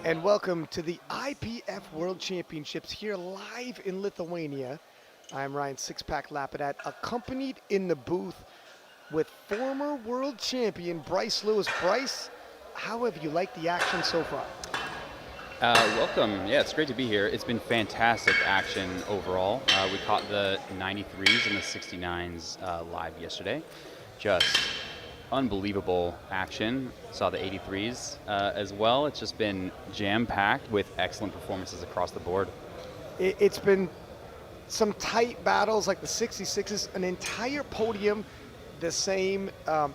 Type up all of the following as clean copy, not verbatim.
And welcome to the IPF World Championships here live in Lithuania. I'm Ryan Sixpack Lapidat, accompanied in the booth with former world champion Bryce Lewis. Bryce, how have you liked the action so far? Welcome. Yeah, it's great to be here. It's been fantastic action overall. We caught the 93s and the 69s live yesterday. Just unbelievable action. Saw the 83s as well. It's just been jam-packed with excellent performances across the board. It's been some tight battles like the 66s, an entire podium, the same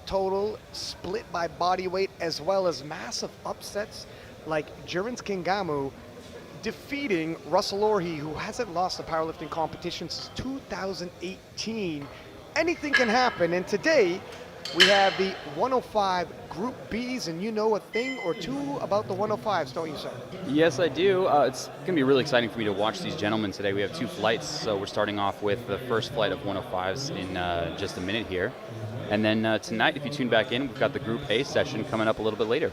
total, split by body weight, as well as massive upsets like Jurens Kingamu defeating Russell Orhe, who hasn't lost a powerlifting competition since 2018. Anything can happen, and today we have the 105 Group Bs, and you know a thing or two about the 105s, don't you, sir? Yes, I do. It's going to be really exciting for me to watch these gentlemen today. We have two flights, so we're starting off with the first flight of 105s in just a minute here. And then tonight, if you tune back in, we've got the Group A session coming up a little bit later.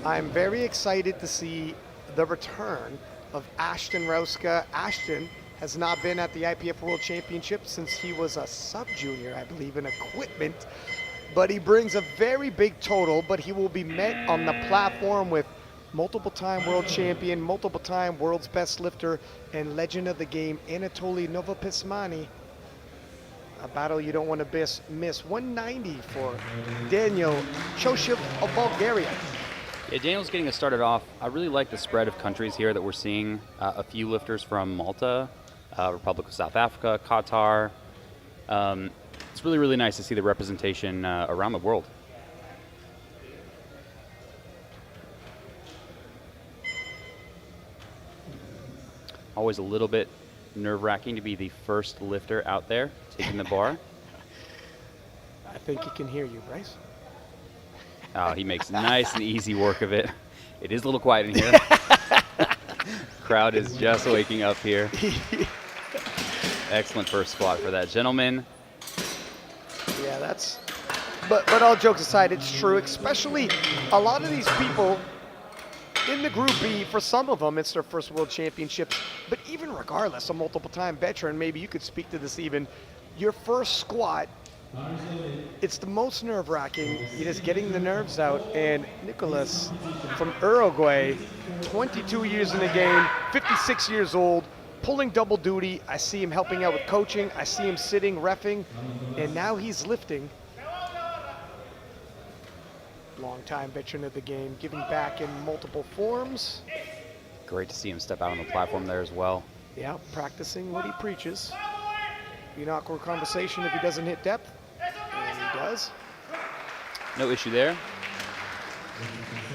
I'm very excited to see the return of Ashton Rauska. Ashton has not been at the IPF World Championship since he was a sub-junior, I believe, in equipment. But he brings a very big total, but he will be met on the platform with multiple-time world champion, multiple-time world's best lifter, and legend of the game, Anatoly Novopismani. A battle you don't want to miss. 190 for Daniel Choshev of Bulgaria. Yeah, Daniel's getting us started off. I really like the spread of countries here that we're seeing. A few lifters from Malta, Republic of South Africa, Qatar. It's really, really nice to see the representation around the world. Always a little bit nerve-wracking to be the first lifter out there taking the bar. I think he can hear you, Bryce. Oh, he makes nice and easy work of it. It is a little quiet in here. Crowd is just waking up here. Excellent first squat for that gentleman. Yeah, that's. But all jokes aside, it's true. Especially a lot of these people in the Group B, for some of them, it's their first World Championships. But even regardless, a multiple-time veteran, maybe you could speak to this even. Your first squat. It's the most nerve-wracking. You're just getting the nerves out. And Nicholas from Uruguay, 22 years in the game, 56 years old, pulling double duty. I see him helping out with coaching. I see him sitting, reffing, and now he's lifting. Long-time veteran of the game, giving back in multiple forms. Great to see him step out on the platform there as well. Yeah, practicing what he preaches. Be an awkward conversation if he doesn't hit depth. And he does. No issue there.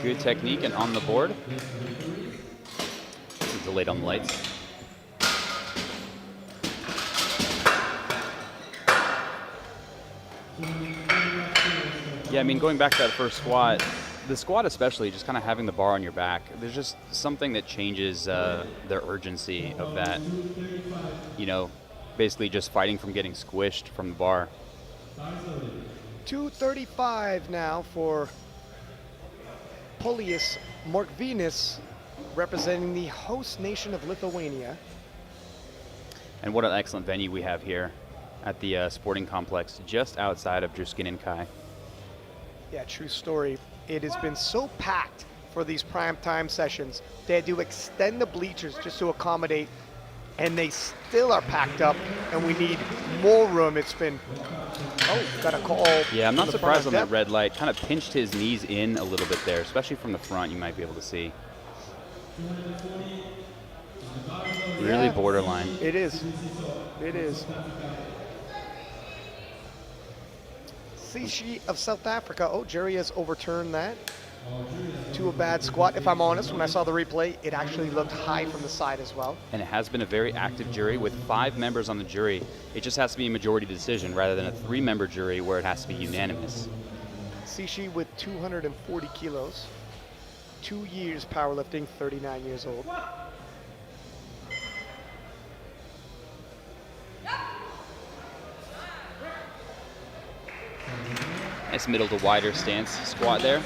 Good technique and on the board. Delayed on the lights. Yeah, I mean, going back to that first squat, the squat especially, just kind of having the bar on your back, there's just something that changes the urgency of that, you know, basically just fighting from getting squished from the bar. 235 now for Polius Morkvinis, representing the host nation of Lithuania. And what an excellent venue we have here at the sporting complex just outside of Druskininkai. Yeah, true story. It has been so packed for these prime time sessions. They had to extend the bleachers just to accommodate, and they still are packed up, and we need more room. It's been, got a call. Yeah, I'm not surprised on that red light. Kind of pinched his knees in a little bit there, especially from the front, you might be able to see. Really borderline. It is. It is. Sishi of South Africa. Oh, Jerry has overturned that to a bad squat. If I'm honest, when I saw the replay, it actually looked high from the side as well. And it has been a very active jury with 5 members on the jury. It just has to be a majority decision rather than a 3-member jury where it has to be unanimous. Sishi with 240 kilos, 2 years powerlifting, 39 years old. Nice middle to wider stance squat there.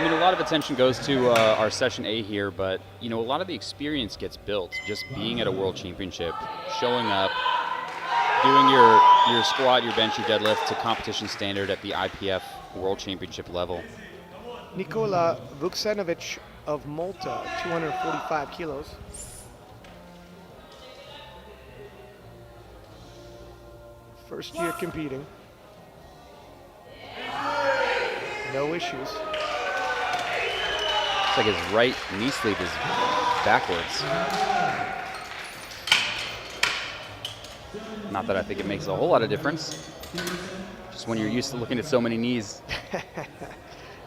mean, a lot of attention goes to our session A here, but a lot of the experience gets built just being at a world championship, showing up, doing your squat, your bench, your deadlift to competition standard at the IPF World Championship level. Nikola Vuksanovic of Malta, 245 kilos. First year competing. No issues. Looks like his right knee sleeve is backwards. Not that I think it makes a whole lot of difference. Just when you're used to looking at so many knees.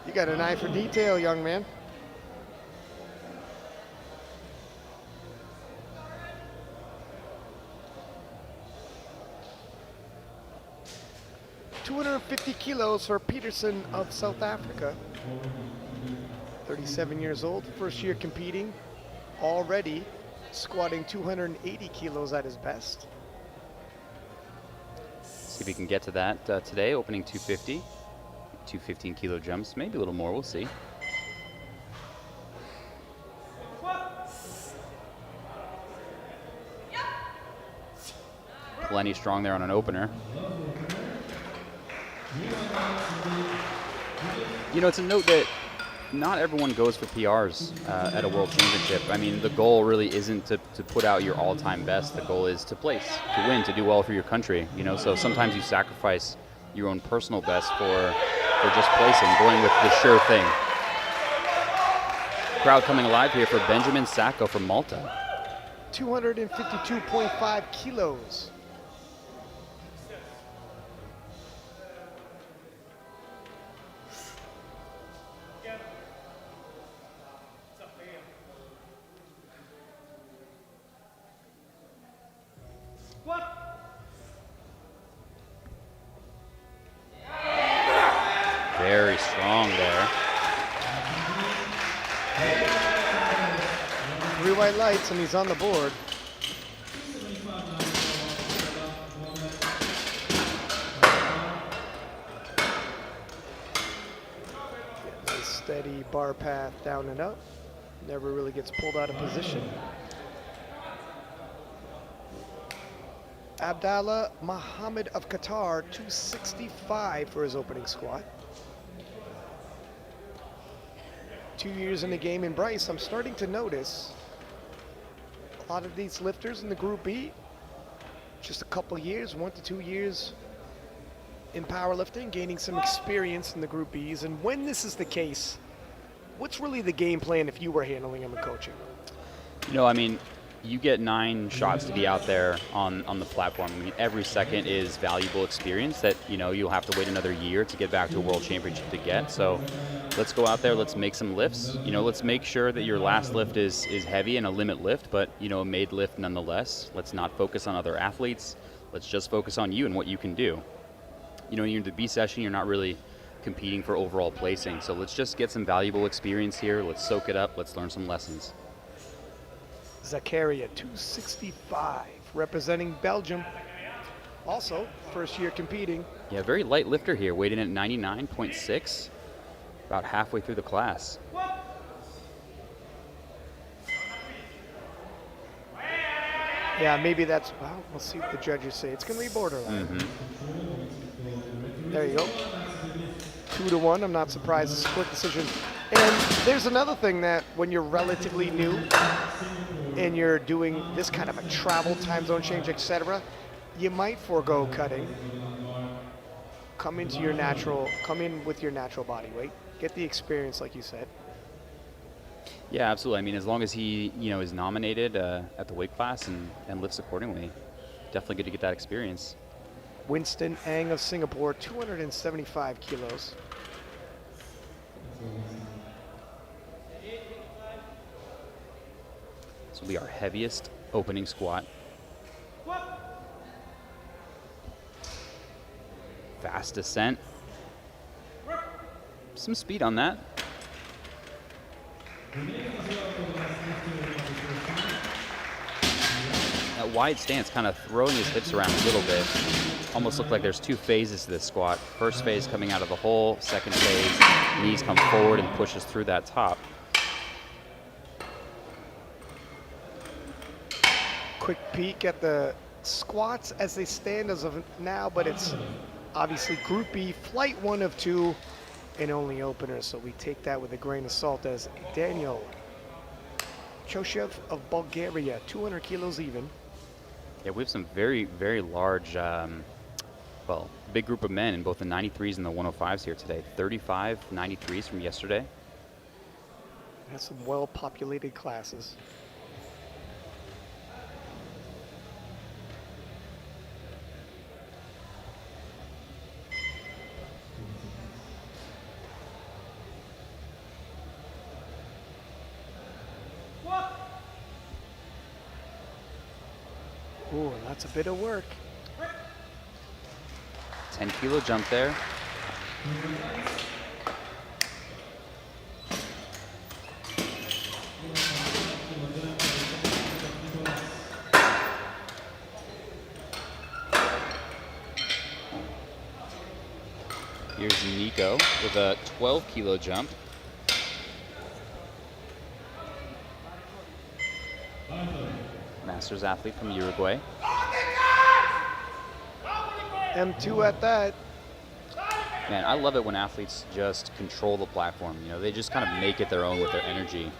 You got an eye for detail, young man. "250 kilos for Peterson of South Africa. 37 years old, first year competing, already squatting 280 kilos at his best. See if he can get to that today, opening 250. 215 kilo jumps, maybe a little more, we'll see. Plenty strong there on an opener. It's a note that not everyone goes for PRs at a world championship. I mean, the goal really isn't to put out your all-time best. The goal is to place, to win, to do well for your country. So sometimes you sacrifice your own personal best for just placing, going with the sure thing. Crowd coming alive here for Benjamin Sacco from Malta. 252.5 kilos. Very strong there. 3 white lights and he's on the board. Getting a steady bar path down and up. Never really gets pulled out of position. Abdallah Muhammad of Qatar, 265 for his opening squat. 2 years in the game. And Bryce, I'm starting to notice a lot of these lifters in the Group B, just a couple years, 1 to 2 years in powerlifting, gaining some experience in the Group Bs. And when this is the case, what's really the game plan if you were handling them and coaching? I mean, you get 9 shots to be out there on the platform. I mean, every second is valuable experience that, you'll have to wait another year to get back to a world championship to get. So let's go out there, let's make some lifts. Let's make sure that your last lift is heavy and a limit lift, but, a made lift nonetheless. Let's not focus on other athletes. Let's just focus on you and what you can do. When you're in the B session, you're not really competing for overall placing. So let's just get some valuable experience here. Let's soak it up. Let's learn some lessons. Zakaria, 265, representing Belgium. Also, first year competing. Yeah, very light lifter here, weighed in at 99.6, about halfway through the class. Yeah, maybe that's, well, we'll see what the judges say. It's going to be borderline. There you go. 2-1, I'm not surprised, a split decision. And there's another thing that when you're relatively new and you're doing this kind of a travel time zone change, etc., you might forego cutting. Come in with your natural body weight. Get the experience, like you said. Yeah, absolutely. I mean, as long as he, is nominated at the weight class and lifts accordingly, definitely good to get that experience. Winston Ang of Singapore, 275 kilos. This will be our heaviest opening squat. Fast descent. Some speed on that. That wide stance kind of throwing his hips around a little bit. almost look like there's two phases to this squat. First phase coming out of the hole, second phase, knees come forward and pushes through that top. Quick peek at the squats as they stand as of now, but it's obviously Group B, flight 1 of 2, and only opener, so we take that with a grain of salt as Daniel Choshev of Bulgaria, 200 kilos even. Yeah, we have some very, very large, well, big group of men in both the 93s and the 105s here today. 35 93s from yesterday. That's some well-populated classes. Ooh, and that's a bit of work. 10-kilo jump there. Here's Nico with a 12-kilo jump. Masters athlete from Uruguay. M2 at that. Man, I love it when athletes just control the platform. You know, they just kind of make it their own with their energy.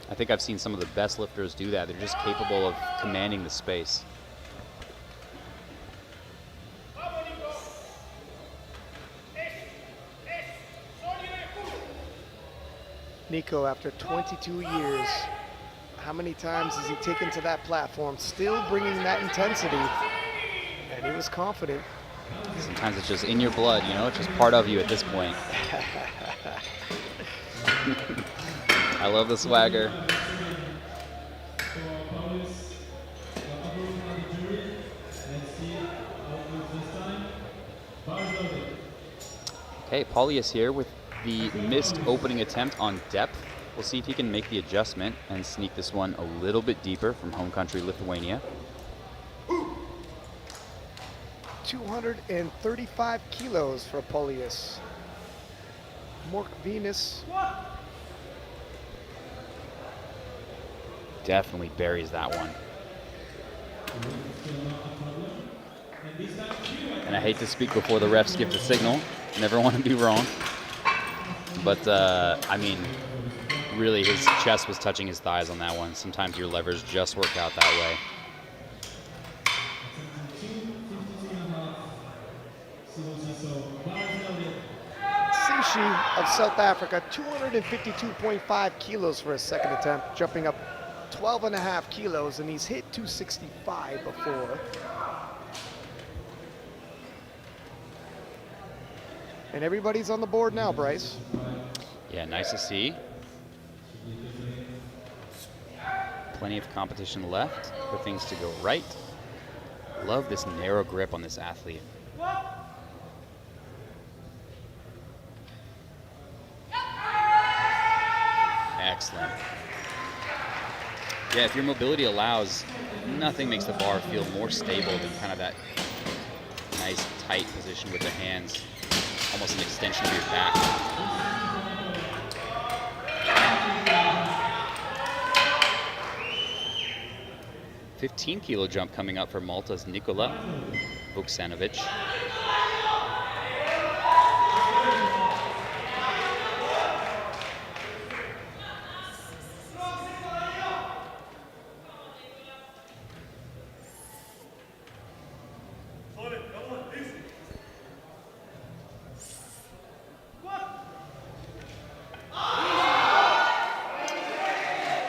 I think I've seen some of the best lifters do that. They're just capable of commanding the space. Nico, after 22 years, how many times has he taken to that platform, still bringing that intensity? And he was confident. Sometimes it's just in your blood, you know, it's just part of you at this point. I love the swagger. Okay, Paulius here with the missed opening attempt on depth. We'll see if he can make the adjustment and sneak this one a little bit deeper from home country Lithuania. 235 kilos for Paulius. Mork Venus. Definitely buries that one. And I hate to speak before the refs give the signal. Never want to be wrong. But, I mean, really his chest was touching his thighs on that one. Sometimes your levers just work out that way. Sishi of South Africa, 252.5 kilos for his second attempt, jumping up 12.5 kilos, and he's hit 265 before. And everybody's on the board now, Bryce. Yeah, nice to see. Plenty of competition left for things to go right. Love this narrow grip on this athlete. Excellent. Yeah, if your mobility allows, nothing makes the bar feel more stable than kind of that nice tight position with the hands, almost an extension of your back. A 15-kilo jump coming up for Malta's Nikola Vuksanovic.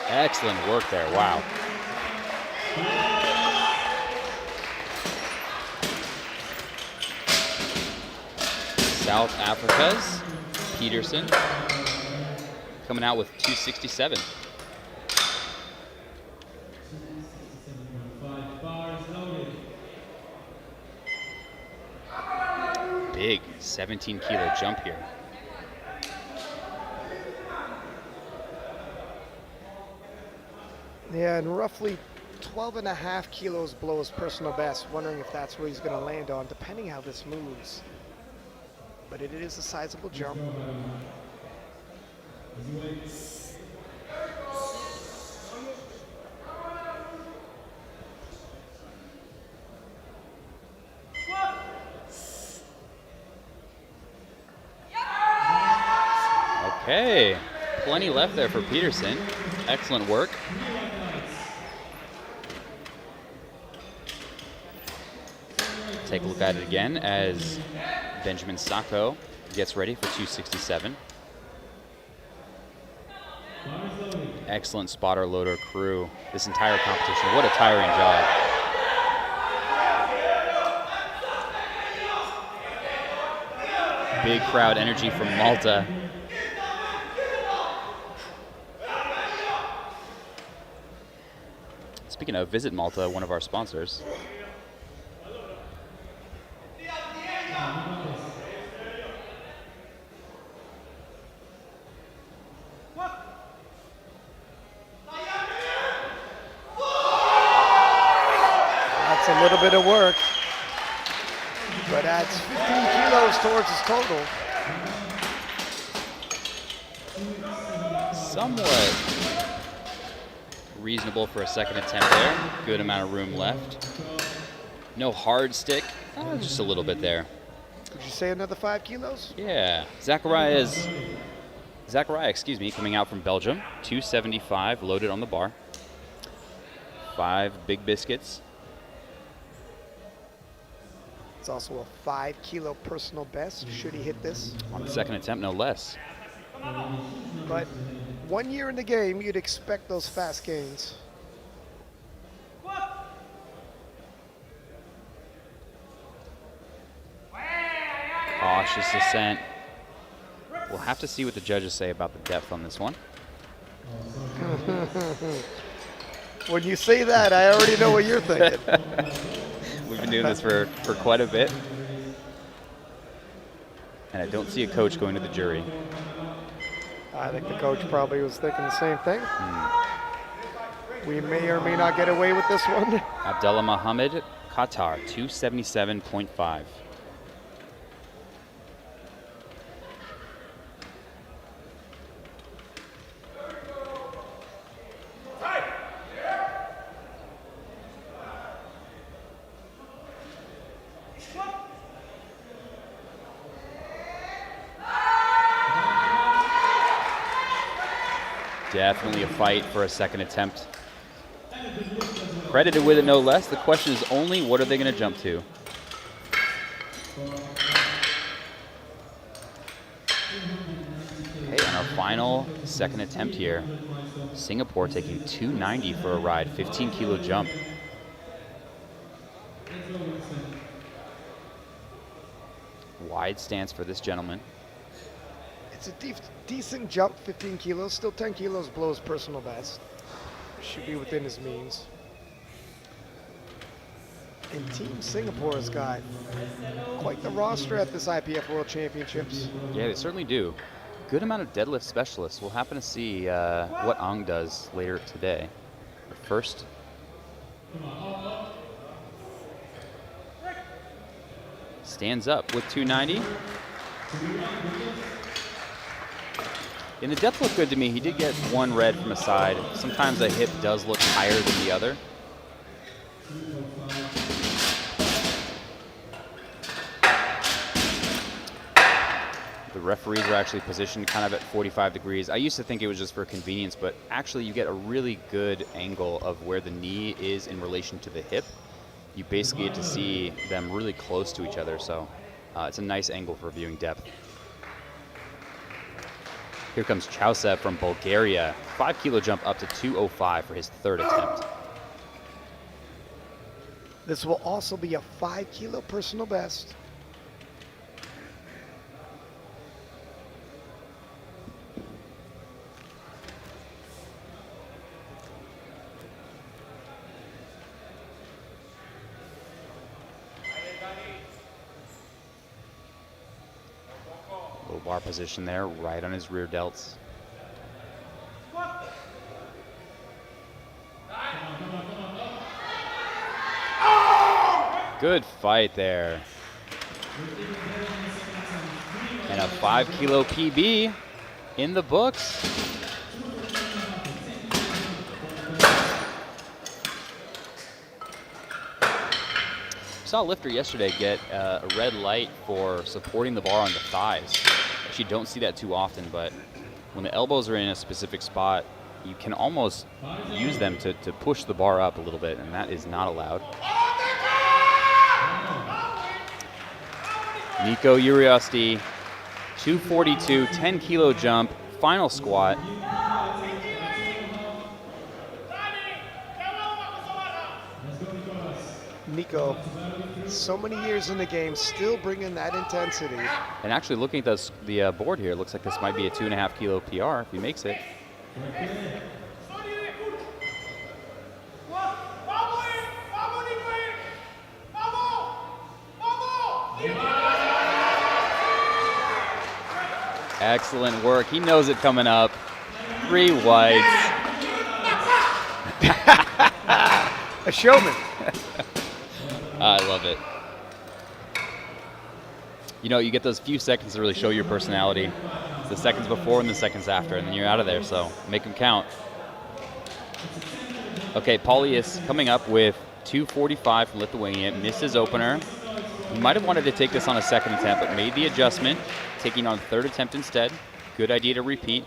Excellent work there, wow. South Africa's Peterson coming out with 267. Big 17-kilo jump here. Yeah, and roughly 12.5 kilos below his personal best. Wondering if that's where he's going to land on, depending how this moves. But it is a sizable jump. Okay, plenty left there for Peterson. Excellent work. Take a look at it again as Benjamin Sacco gets ready for 267. Excellent spotter loader crew this entire competition. What a tiring job. Big crowd energy from Malta. Speaking of, visit Malta, one of our sponsors. That's a little bit of work, but adds 15 kilos towards his total. Somewhat reasonable for a second attempt there. Good amount of room left. No hard stick, just a little bit there. Would you say another 5 kilos? Yeah, Zachariah, coming out from Belgium. 275 loaded on the bar. 5 big biscuits. It's also a 5 kilo personal best, should he hit this. On the second attempt, no less. But 1 year in the game, you'd expect those fast gains. Cautious descent. We'll have to see what the judges say about the depth on this one. When you say that, I already know what you're thinking. We've been doing this for quite a bit. And I don't see a coach going to the jury. I think the coach probably was thinking the same thing. We may or may not get away with this one. Abdullah Mohammed, Qatar, 277.5. Definitely a fight for a second attempt. Credited with it, no less. The question is only, what are they going to jump to? Okay, and our final second attempt here. Singapore taking 290 for a ride, 15 kilo jump. Wide stance for this gentleman. It's a decent jump, 15 kilos, still 10 kilos below his personal best. Should be within his means. And Team Singapore has got quite the roster at this IPF World Championships. Yeah, they certainly do. Good amount of deadlift specialists. We'll happen to see what Ang does later today. But first, stands up with 290. And the depth looked good to me. He did get one red from a side. Sometimes a hip does look higher than the other. The referees are actually positioned kind of at 45 degrees. I used to think it was just for convenience, but actually you get a really good angle of where the knee is in relation to the hip. You basically get to see them really close to each other, so it's a nice angle for viewing depth. Here comes Chausev from Bulgaria. 5 kilo jump up to 205 for his third attempt. This will also be a 5 kilo personal best. Low bar position there, right on his rear delts. Good fight there. And a 5 kilo PB in the books. Saw a lifter yesterday get a red light for supporting the bar on the thighs. Actually don't see that too often, but when the elbows are in a specific spot, you can almost use them to push the bar up a little bit, and that is not allowed. Nico Uriosty, 242, 10 kilo jump, final squat. Nico, so many years in the game, still bringing that intensity. And actually looking at the board here, it looks like this might be a 2.5 kilo PR if he makes it. Excellent work. He knows it coming up. 3 whites. A showman. I love it. You know, you get those few seconds to really show your personality. It's the seconds before and the seconds after, and then you're out of there, so make them count. Okay, Paulius coming up with 245 from Lithuania. Missed his opener. He might have wanted to take this on a second attempt, but made the adjustment, taking on third attempt instead. Good idea to repeat.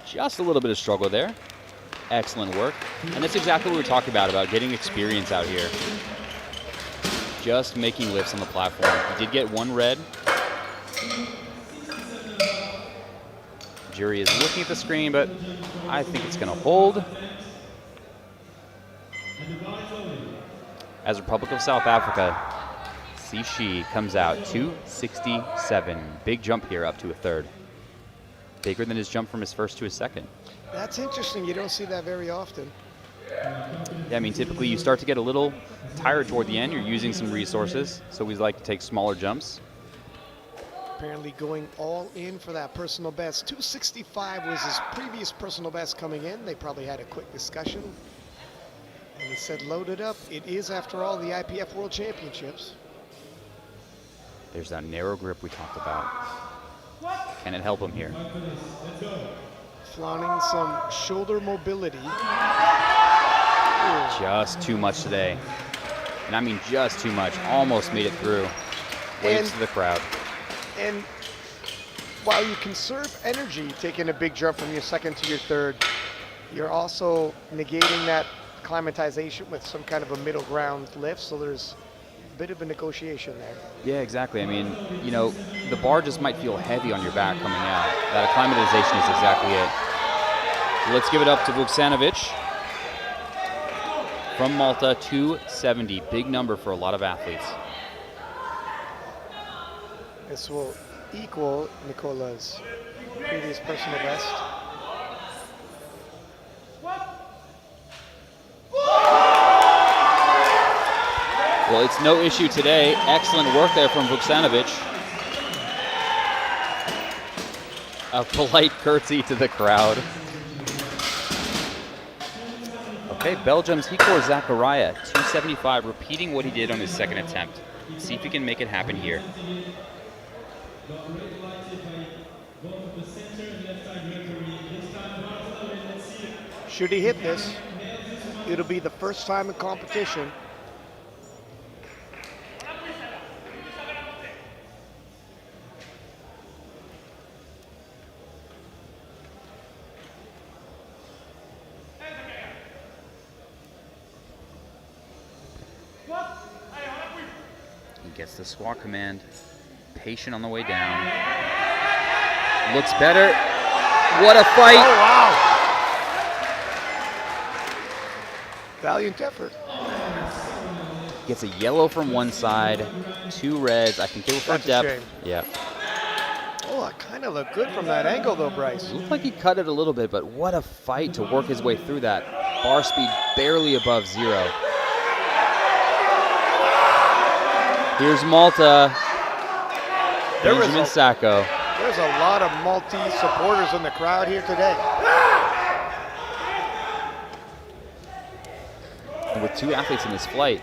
Just a little bit of struggle there. Excellent work. And that's exactly what we're talking about getting experience out here. Just making lifts on the platform. He did get 1 red. Jury is looking at the screen, but I think it's going to hold. As Republic of South Africa, Sishi comes out 267. Big jump here up to a third. Bigger than his jump from his first to his second. That's interesting. You don't see that very often. Yeah, I mean, typically you start to get a little tired toward the end. You're using some resources, so we like to take smaller jumps. Apparently going all in for that personal best. 265 was his previous personal best coming in. They probably had a quick discussion. And he said, load it up. It is, after all, the IPF World Championships. There's that narrow grip we talked about. Can it help him here? Flaunting some shoulder mobility. Just too much today. And I mean just too much. Almost made it through. Waves to the crowd. And while you conserve energy taking a big jump from your second to your third, you're also negating that climatization with some kind of a middle ground lift. So there's a bit of a negotiation there. Yeah, exactly. I mean, you know, the bar just might feel heavy on your back coming out. That acclimatization is exactly it. So let's give it up to Vuksanovic from Malta, 270. Big number for a lot of athletes. This will equal Nicola's previous personal best. Well, it's no issue today. Excellent work there from Vuksanovic. A polite curtsy to the crowd. Okay, Belgium's Hikor Zakaria, 275, repeating what he did on his second attempt. See if he can make it happen here. Should he hit this, it'll be the first time in competition he gets the squat command, patient on the way down. Looks better. What a fight. Oh, wow. Valiant effort. Gets a yellow from one side, 2 reds. I think they were for That's a depth. shame. Yeah. Oh, it kind of looked good from that angle, though, Bryce. Looked like he cut it a little bit, but what a fight to work his way through that. Bar speed barely above 0. Here's Malta. There was Benjamin Sacco. There's a lot of multi-supporters in the crowd here today. And with 2 athletes in this flight,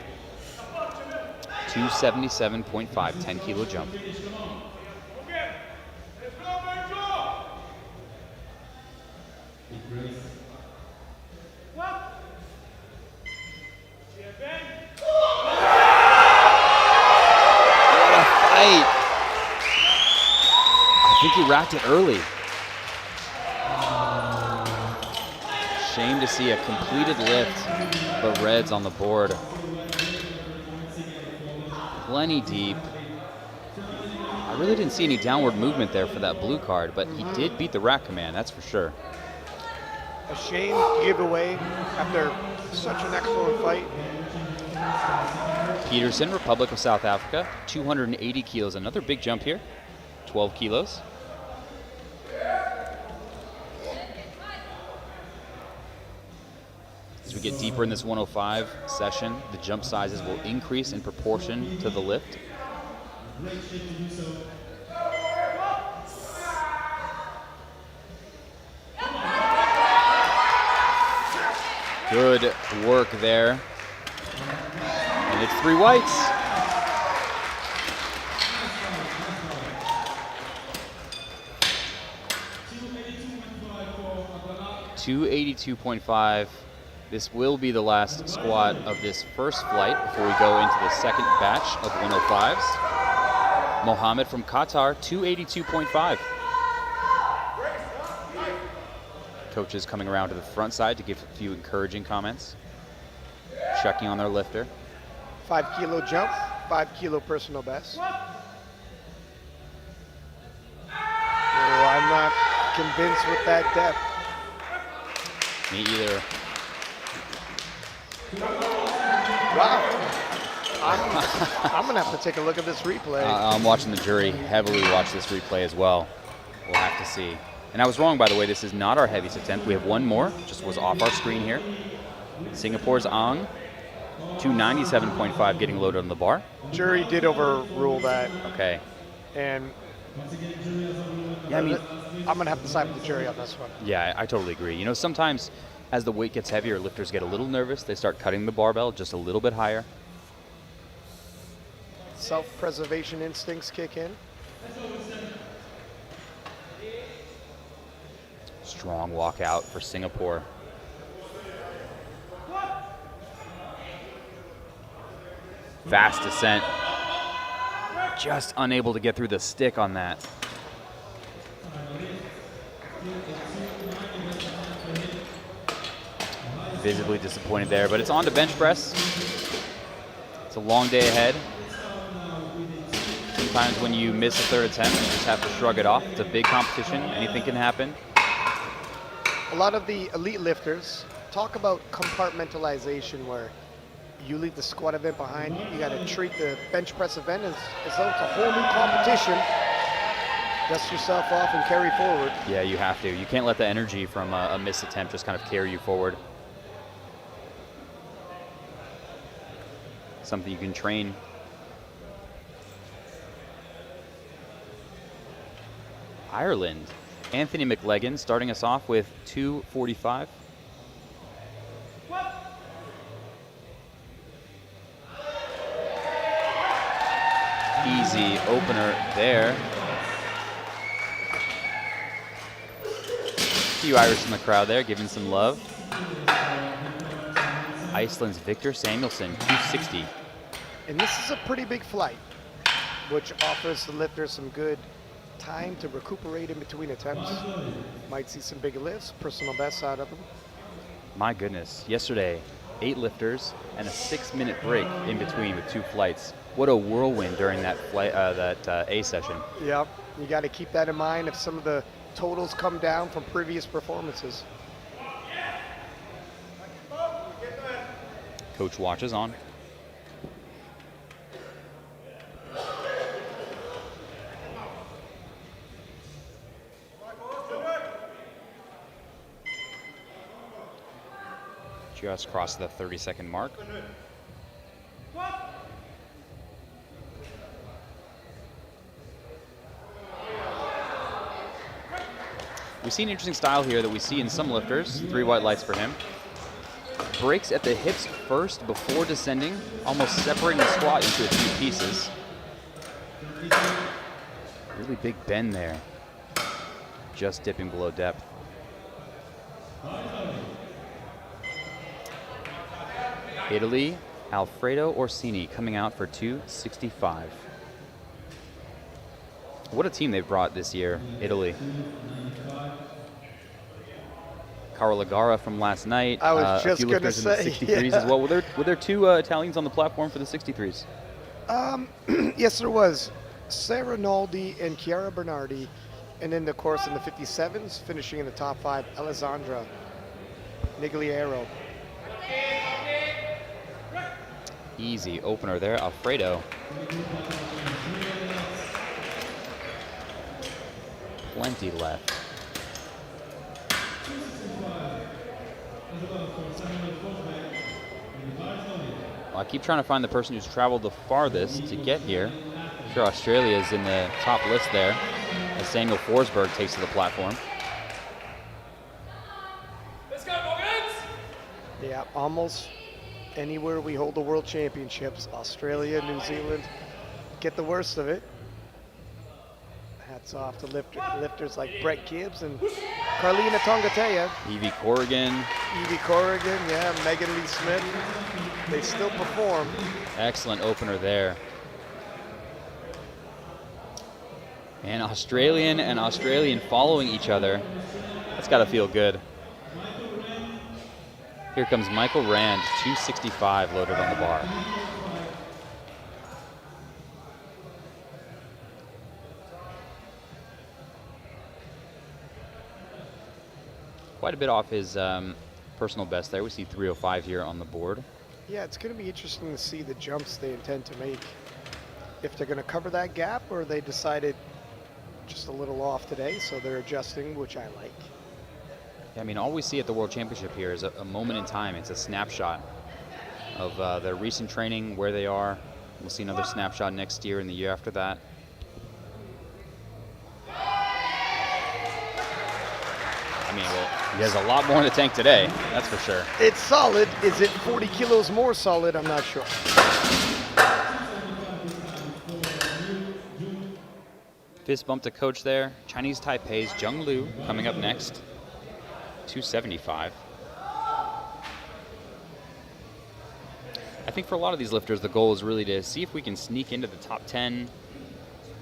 277.5, 10 kilo jump. What a fight! I think he racked it early. Shame to see a completed lift, but Reds on the board. Plenty deep. I really didn't see any downward movement there for that blue card, but he did beat the rack command, that's for sure. A shame giveaway after such an excellent fight. Peterson, Republic of South Africa, 280 kilos, another big jump here, 12 kilos. As we get deeper in this 105 session, the jump sizes will increase in proportion to the lift. Good work there. And it's 3 whites. $282.5. This will be the last squat of this first flight before we go into the second batch of 105s. Mohammed from Qatar, 282.5. Coaches coming around to the front side to give a few encouraging comments. Checking on their lifter. 5 kilo jump, 5 kilo personal best. Oh, I'm not convinced with that depth. Me either. Wow. I'm going to have to take a look at this replay. I'm watching the jury heavily watch this replay as well. We'll have to see. And I was wrong, by the way. This is not our heaviest attempt. We have one more. Just was off our screen here. Singapore's Ang, 297.5 getting loaded on the bar. Jury did overrule that. Okay. And yeah, I mean, I'm going to have to side with the jury on this one. Yeah, I totally agree. You know, sometimes as the weight gets heavier, lifters get a little nervous. They start cutting the barbell just a little bit higher. Self-preservation instincts kick in. Strong walkout for Singapore. Fast descent. Just unable to get through the stick on that. Visibly disappointed there, but it's on to bench press. It's a long day ahead. Sometimes when you miss a third attempt, you just have to shrug it off. It's a big competition. Anything can happen. A lot of the elite lifters talk about compartmentalization, where you leave the squat event behind. You got to treat the bench press event as though it's a whole new competition. Dust yourself off and carry forward. Yeah, you have to. You can't let the energy from a missed attempt just kind of carry you forward. Something you can train. Ireland. Anthony McLegan starting us off with 245. Easy opener there. A few Irish in the crowd there giving some love. Iceland's Victor Samuelsson, 260. And this is a pretty big flight, which offers the lifter some good time to recuperate in between attempts. Might see some big lifts, personal best out of them. My goodness, yesterday, 8 lifters and a 6-minute break in between with 2 flights. What a whirlwind during that flight, A session. Yep, you got to keep that in mind if some of the totals come down from previous performances. Coach watches on. Just crossed the 30-second mark. We see an interesting style here that we see in some lifters. 3 white lights for him. Breaks at the hips first before descending, almost separating the squat into a few pieces. Really big bend there. Just dipping below depth. Italy, Alfredo Orsini coming out for 265. What a team they've brought this year, Italy. Carlo Lagara from last night. I was just a few going to lifters in the say, 63s as well. Were there 2 Italians on the platform for the 63s? Yes, there was. Sarah Naldi and Chiara Bernardi. And then, of course, in the 57s, finishing in the top 5, Alessandra Nigliero. Easy opener there, Alfredo. Plenty left. Well, I keep trying to find the person who's traveled the farthest to get here. I'm sure Australia is in the top list there, as Samuel Forsberg takes to the platform. Yeah, almost anywhere we hold the world championships, Australia, New Zealand, get the worst of it. Hats off to lifters like Brett Gibbs and Carlina Tongatea. Evie Corrigan. Yeah, Megan Lee Smith. They still perform. Excellent opener there. And Australian following each other. That's got to feel good. Here comes Michael Rand, 265 loaded on the bar. Quite a bit off his personal best there. We see 305 here on the board. Yeah, it's going to be interesting to see the jumps they intend to make. If they're going to cover that gap, or they decided just a little off today, so they're adjusting, which I like. I mean, all we see at the World Championship here is a moment in time. It's a snapshot of their recent training, where they are. We'll see another snapshot next year and the year after that. I mean, well, he has a lot more in the tank today, that's for sure. It's solid. Is it 40 kilos more solid? I'm not sure. Fist bump to coach there. Chinese Taipei's Zheng Liu coming up next. 275. I think for a lot of these lifters, the goal is really to see if we can sneak into the top 10,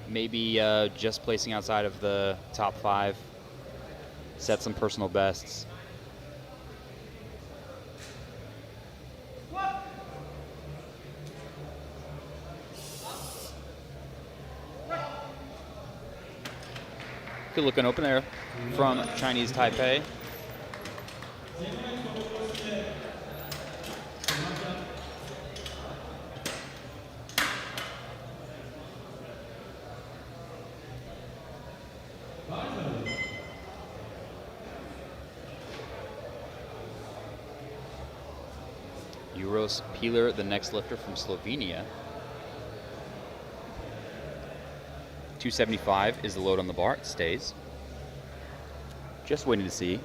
maybe just placing outside of the top 5, set some personal bests. Good looking open there from Chinese Taipei. Uros Pilar, the next lifter from Slovenia. 275 is the load on the bar. It stays. Just waiting to see.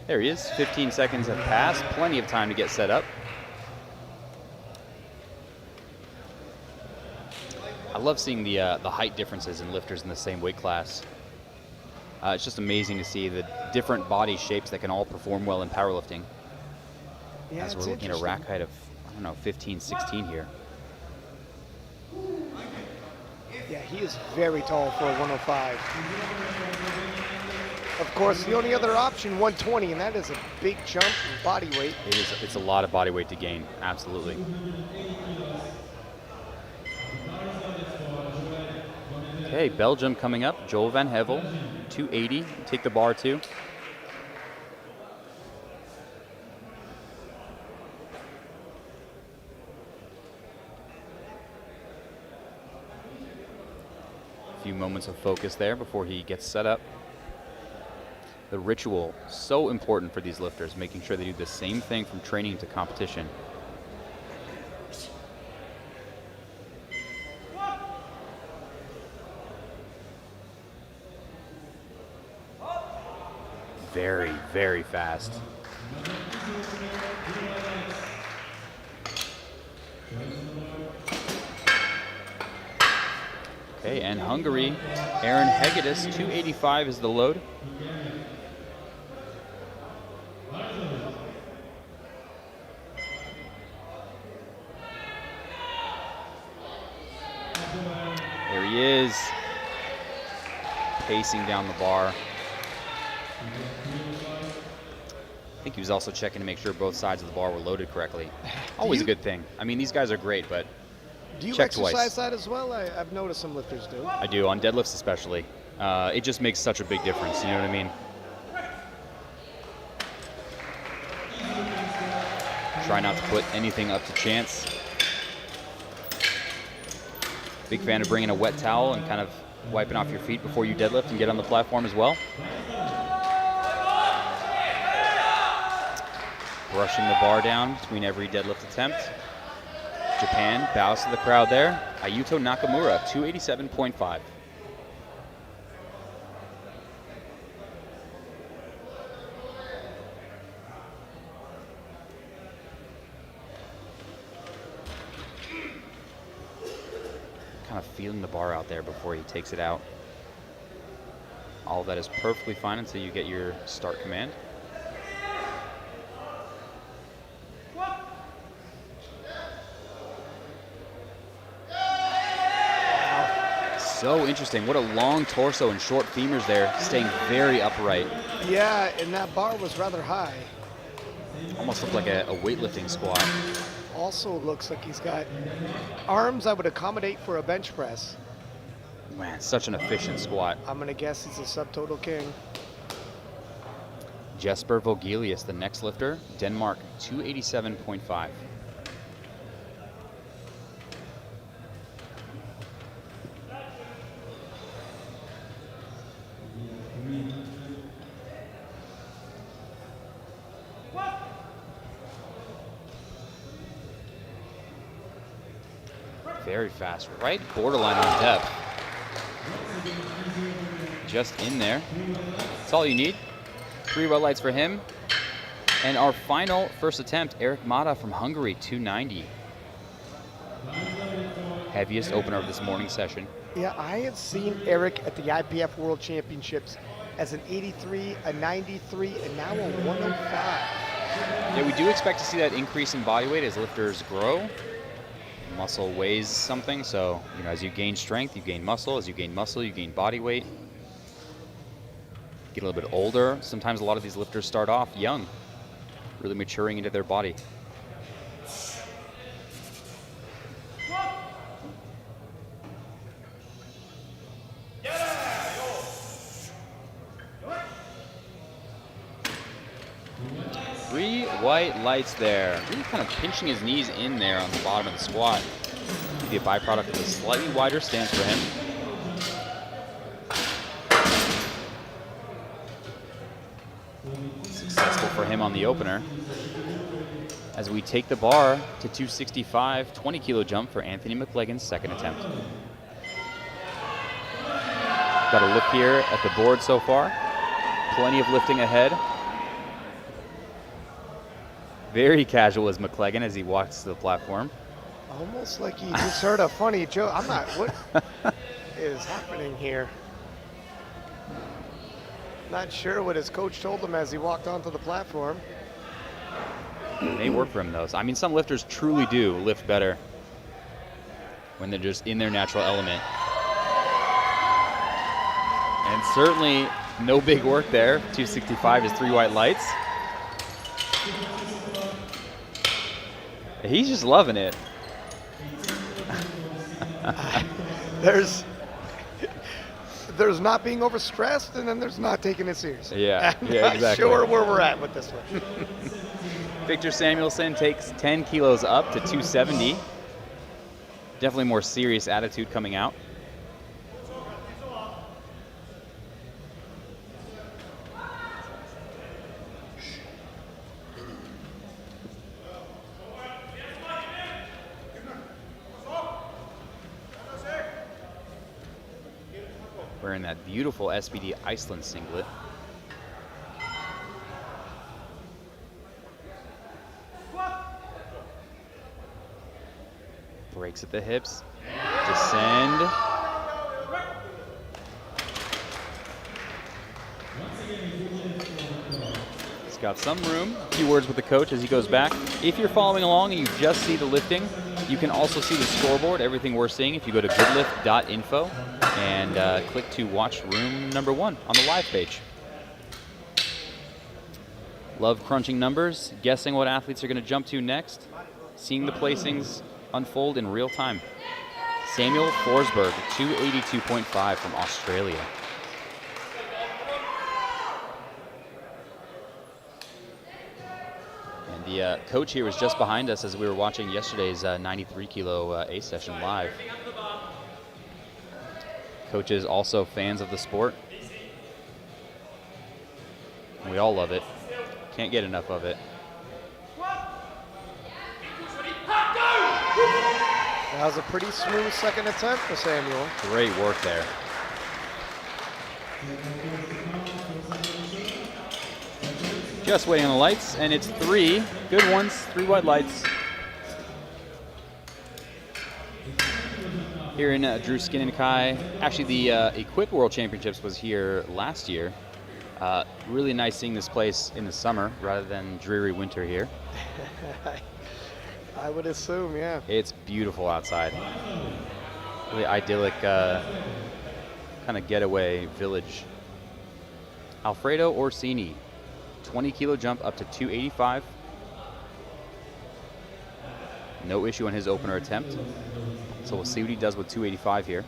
There he is. 15 seconds have passed. Plenty of time to get set up. I love seeing the height differences in lifters in the same weight class. It's just amazing to see the different body shapes that can all perform well in powerlifting. Yeah, as we're looking at a rack height of, I don't know, 15, 16 here. Yeah, he is very tall for a 105. Of course, the only other option, 120, and that is a big jump in body weight. It is. It's a lot of body weight to gain, absolutely. Okay, Belgium coming up. Joel van Hevel, 280. Take the bar too. A few moments of focus there before he gets set up. The ritual, so important for these lifters, making sure they do the same thing from training to competition. very, very fast. Okay, and Hungary, Aaron Hegedus, 285 is the load. There he is, pacing down the bar. I think he was also checking to make sure both sides of the bar were loaded correctly. Always a good thing. I mean, these guys are great, but do you check exercise twice. that as well? I've noticed some lifters do. I do, on deadlifts especially. It just makes such a big difference, you know what I mean? Try not to put anything up to chance. Big fan of bringing a wet towel and kind of wiping off your feet before you deadlift and get on the platform as well. Brushing the bar down between every deadlift attempt. Japan bows to the crowd there. Ayuto Nakamura, 287.5. Kind of feeling the bar out there before he takes it out. All of that is perfectly fine until you get your start command. So interesting. What a long torso and short femurs there, staying very upright. Yeah, and that bar was rather high. Almost looked like a weightlifting squat. Also looks like he's got arms that would accommodate for a bench press. Man, such an efficient squat. I'm gonna guess he's a subtotal king. Jesper Vogelius, the next lifter, Denmark, 287.5. Very fast, right borderline on depth. Just in there. That's all you need. 3 red lights for him. And our final first attempt, Eric Mata from Hungary, 290. Heaviest opener of this morning session. Yeah, I had seen Eric at the IPF World Championships as an 83, a 93, and now a 105. Yeah, we do expect to see that increase in body weight as lifters grow. Muscle weighs something, so as you gain strength, you gain muscle. As you gain muscle, you gain body weight. Get a little bit older. Sometimes a lot of these lifters start off young, really maturing into their body. Three white lights there. Really kind of pinching his knees in there on the bottom of the squat. Maybe a byproduct of a slightly wider stance for him. Successful for him on the opener. As we take the bar to 265, 20 kilo jump for Anthony McLegan's second attempt. Got a look here at the board so far. Plenty of lifting ahead. Very casual as McLegan as he walks to the platform. Almost like he just heard a funny joke. I'm not, what is happening here? Not sure what his coach told him as he walked onto the platform. They work for him, though. I mean, some lifters truly do lift better when they're just in their natural element. And certainly no big work there. 265 is 3 white lights. He's just loving it. There's not being overstressed, and then there's not taking it seriously. Yeah, I'm yeah, not exactly. sure where we're at with this one. Victor Samuelson takes 10 kilos up to 270. Definitely more serious attitude coming out. Wearing that beautiful SBD Iceland singlet. Breaks at the hips. Descend. He's got some room. A few words with the coach as he goes back. If you're following along and you just see the lifting, you can also see the scoreboard, everything we're seeing, if you go to deadlift.info and click to watch room number 1 on the live page. Love crunching numbers, guessing what athletes are going to jump to next, seeing the placings unfold in real time. Samuel Forsberg, 282.5 from Australia. And the coach here was just behind us as we were watching yesterday's 93 kilo A session live. Coaches also fans of the sport. We all love it. Can't get enough of it. That was a pretty smooth second attempt for Samuel. Great work there. Just waiting on the lights, and it's 3 good ones, 3 white lights. Here in Drew Skin and Kai. Actually, the Equip World Championships was here last year. Really nice seeing this place in the summer rather than dreary winter here. I would assume, yeah. It's beautiful outside. Really idyllic kind of getaway village. Alfredo Orsini, 20 kilo jump up to 285. No issue on his opener attempt. So we'll see what he does with 285 here.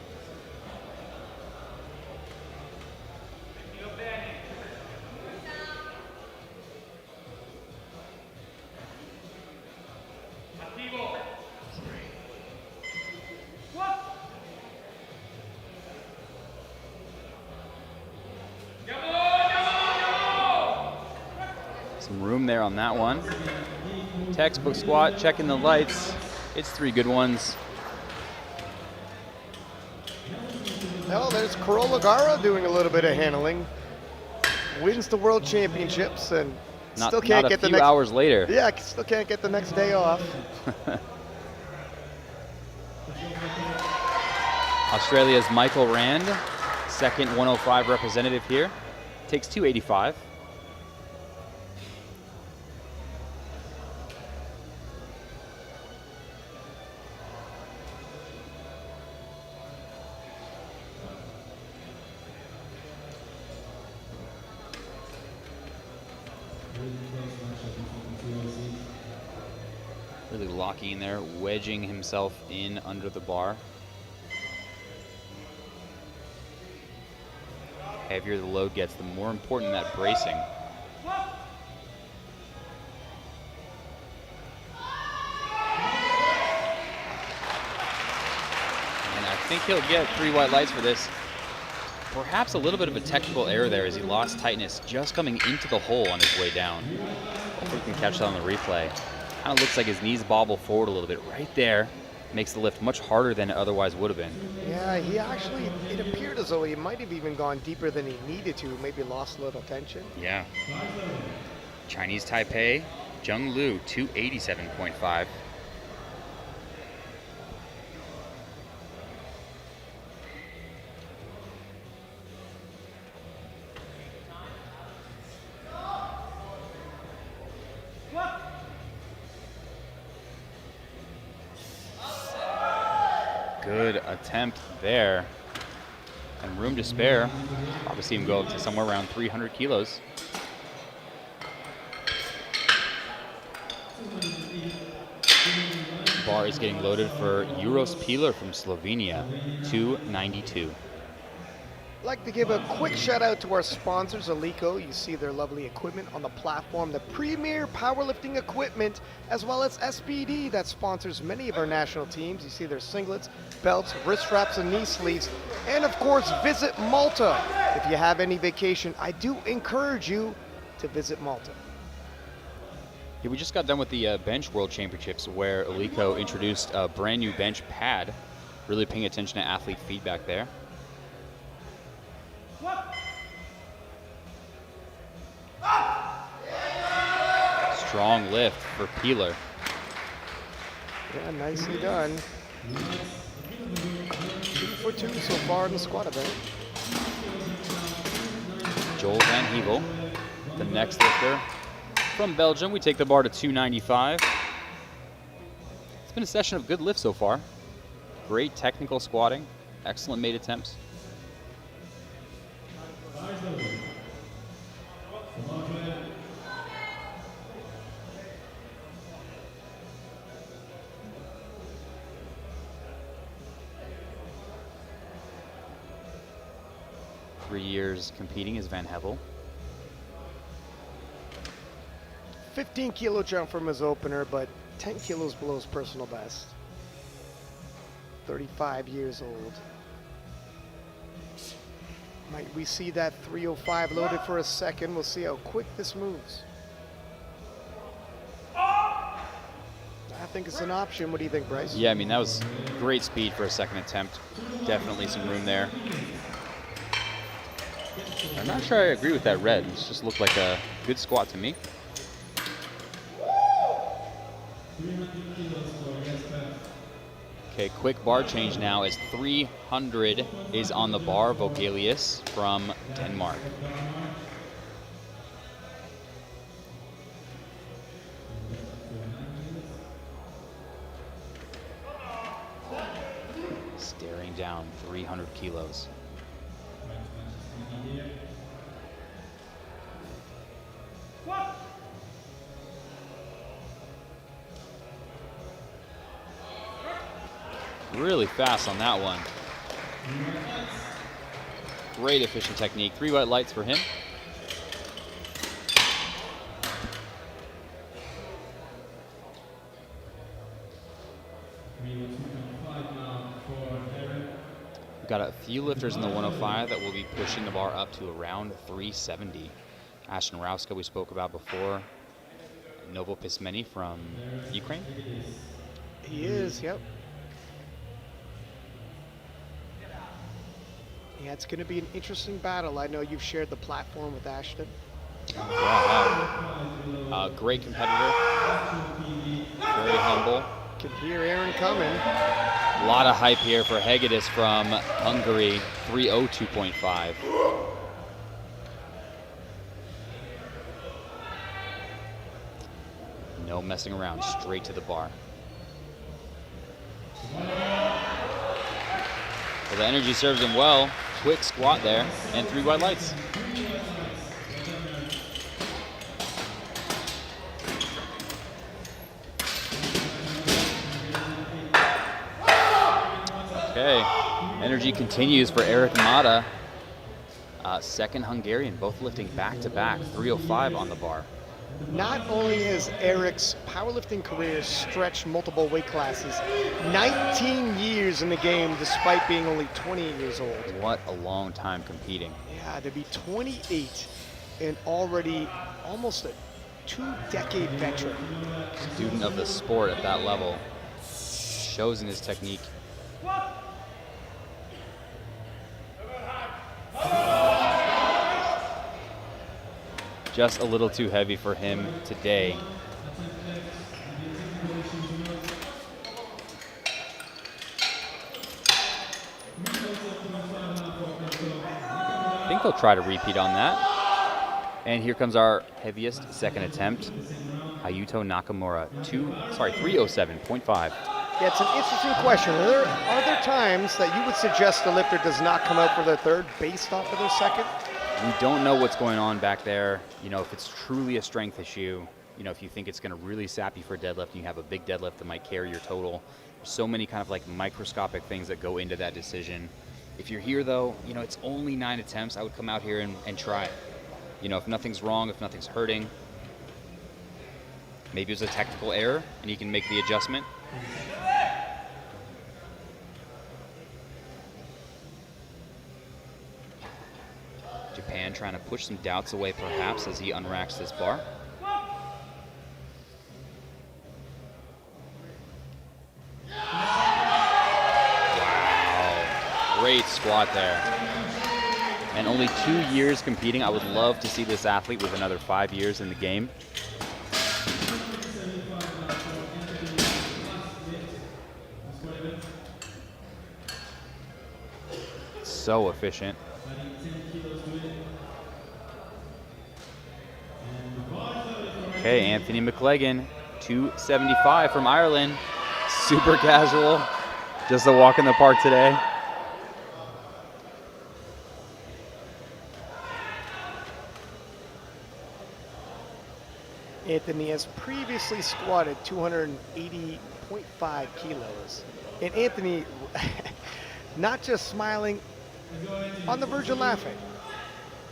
Some room there on that one. Textbook squat, checking the lights. It's 3 good ones. Well, there's Corolla Gara doing a little bit of handling. Wins the World Championships and still can't get the next hours later. Yeah, still can't get the next day off. Australia's Michael Rand, second 105 representative here. Takes 285. Really locking in there, wedging himself in under the bar. Heavier the load gets, the more important that bracing. And I think he'll get 3 white lights for this. Perhaps a little bit of a technical error there as he lost tightness just coming into the hole on his way down. Hopefully we can catch that on the replay. Kind of looks like his knees bobble forward a little bit right there. Makes the lift much harder than it otherwise would have been. Yeah, he actually, it appeared as though he might have even gone deeper than he needed to, maybe lost a little tension. Yeah. Chinese Taipei, Jung Lu, 287.5. Good attempt there. And room to spare. Probably see him go up to somewhere around 300 kilos. Bar is getting loaded for Uros Pilar from Slovenia, 292. I'd like to give a quick shout out to our sponsors, Alico. You see their lovely equipment on the platform, the premier powerlifting equipment, as well as SPD that sponsors many of our national teams. You see their singlets, belts, wrist straps, and knee sleeves. And of course, visit Malta. If you have any vacation, I do encourage you to visit Malta. Yeah, we just got done with the Bench World Championships where Alico introduced a brand new bench pad, really paying attention to athlete feedback there. Strong lift for Pilar. Yeah, nicely done. 2 for 2 so far in the squat event. Joel Van Hevel, the next lifter from Belgium. We take the bar to 295. It's been a session of good lifts so far. Great technical squatting, excellent made attempts. Three years competing as Van Hevel. 15 kilo jump from his opener, but 10 kilos below his personal best. 35 years old. Might we see that 305 loaded for a second? We'll see how quick this moves. I think it's an option. What do you think, Bryce? Yeah, I mean, that was great speed for a second attempt. Definitely some room there. I'm not sure I agree with that red. It just looked like a good squat to me. Okay, quick bar change now as 300 is on the bar. Vogelius from Denmark. Staring down 300 kilos. Really fast on that one. Great efficient technique. 3 white lights for him. We've got a few lifters in the 105 that will be pushing the bar up to around 370. Ashton Rauska we spoke about before. Novo Pismeni from Ukraine. He is, yep. Yeah, it's going to be an interesting battle. I know you've shared the platform with Ashton. Yeah, great competitor. Very humble. Can hear Aaron coming. A lot of hype here for Hegedus from Hungary, 302.5. No messing around, straight to the bar. Well, the energy serves him well. Quick squat there, and 3 white lights. Okay, energy continues for Eric Mata. Second Hungarian, both lifting back-to-back, 305 on the bar. Not only has Eric's powerlifting career stretched multiple weight classes, 19 years in the game despite being only 28 years old. What a long time competing. Yeah, to be 28 and already almost a 2-decade veteran. Student of the sport at that level. Shows in his technique. Just a little too heavy for him today. I think they'll try to repeat on that. And here comes our heaviest second attempt. Ayuto Nakamura, 307.5. Yeah, it's an interesting question. Are there times that you would suggest the lifter does not come out for their third based off of their second? We don't know what's going on back there. You know, if it's truly a strength issue, you know, if you think it's going to really sap you for a deadlift and you have a big deadlift that might carry your total. There's so many kind of like microscopic things that go into that decision. If you're here though, you know, it's only 9 attempts. I would come out here and try it. You know, if nothing's wrong, if nothing's hurting, maybe it was a technical error and you can make the adjustment. Japan trying to push some doubts away perhaps as he unracks this bar. Wow, great squat there. And only 2 years competing. I would love to see this athlete with another 5 years in the game. so efficient. Okay, Anthony McLegan, 275 from Ireland. Super casual, just a walk in the park today. Anthony has previously squatted 280.5 kilos. And Anthony, not just smiling, on the verge of laughing.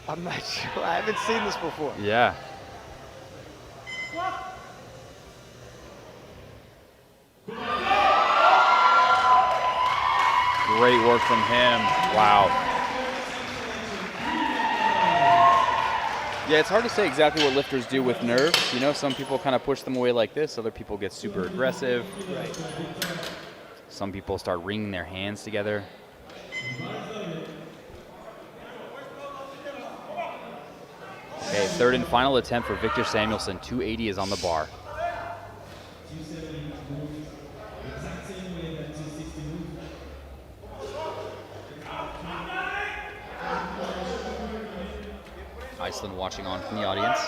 I'm not sure, I haven't seen this before. Yeah. Great work from him. Wow. Yeah, it's hard to say exactly what lifters do with nerves. You know, some people kind of push them away like this. Other people get super aggressive. Right. Some people start wringing their hands together. Okay, third and final attempt for Victor Samuelson. 280 is on the bar. Iceland watching on from the audience.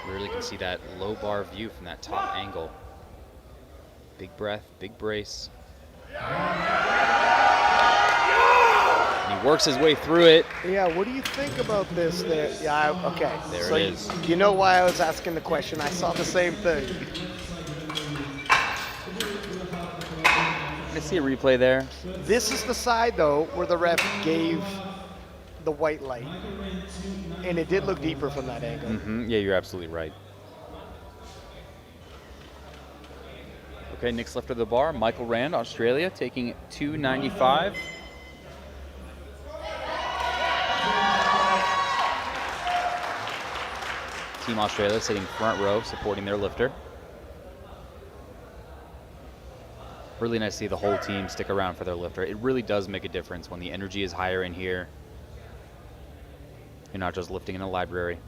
Really can see that low bar view from that top angle. Big breath, big brace. And he works his way through it. Yeah, what do you think about this there? Yeah, okay. There so it is. You know why I was asking the question. I saw the same thing. I see a replay there. This is the side, though, where the ref gave the white light. And it did look deeper from that angle. Yeah, you're absolutely right. Okay, next left of the bar, Michael Rand, Australia, taking 295. Team Australia sitting front row, supporting their lifter. Really nice to see the whole team stick around for their lifter. It really does make a difference when the energy is higher in here. You're not just lifting in a library.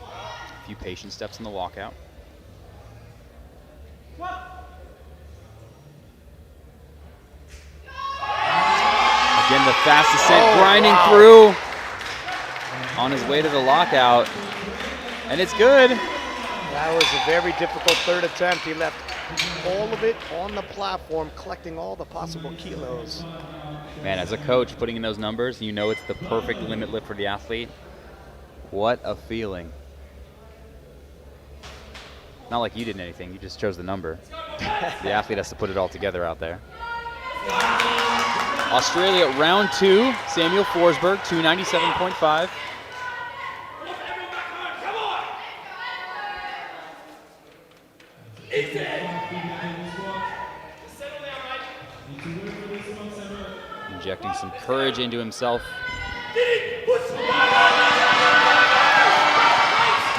A few patient steps in the walkout. Again, the fast ascent grinding through on his way to the lockout. And it's good. That was a very difficult third attempt. He left all of it on the platform, collecting all the possible kilos. Man, as a coach, putting in those numbers, you know it's the perfect limit lift for the athlete. What a feeling. Not like you did anything, you just chose the number. The athlete has to put it all together out there. Australia, round two, Samuel Forsberg, 297.5. Injecting some courage into himself.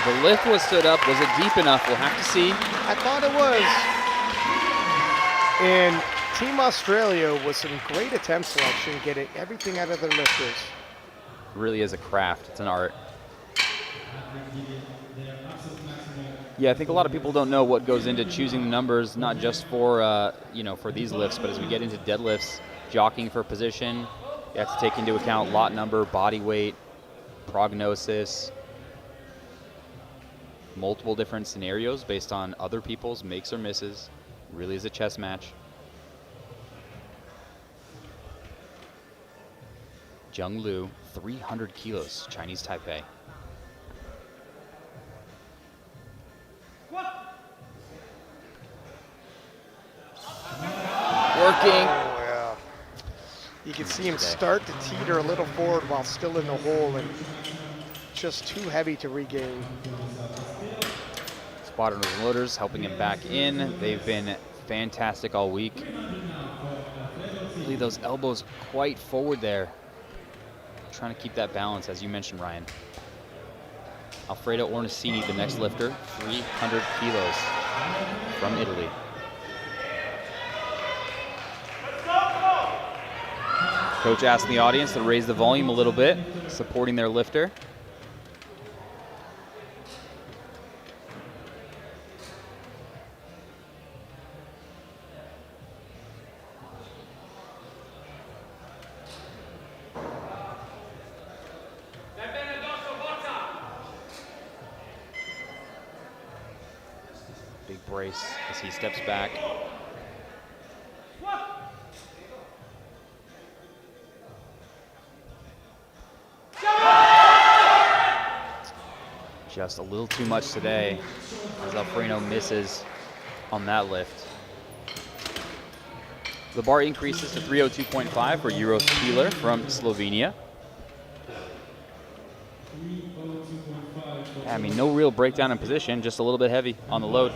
The lift was stood up. Was it deep enough? We'll have to see. I thought it was. And Team Australia with some great attempt selection, getting everything out of their lifters. It really is a craft. It's an art. Yeah, I think a lot of people don't know what goes into choosing the numbers, not just for for these lifts, but as we get into deadlifts, jockeying for position, you have to take into account lot number, body weight, prognosis, multiple different scenarios based on other people's makes or misses. It really is a chess match. Jung Liu, 300 kilos, Chinese Taipei. Working. Oh, yeah. You can see him start to teeter a little forward while still in the hole, and just too heavy to regain. Spotters and loaders helping him back in. They've been fantastic all week. Really those elbows quite forward there. Trying to keep that balance, as you mentioned, Ryan. Alfredo Ornacini, the next lifter, 300 kilos from Italy. Coach asking the audience to raise the volume a little bit, supporting their lifter. Big brace as he steps back. Just a little too much today as Alfredo misses on that lift. The bar increases to 302.5 for Uros Pilar from Slovenia. I mean, no real breakdown in position, just a little bit heavy on the load.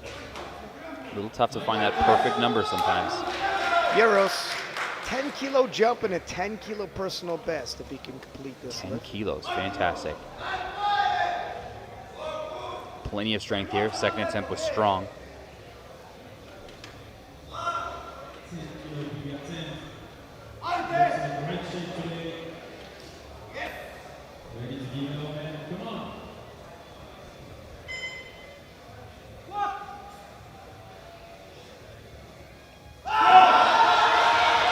A little tough to find that perfect number sometimes. Euros, 10 kilo jump and a 10 kilo personal best if he can complete this 10 lift. kilos, fantastic. Plenty of strength here. Second attempt was strong.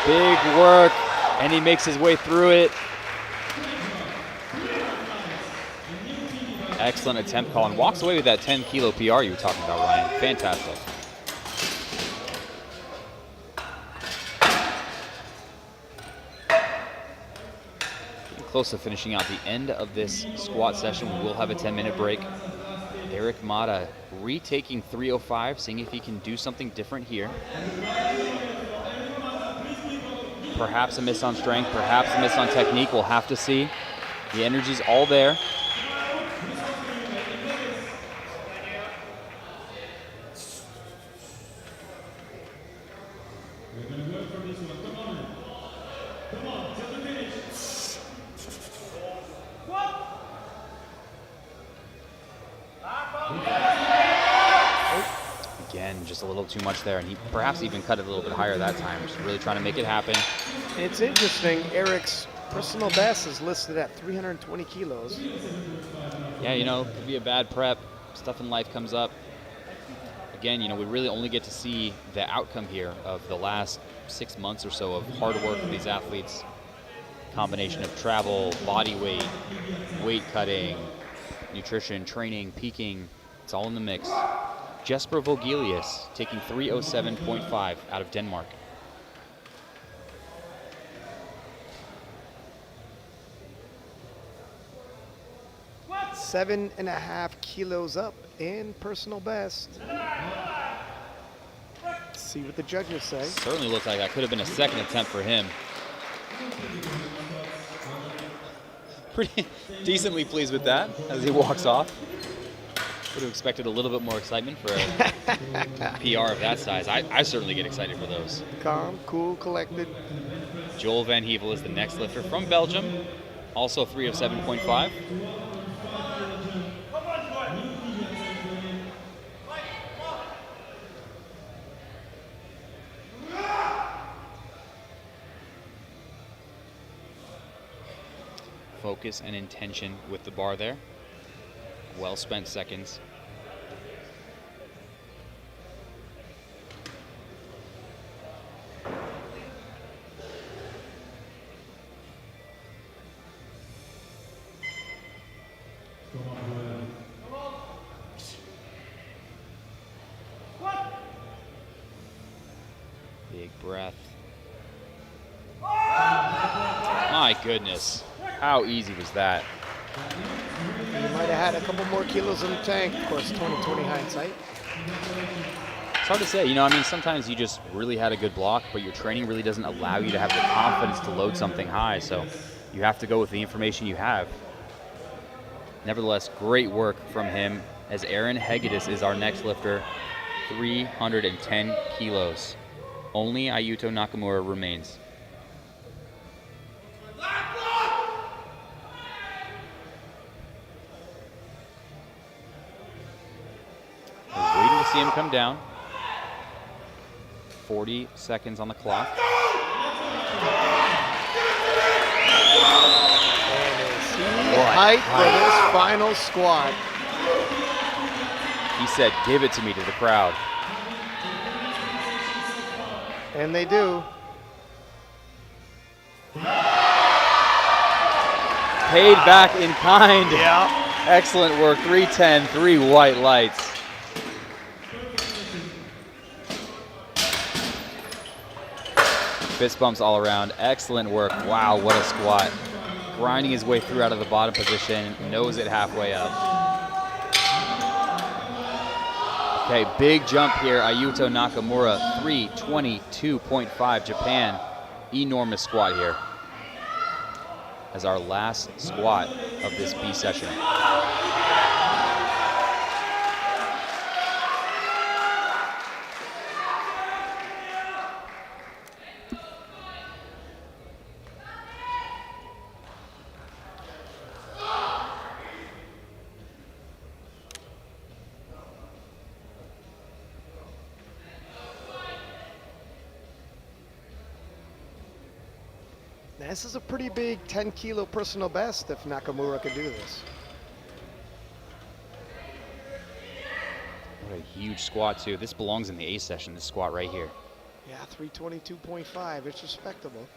Big work, and he makes his way through it. Excellent attempt, Colin. Walks away with that 10 kilo PR you were talking about, Ryan. Fantastic. Getting close to finishing out the end of this squat session. We will have a 10-minute break. Eric Mata retaking 305, seeing if he can do something different here. Perhaps a miss on strength, perhaps a miss on technique. We'll have to see. The energy's all there. Again, just a little too much there, and he perhaps even cut it a little bit higher that time. Just really trying to make it happen. It's interesting, Eric's personal best is listed at 320 kilos. Yeah, you know, could be a bad prep. Stuff in life comes up. Again, you know, we really only get to see the outcome here of the last 6 months or so of hard work for these athletes. Combination of travel, body weight, weight cutting, nutrition, training, peaking. It's all in the mix. Jesper Vogelius taking 307.5 out of Denmark. What? 7.5 kilos up in personal best. Let's see what the judges say. Certainly looks like that could have been a second attempt for him. Pretty decently pleased with that as he walks off. Would have expected a little bit more excitement for a PR of that size. I certainly get excited for those. Calm, cool, collected. Joel Van Hevel is the next lifter from Belgium, also 307.5. Focus and intention with the bar there. Well spent seconds. Big breath. My goodness. How easy was that? He might have had a couple more kilos in the tank. Of course, 20/20 hindsight. It's hard to say. You know, I mean, sometimes you just really had a good block, but your training really doesn't allow you to have the confidence to load something high. So you have to go with the information you have. Nevertheless, great work from him as Aaron Hegedus is our next lifter, 310 kilos. Only Ayuto Nakamura remains. see him come down. 40 seconds on the clock. Height for this final squat. He said, "Give it to me," to the crowd. And they do. Paid back in kind. Yeah. Excellent work. 310, 3 white lights. Fist bumps all around. Excellent work. Wow, what a squat. Grinding his way through out of the bottom position. Nose it halfway up. Okay, big jump here. Ayuto Nakamura, 322.5, Japan. Enormous squat here as our last squat of this B session. This is a pretty big 10-kilo personal best if Nakamura could do this. What a huge squat too. This belongs in the A session, this squat right here. Yeah, 322.5, it's respectable.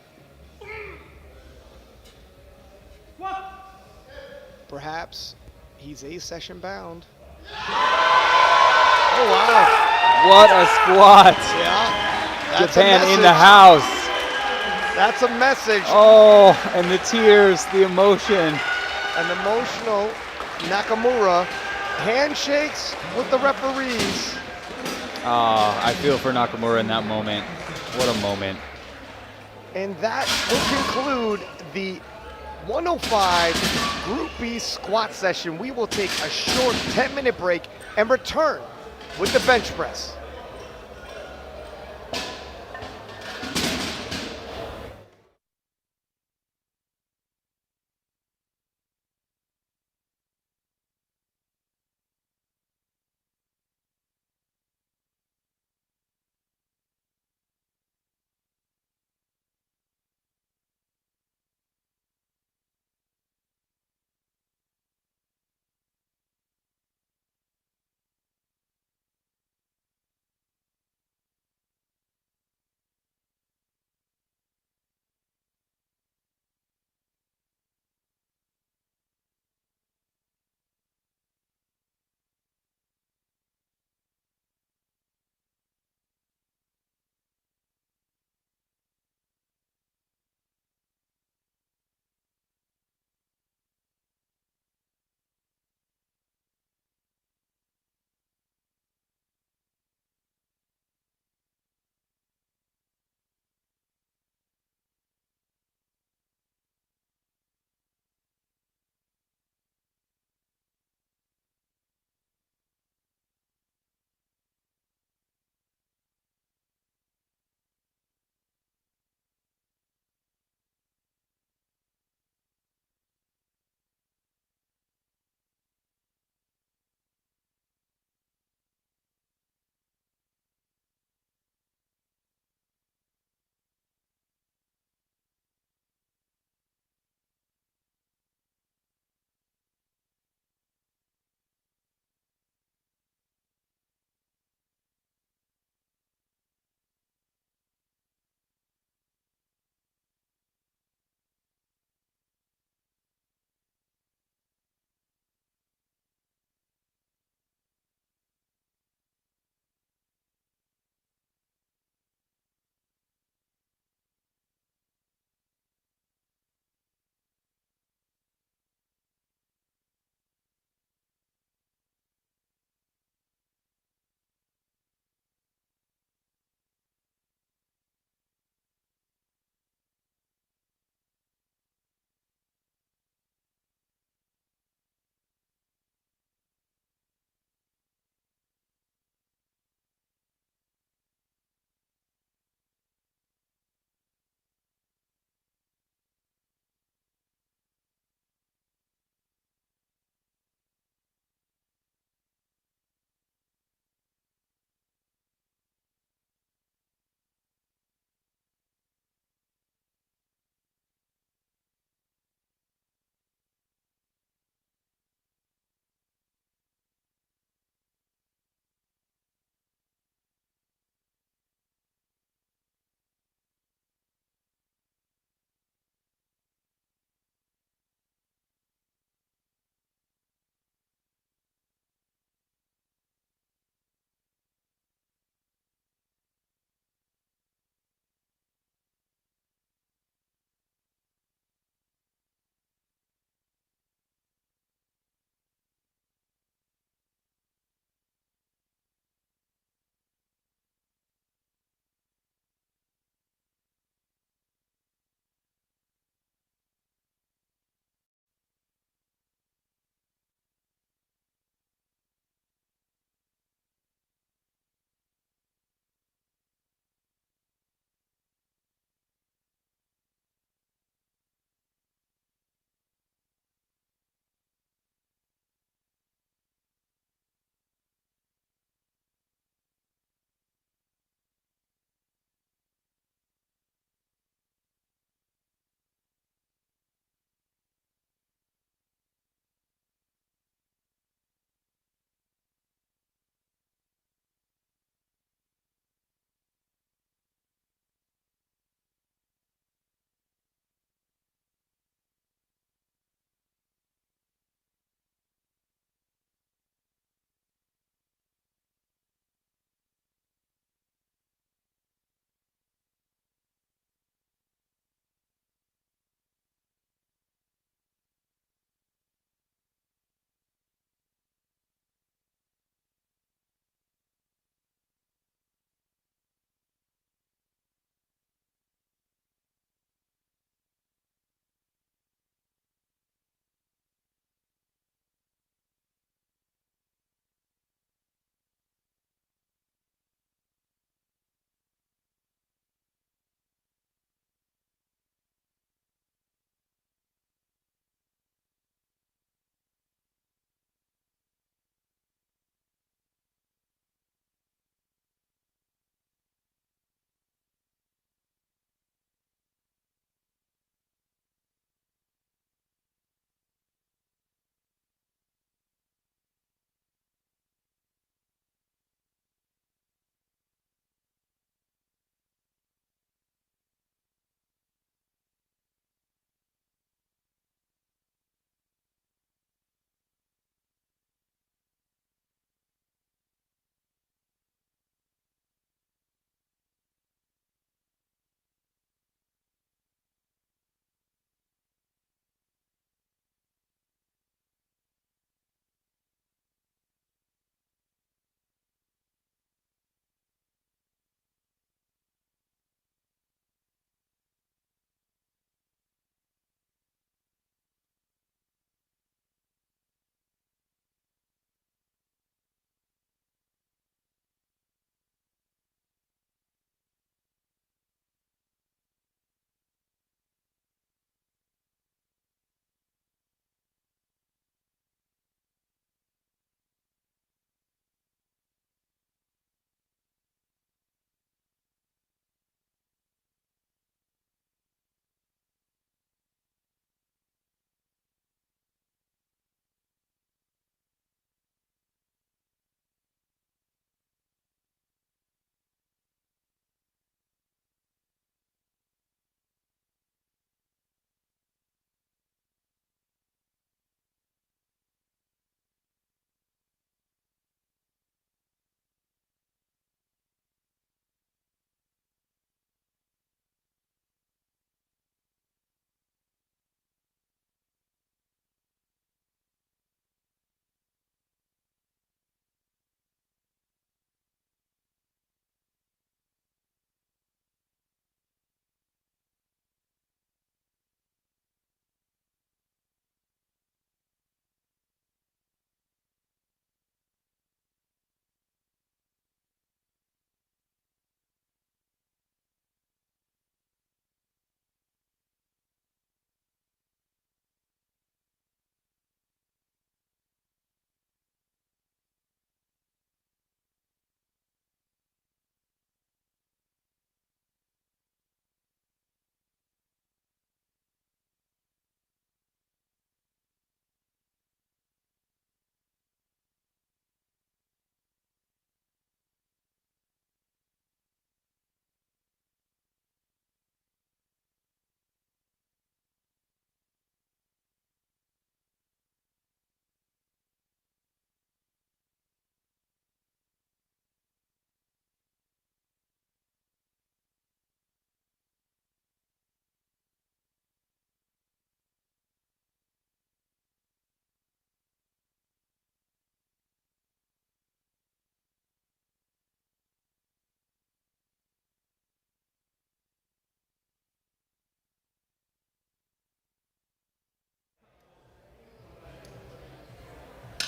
Perhaps he's A session bound. Oh, wow. What a squat. Yeah. That's Japan a in the house. That's a message. Oh, and the tears, the emotion. An emotional Nakamura. Handshakes with the referees. I feel for Nakamura in that moment. What a moment. And that will conclude the 105 Group B squat session. We will take a short 10-minute break and return with the bench press.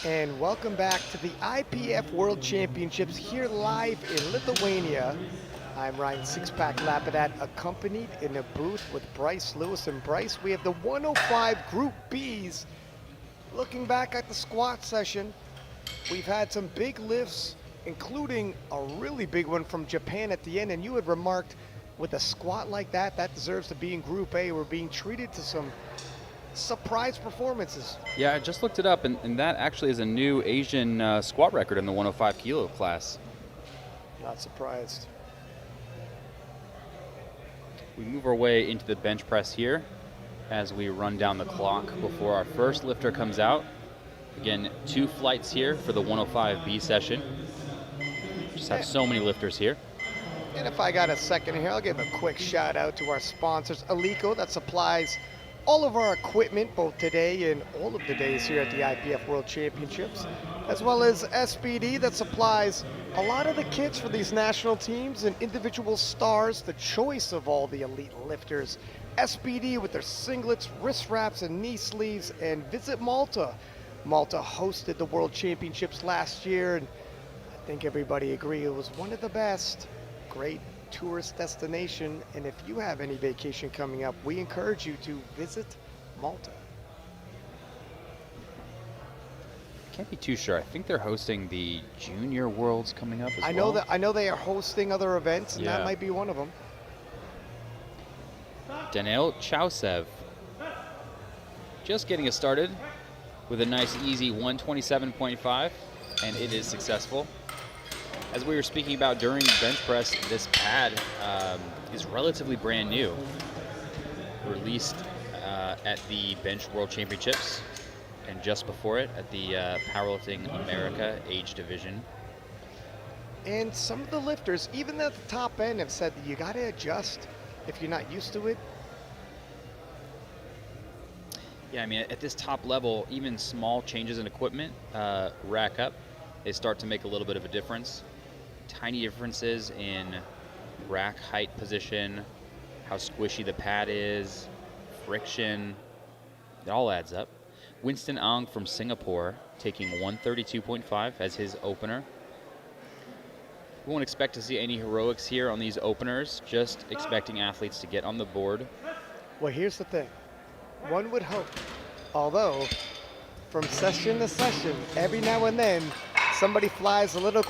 and welcome back to the IPF World Championships here live in Lithuania. I'm Ryan Sixpack Lapidat, accompanied in a booth with Bryce Lewis. And Bryce, we have the 105 Group Bs. Looking back at the squat session, we've had some big lifts, including a really big one from Japan at the end, and you had remarked with a squat like that, that deserves to be in Group A. We're being treated to some surprise performances. Yeah, I just looked it up, and that actually is a new Asian squat record in the 105 kilo class. Not surprised. We move our way into the bench press here as we run down the clock before our first lifter comes out. Again, 2 flights here for the 105B session. Just have so many lifters here. And if I got a second here, I'll give a quick shout out to our sponsors, Alico, that supplies all of our equipment, both today and all of the days here at the IPF World Championships, as well as SBD, that supplies a lot of the kits for these national teams and individual stars, the choice of all the elite lifters. SBD with their singlets, wrist wraps, and knee sleeves. And visit Malta. Malta hosted the World Championships last year, and I think everybody agreed it was one of the best. Great tourist destination, and if you have any vacation coming up, we encourage you to visit Malta. Can't be too sure. I think they're hosting the Junior Worlds coming up as well. I know they are hosting other events, and that might be one of them. Daniil Chausev just getting us started with a nice easy 127.5, and it is successful. As we were speaking about during bench press, this pad is relatively brand new. Released at the Bench World Championships, and just before it at the Powerlifting America Age Division. And some of the lifters, even at the top end, have said that you got to adjust if you're not used to it. Yeah, I mean, at this top level, even small changes in equipment rack up. They start to make a little bit of a difference. Tiny differences in rack height position, how squishy the pad is, friction, it all adds up. Winston Ang from Singapore taking 132.5 as his opener. We won't expect to see any heroics here on these openers, just expecting athletes to get on the board. Well, here's the thing. One would hope, although from session to session, every now and then, somebody flies a little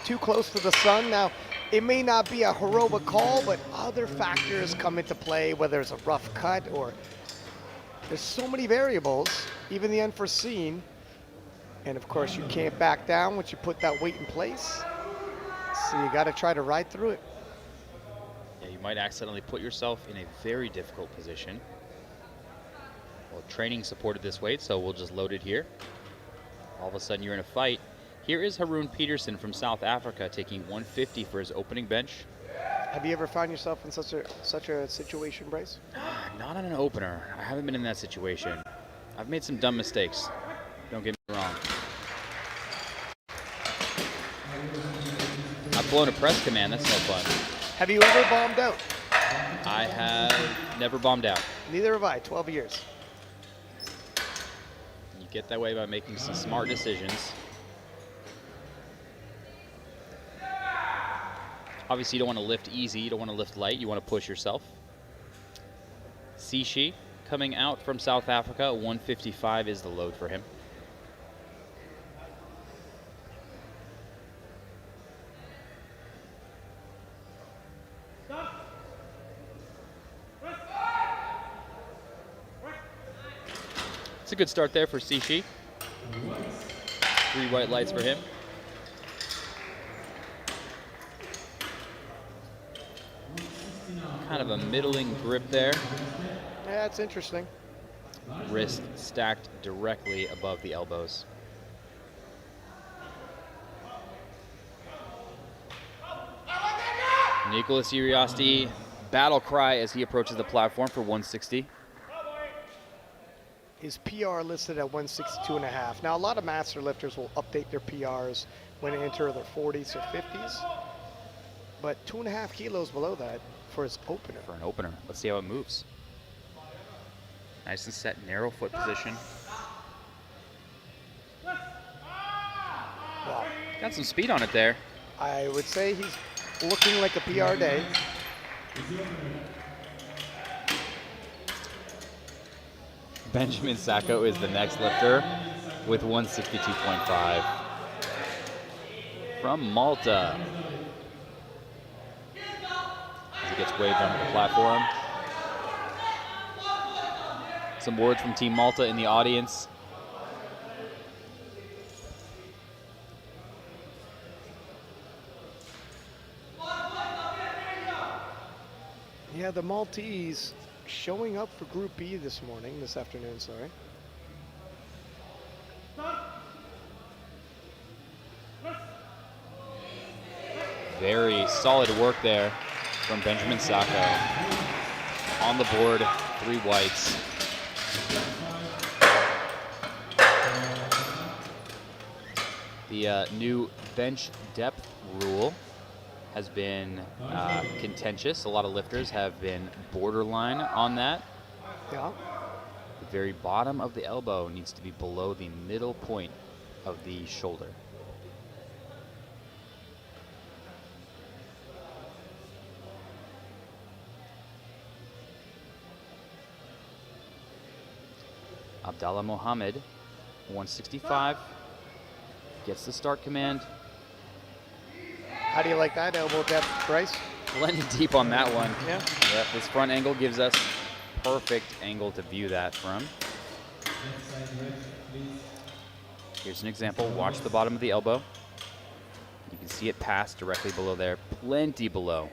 too close to the sun. Now, it may not be a heroic call, but other factors come into play, whether it's a rough cut or there's so many variables, even the unforeseen. And of course, you can't back down once you put that weight in place. So you got to try to ride through it. Yeah, you might accidentally put yourself in a very difficult position. Well, training supported this weight, so we'll just load it here. All of a sudden, you're in a fight. Here is Haroon Peterson from South Africa taking 150 for his opening bench. Have you ever found yourself in such a situation, Bryce? Not on an opener. I haven't been in that situation. I've made some dumb mistakes. Don't get me wrong. I've blown a press command. That's no fun. Have you ever bombed out? I have never bombed out. Neither have I. 12 years. You get that way by making some smart decisions. Obviously, you don't want to lift easy. You don't want to lift light. You want to push yourself. Sishi coming out from South Africa. 155 is the load for him. It's a good start there for Sishi. 3 white lights for him. Kind of a middling grip there. Yeah, it's interesting. Wrist stacked directly above the elbows. Nicholas Uriasti, battle cry as he approaches the platform for 160. His PR listed at 162.5. Now, a lot of master lifters will update their PRs when they enter their 40s or 50s, but 2.5 kilos below that for his opener. For an opener. Let's see how it moves. Nice and set, narrow foot position. Wow. Got some speed on it there. I would say he's looking like a PR day. Benjamin Sacco is the next lifter with 162.5 from Malta. As he gets waved onto the platform. Some words from Team Malta in the audience. Yeah, the Maltese showing up for Group B this afternoon, sorry. Very solid work there from Benjamin Sacco. On the board, 3 whites. The new bench depth rule has been contentious. A lot of lifters have been borderline on that. Yeah. The very bottom of the elbow needs to be below the middle point of the shoulder. Abdallah Mohammed, 165, gets the start command. How do you like that elbow depth, Bryce? Plenty deep on that one. Yeah. Yep, this front angle gives us perfect angle to view that from. Here's an example. Watch the bottom of the elbow. You can see it pass directly below there, plenty below.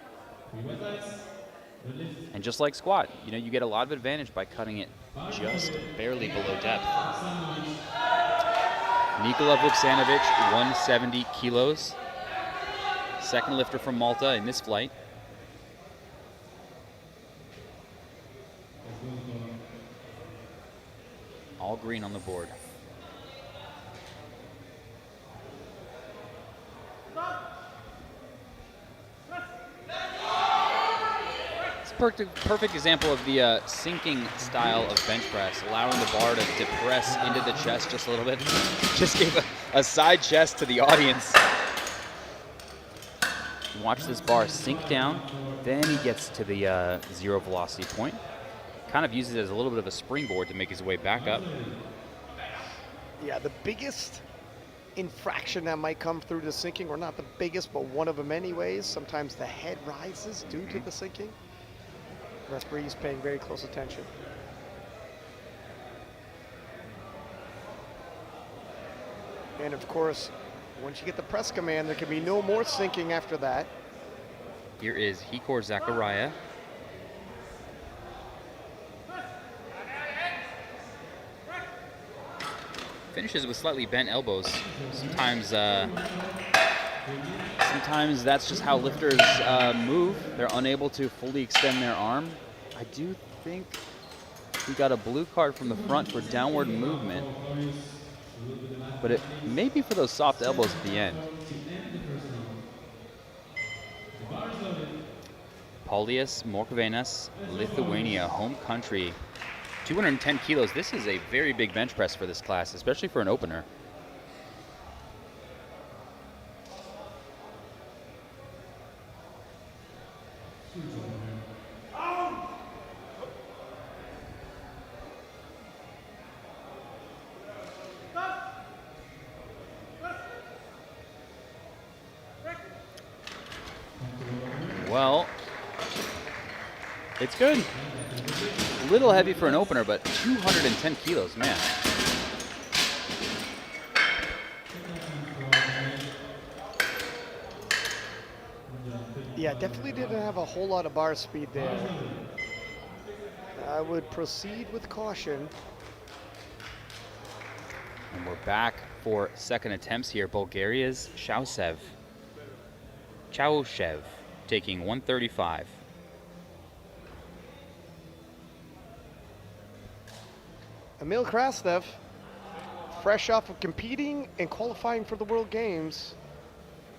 And just like squat, you get a lot of advantage by cutting it just barely below depth. Nikola Vuksanovic, 170 kilos. Second lifter from Malta in this flight. All green on the board. Perfect example of the sinking style of bench press, allowing the bar to depress into the chest just a little bit. Just gave a side chest to the audience. Watch this bar sink down, then he gets to the 0 velocity point. Kind of uses it as a little bit of a springboard to make his way back up. Yeah, the biggest infraction that might come through the sinking, or not the biggest, but one of them anyways, sometimes the head rises due to the sinking. Referee's paying very close attention. And of course, once you get the press command, there can be no more sinking after that. Here is Hikor Zachariah. Finishes with slightly bent elbows. Sometimes that's just how lifters move. They're unable to fully extend their arm. I do think we got a blue card from the front for downward movement, but it may be for those soft elbows at the end. Paulius Morkvenas, Lithuania, home country. 210 kilos. This is a very big bench press for this class, especially for an opener. Well, it's good. A little heavy for an opener, but 210 kilos, man. Yeah, definitely didn't have a whole lot of bar speed there. I would proceed with caution. And we're back for second attempts here. Bulgaria's Chaushev taking 135. Emil Krastev, fresh off of competing and qualifying for the World Games,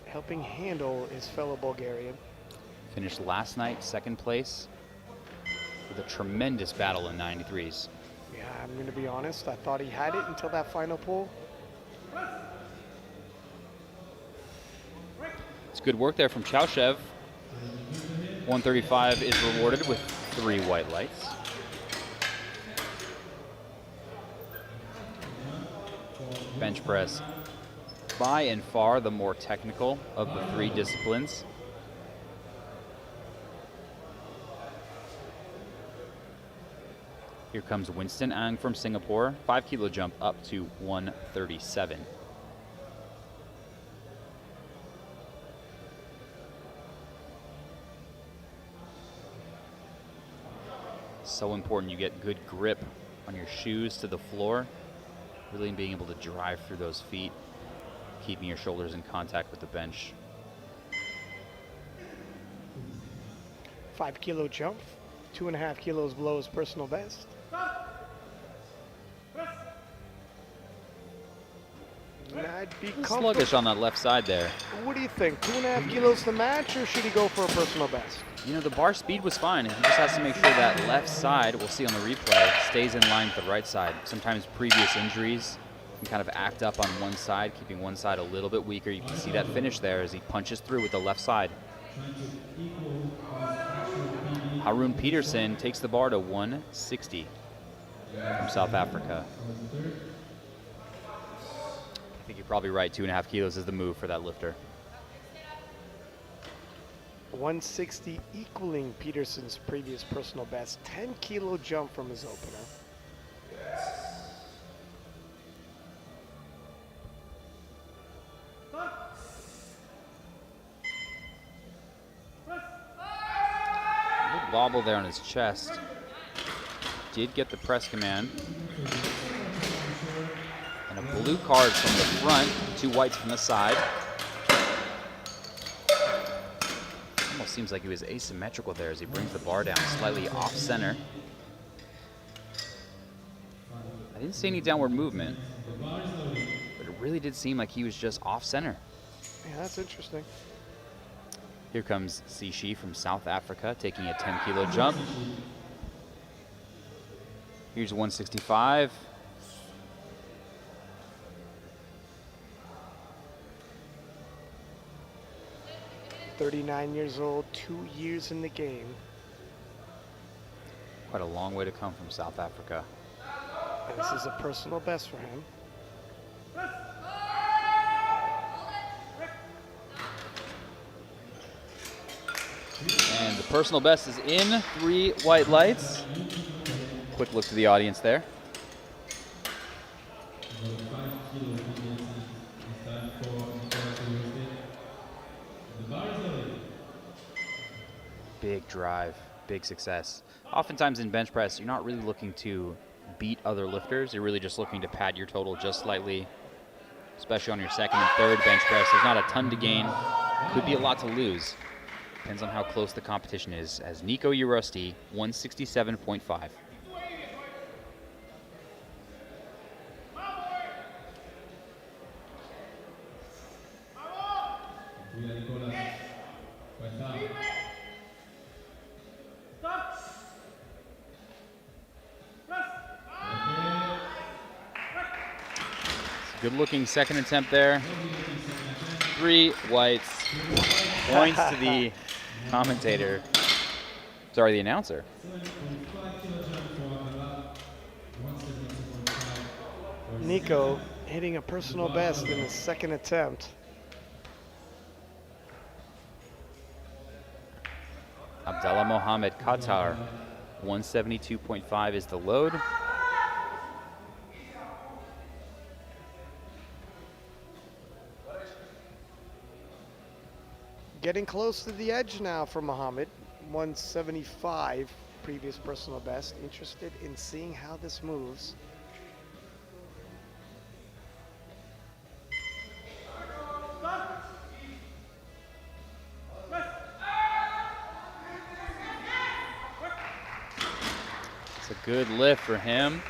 helping handle his fellow Bulgarian. Finished last night, second place, with a tremendous battle in 93s. Yeah, I'm going to be honest. I thought he had it until that final pull. Good work there from Chaushev. 135 is rewarded with 3 white lights. Bench press, by and far the more technical of the 3 disciplines. Here comes Winston Ang from Singapore. 5 kilo jump up to 137. So important you get good grip on your shoes to the floor, really being able to drive through those feet, keeping your shoulders in contact with the bench. 5 kilo jump, 2.5 kilos below his personal best. And I'd be Sluggish on that left side there. What do you think? 2.5 kilos to match, or should he go for a personal best? You know, the bar speed was fine. He just has to make sure that left side, we'll see on the replay, stays in line with the right side. Sometimes previous injuries can kind of act up on one side, keeping one side a little bit weaker. You can see that finish there as he punches through with the left side. Haroon Peterson takes the bar to 160 from South Africa. I think you're probably right. 2.5 kilos is the move for that lifter. 160 equaling Peterson's previous personal best. 10 kilo jump from his opener. Little bobble there on his chest. Did get the press command. And a blue card from the front, 2 whites from the side. Almost seems like he was asymmetrical there as he brings the bar down slightly off center. I didn't see any downward movement, but it really did seem like he was just off center. Yeah, that's interesting. Here comes Sishi from South Africa taking a 10 kilo jump. Here's 165. "39 years old, 2 years in the game." Quite a long way to come from South Africa. And this is a personal best for him. And the personal best is in, 3 white lights. Quick look to the audience there. Big drive, big success. Oftentimes in bench press, you're not really looking to beat other lifters. You're really just looking to pad your total just slightly, especially on your second and third bench press. There's not a ton to gain. Could be a lot to lose. Depends on how close the competition is. As Nico Urosti, 167.5. Good looking second attempt there. 3 whites. Points to the commentator. Sorry, the announcer. Nico hitting a personal best in his second attempt. Abdallah Mohammed, Qatar. 172.5 is the load. Getting close to the edge now for Mohammed. 175, previous personal best. Interested in seeing how this moves. It's a good lift for him.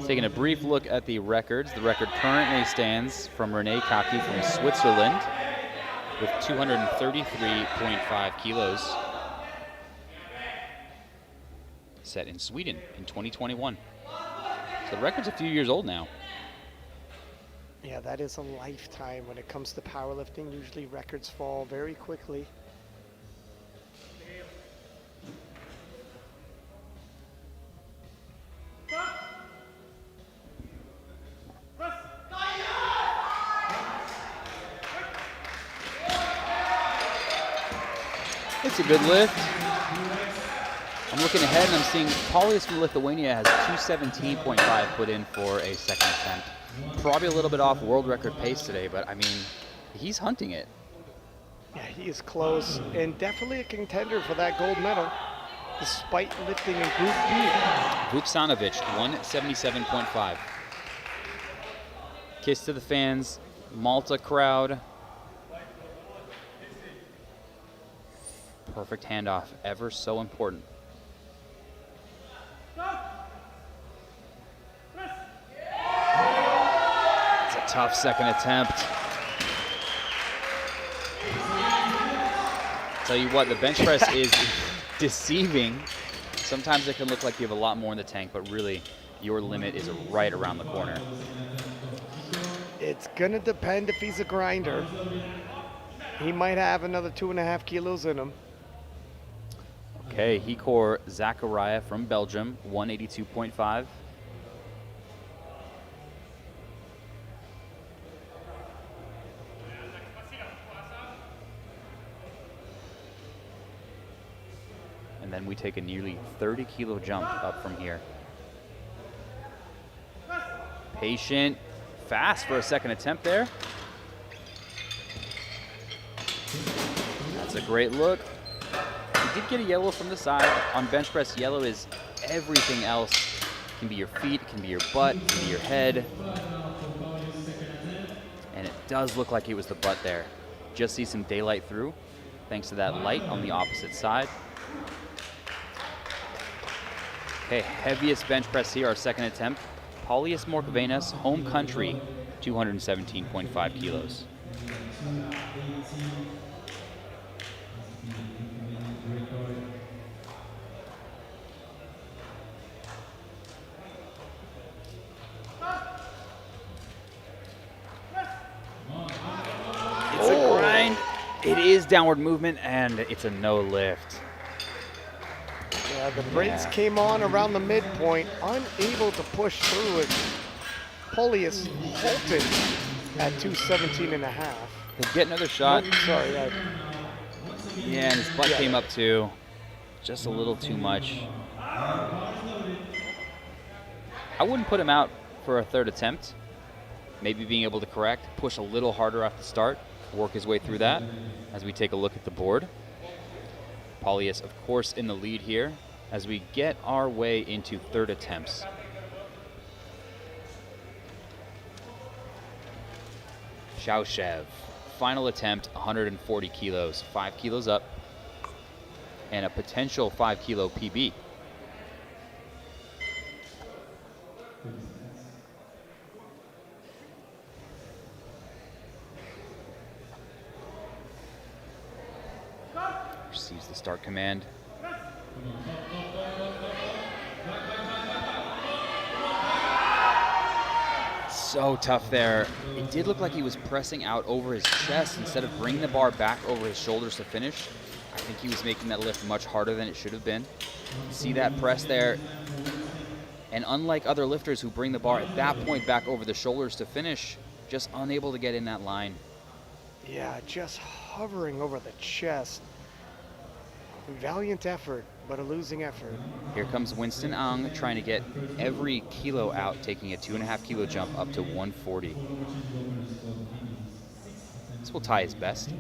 Taking a brief look at the records. The record currently stands from Rene Kaki from Switzerland with 233.5 kilos. set in Sweden in 2021. So the record's a few years old now. Yeah, that is a lifetime when it comes to powerlifting. Usually records fall very quickly. It's a good lift. I'm looking ahead and I'm seeing Polyus from Lithuania has 217.5 put in for a second attempt. Probably a little bit off world record pace today, but I mean, he's hunting it. Yeah, he is close and definitely a contender for that gold medal, despite lifting in Group B. Vuksanovic, 177.5. Kiss to the fans, Malta crowd. Perfect handoff, ever so important. It's a tough second attempt. Tell you what, the bench press is deceiving. Sometimes it can look like you have a lot more in the tank, but really your limit is right around the corner. It's gonna depend if he's a grinder. He might have another 2.5 kilos in him. Okay, Hikor Zachariah from Belgium, 182.5. And then we take a nearly 30 kilo jump up from here. Patient, fast for a second attempt there. That's a great look. He did get a yellow from the side. On bench press, yellow is everything else. It can be your feet, it can be your butt, it can be your head. And it does look like it was the butt there. Just see some daylight through, thanks to that light on the opposite side. Okay, heaviest bench press here, our second attempt. Paulius Morkvenas, home country, 217.5 kilos. It's a grind. It is downward movement, and it's a no lift. Yeah, the brakes came on around the midpoint, unable to push through it. Polius halted at 217.5. He'll get another shot. Oh, sorry, Yeah, and his butt came up too. Just a little too much. I wouldn't put him out for a third attempt. Maybe being able to correct, push a little harder off the start, work his way through that as we take a look at the board. Paulius, of course, in the lead here as we get our way into third attempts. Shaushev, final attempt, 140 kilos, 5 kilos up, and a potential 5 kilo PB. Receives the start command. So tough there. It did look like he was pressing out over his chest instead of bringing the bar back over his shoulders to finish. I think he was making that lift much harder than it should have been. See that press there? And unlike other lifters who bring the bar at that point back over the shoulders to finish, just unable to get in that line. Yeah, just hovering over the chest. Valiant effort, but a losing effort. Here comes Winston Ang trying to get every kilo out, taking a 2.5 kilo jump up to 140. This will tie his best.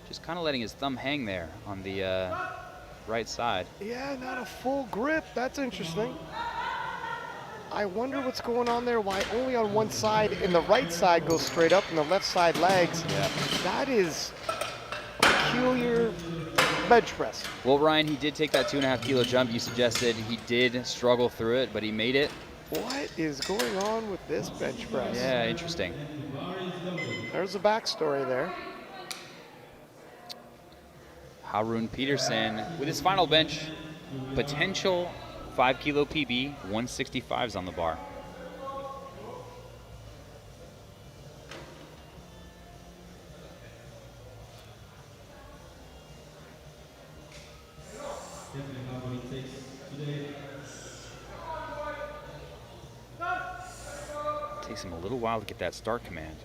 Just kind of letting his thumb hang there on the right side. Yeah, not a full grip. That's interesting. I wonder what's going on there, why only on one side and the right side goes straight up and the left side lags. Yeah. That is peculiar bench press. Well, Ryan, he did take that 2.5 kilo jump. You suggested he did struggle through it, but he made it. What is going on with this bench press? Yeah, interesting. There's a backstory there. Harun Peterson with his final bench, potential 5 kilo PB, 165s on the bar. Takes him a little while to get that start command.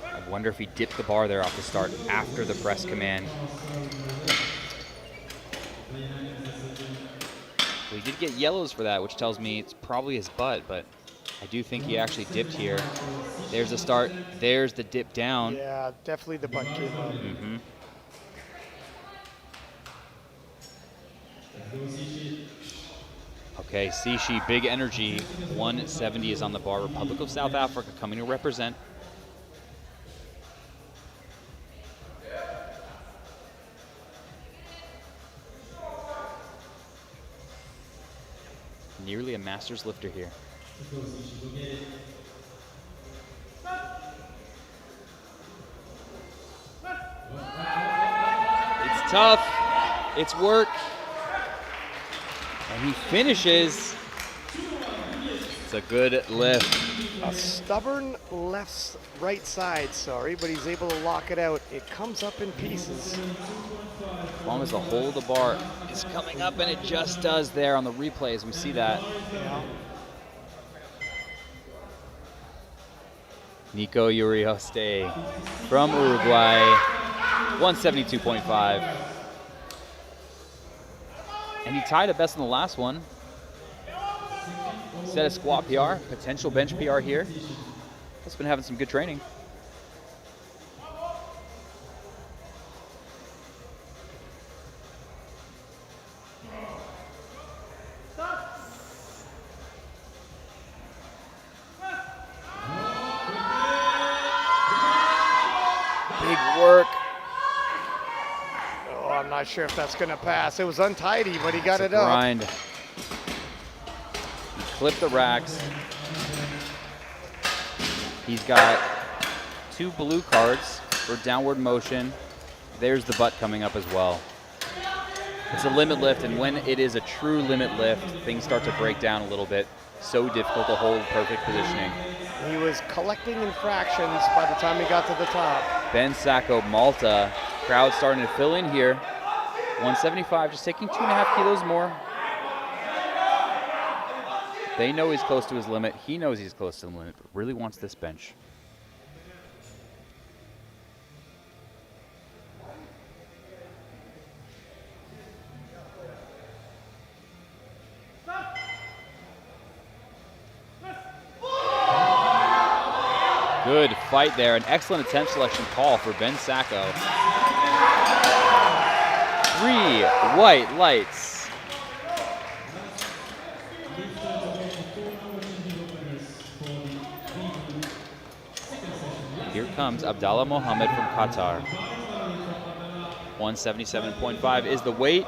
I wonder if he dipped the bar there off the start after the press command. Well, he did get yellows for that, which tells me it's probably his butt, but I do think he actually dipped here. There's the start, there's the dip down. Yeah, definitely the butt came up. Mm-hmm. Okay, Sishi, big energy. 170 is on the bar. Republic of South Africa coming to represent. Nearly a master's lifter here. It's tough. It's work. And he finishes. It's a good lift. A stubborn right side, but he's able to lock it out. It comes up in pieces. As long as the whole of the bar is coming up, and it just does there on the replays. We see that. Yeah. Nico Urioste from Uruguay, 172.5. And he tied a best in the last one. Set a squat PR, potential bench PR here. He's been having some good training. Big work. Oh, I'm not sure if that's going to pass. It was untidy, but he got it up. Grind. Clip the racks. He's got 2 blue cards for downward motion. There's the butt coming up as well. It's a limit lift, and when it is a true limit lift, things start to break down a little bit. So difficult to hold perfect positioning. He was collecting infractions by the time he got to the top. Ben Sacco, Malta. Crowd starting to fill in here. 175, just taking 2.5 kilos more. They know he's close to his limit. He knows he's close to the limit, but really wants this bench. Good fight there. An excellent attempt selection call for Ben Sacco. 3 white lights. Here comes Abdallah Mohammed from Qatar. 177.5 is the weight.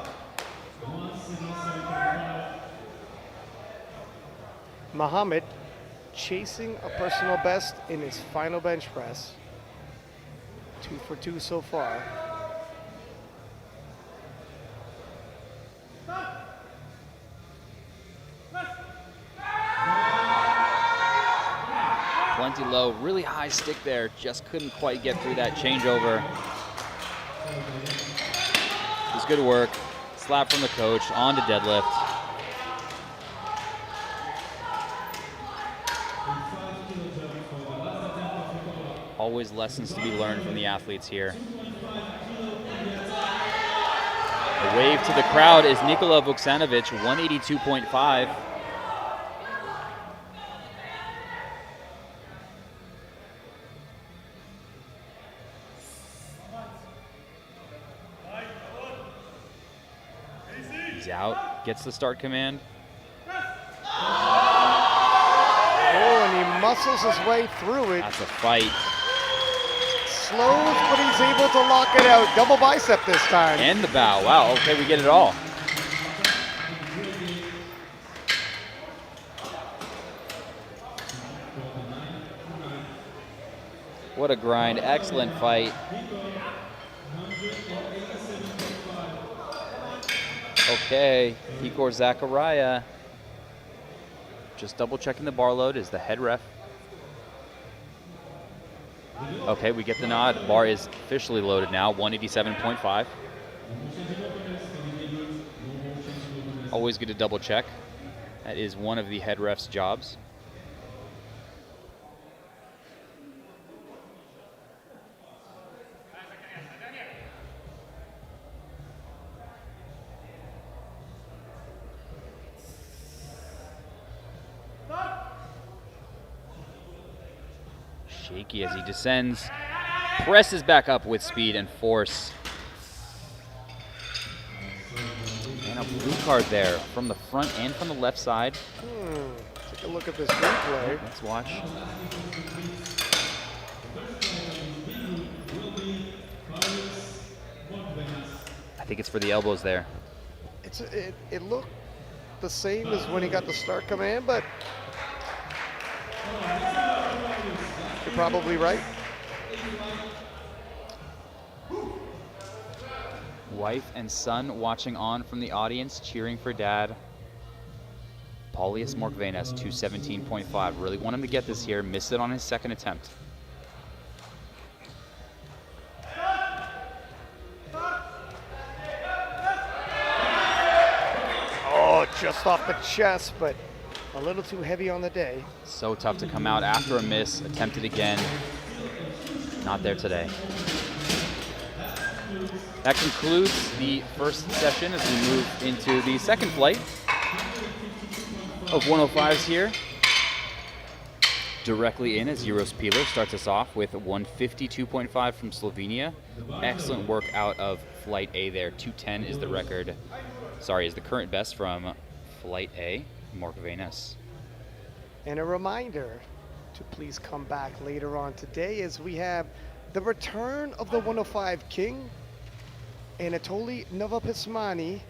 Mohammed chasing a personal best in his final bench press. 2 for 2 so far. Plenty low, really high stick there. Just couldn't quite get through that changeover. It was good work. Slap from the coach, on to deadlift. Always lessons to be learned from the athletes here. A wave to the crowd is Nikola Vuksanovic, 182.5. He's out, gets the start command. Oh, and he muscles his way through it. That's a fight. slows, but he's able to lock it out. Double bicep this time. And the bow. Wow, okay, we get it all. What a grind. Excellent fight. Okay, Igor Zachariah. Just double checking the bar load is the head ref. Okay, we get the nod. Bar is officially loaded now, 187.5. Always good to double check. That is one of the head ref's jobs. Shaky as he descends, presses back up with speed and force. And a blue card there from the front and from the left side. Take a look at this replay. Let's watch. I think it's for the elbows there. It looked the same as when he got the start command, but you're probably right. Wife and son watching on from the audience, cheering for dad. Paulius Morkvenas, 217.5. Really want him to get this here. Missed it on his second attempt. Oh, just off the chest, but a little too heavy on the day. So tough to come out after a miss. Attempted again. Not there today. That concludes the first session as we move into the second flight of 105s here. Directly in as Euros Pilar starts us off with 152.5 from Slovenia. Excellent work out of Flight A there. 210 is the record. Sorry, is the current best from Flight A, Morkvenas. And a reminder to please come back later on today as we have the return of the 105 King, Anatoly Novopismani,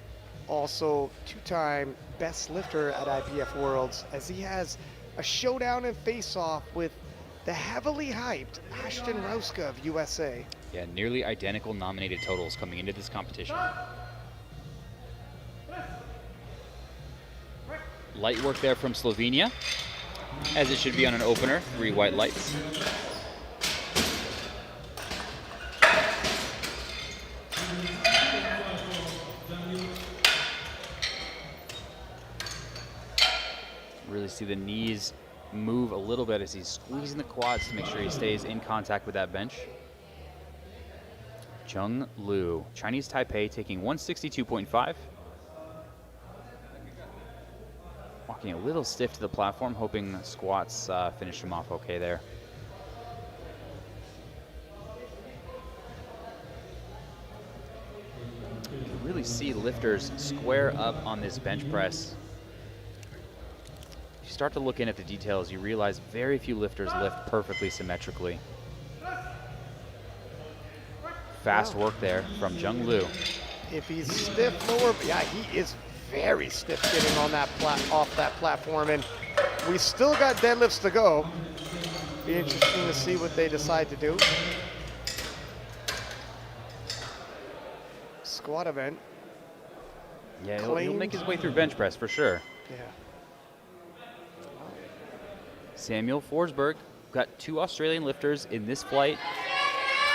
also two-time best lifter at IPF Worlds, as he has a showdown and face-off with the heavily hyped Ashton Rauska of USA. Yeah, nearly identical nominated totals coming into this competition. Light work there from Slovenia, as it should be on an opener, 3 white lights. Really see the knees move a little bit as he's squeezing the quads to make sure he stays in contact with that bench. Jung Liu, Chinese Taipei, taking 162.5. Walking a little stiff to the platform, hoping squats finish him off okay there. You can really see lifters square up on this bench press. If you start to look in at the details, you realize very few lifters lift perfectly symmetrically. Fast work there from Jung Liu. If he's stiff lower, yeah, he is very stiff getting on that off that platform, and we still got deadlifts to go. Be interesting to see what they decide to do. Squat event. Yeah, he'll make his way through bench press for sure. Yeah. Samuel Forsberg, got 2 Australian lifters in this flight.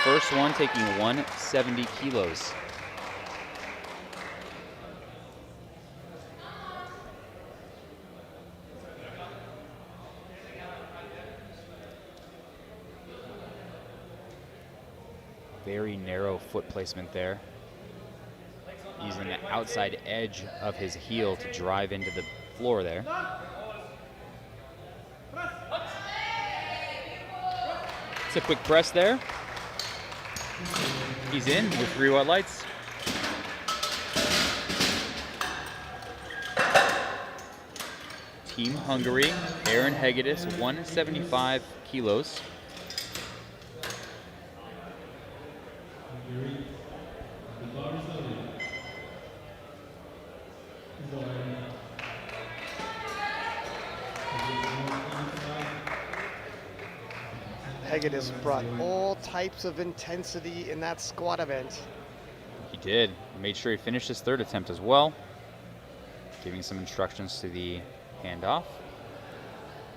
First one taking 170 kilos. Very narrow foot placement there. Using the outside edge of his heel to drive into the floor there. It's a quick press there. He's in with 3 white lights. Team Hungary, Aaron Hegedus, 175 kilos. Hegedus brought all types of intensity in that squat event. He did. Made sure he finished his third attempt as well. Giving some instructions to the handoff.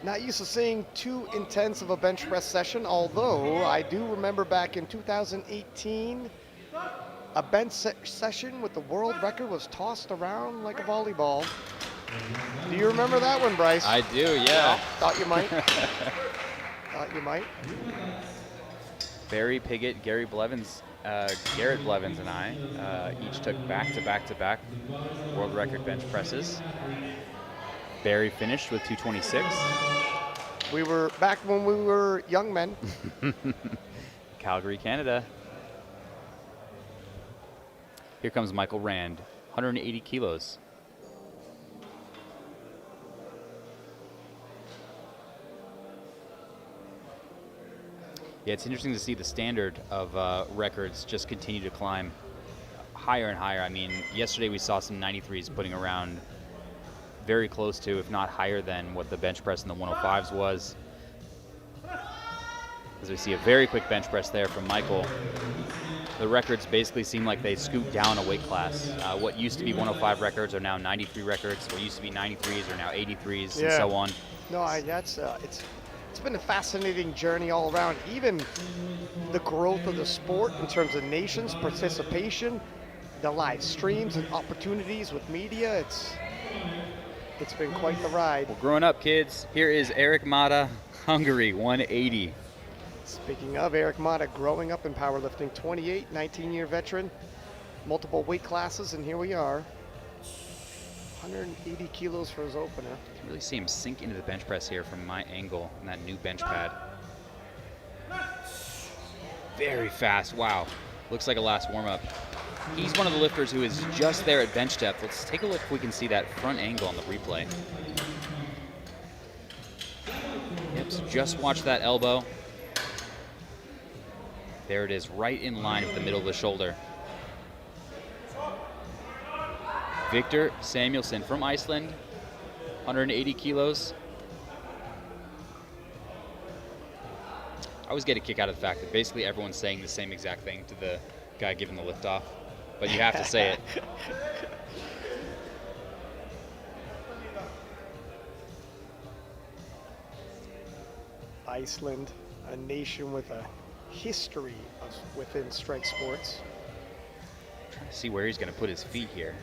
Not used to seeing too intense of a bench press session, although I do remember back in 2018, a bench session with the world record was tossed around like a volleyball. Do you remember that one, Bryce? I do, yeah. Thought you might. Thought you might. Barry Piggott, Garrett Blevins, and I each took back-to-back world record bench presses. Barry finished with 226. We were back when we were young men. Calgary, Canada. Here comes Michael Rand, 180 kilos. Yeah, it's interesting to see the standard of records just continue to climb higher and higher. I mean, yesterday we saw some 93s putting around very close to, if not higher than, what the bench press in the 105s was. As we see a very quick bench press there from Michael. The records basically seem like they scoot down a weight class. What used to be 105 records are now 93 records. What used to be 93s are now 83s, and so on. No, it's been a fascinating journey all around. Even the growth of the sport in terms of nations, participation, the live streams and opportunities with media. It's been quite the ride. Well, growing up, kids, here is Eric Mata, Hungary, 180. Speaking of Eric Mata, growing up in powerlifting, 28, 19-year veteran, multiple weight classes, and here we are. 180 kilos for his opener. You can really see him sink into the bench press here from my angle in that new bench pad. Very fast, wow. Looks like a last warm-up. He's one of the lifters who is just there at bench depth. Let's take a look if we can see that front angle on the replay. Yep, so just watch that elbow. There it is, right in line with the middle of the shoulder. Victor Samuelsson from Iceland, 180 kilos. I always get a kick out of the fact that basically everyone's saying the same exact thing to the guy giving the lift off, but you have to say it. Iceland, a nation with a history within strength sports. Trying to see where he's going to put his feet here.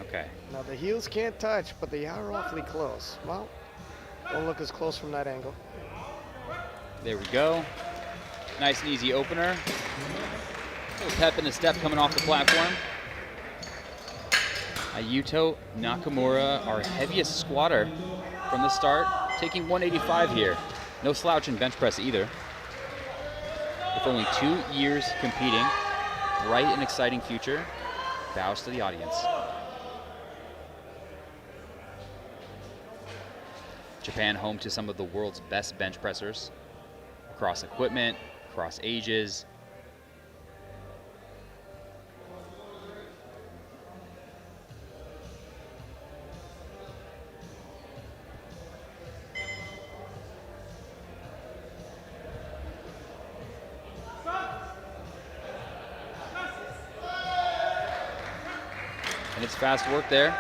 Okay. Now the heels can't touch, but they are awfully close. Well, don't look as close from that angle. There we go. Nice and easy opener. A little pep in the step coming off the platform. Ayuto Nakamura, our heaviest squatter from the start, taking 185 here. No slouch in bench press either. With only 2 years competing, bright and exciting future. Bows to the audience. Japan home to some of the world's best bench pressers. Across equipment, across ages. And it's fast work there.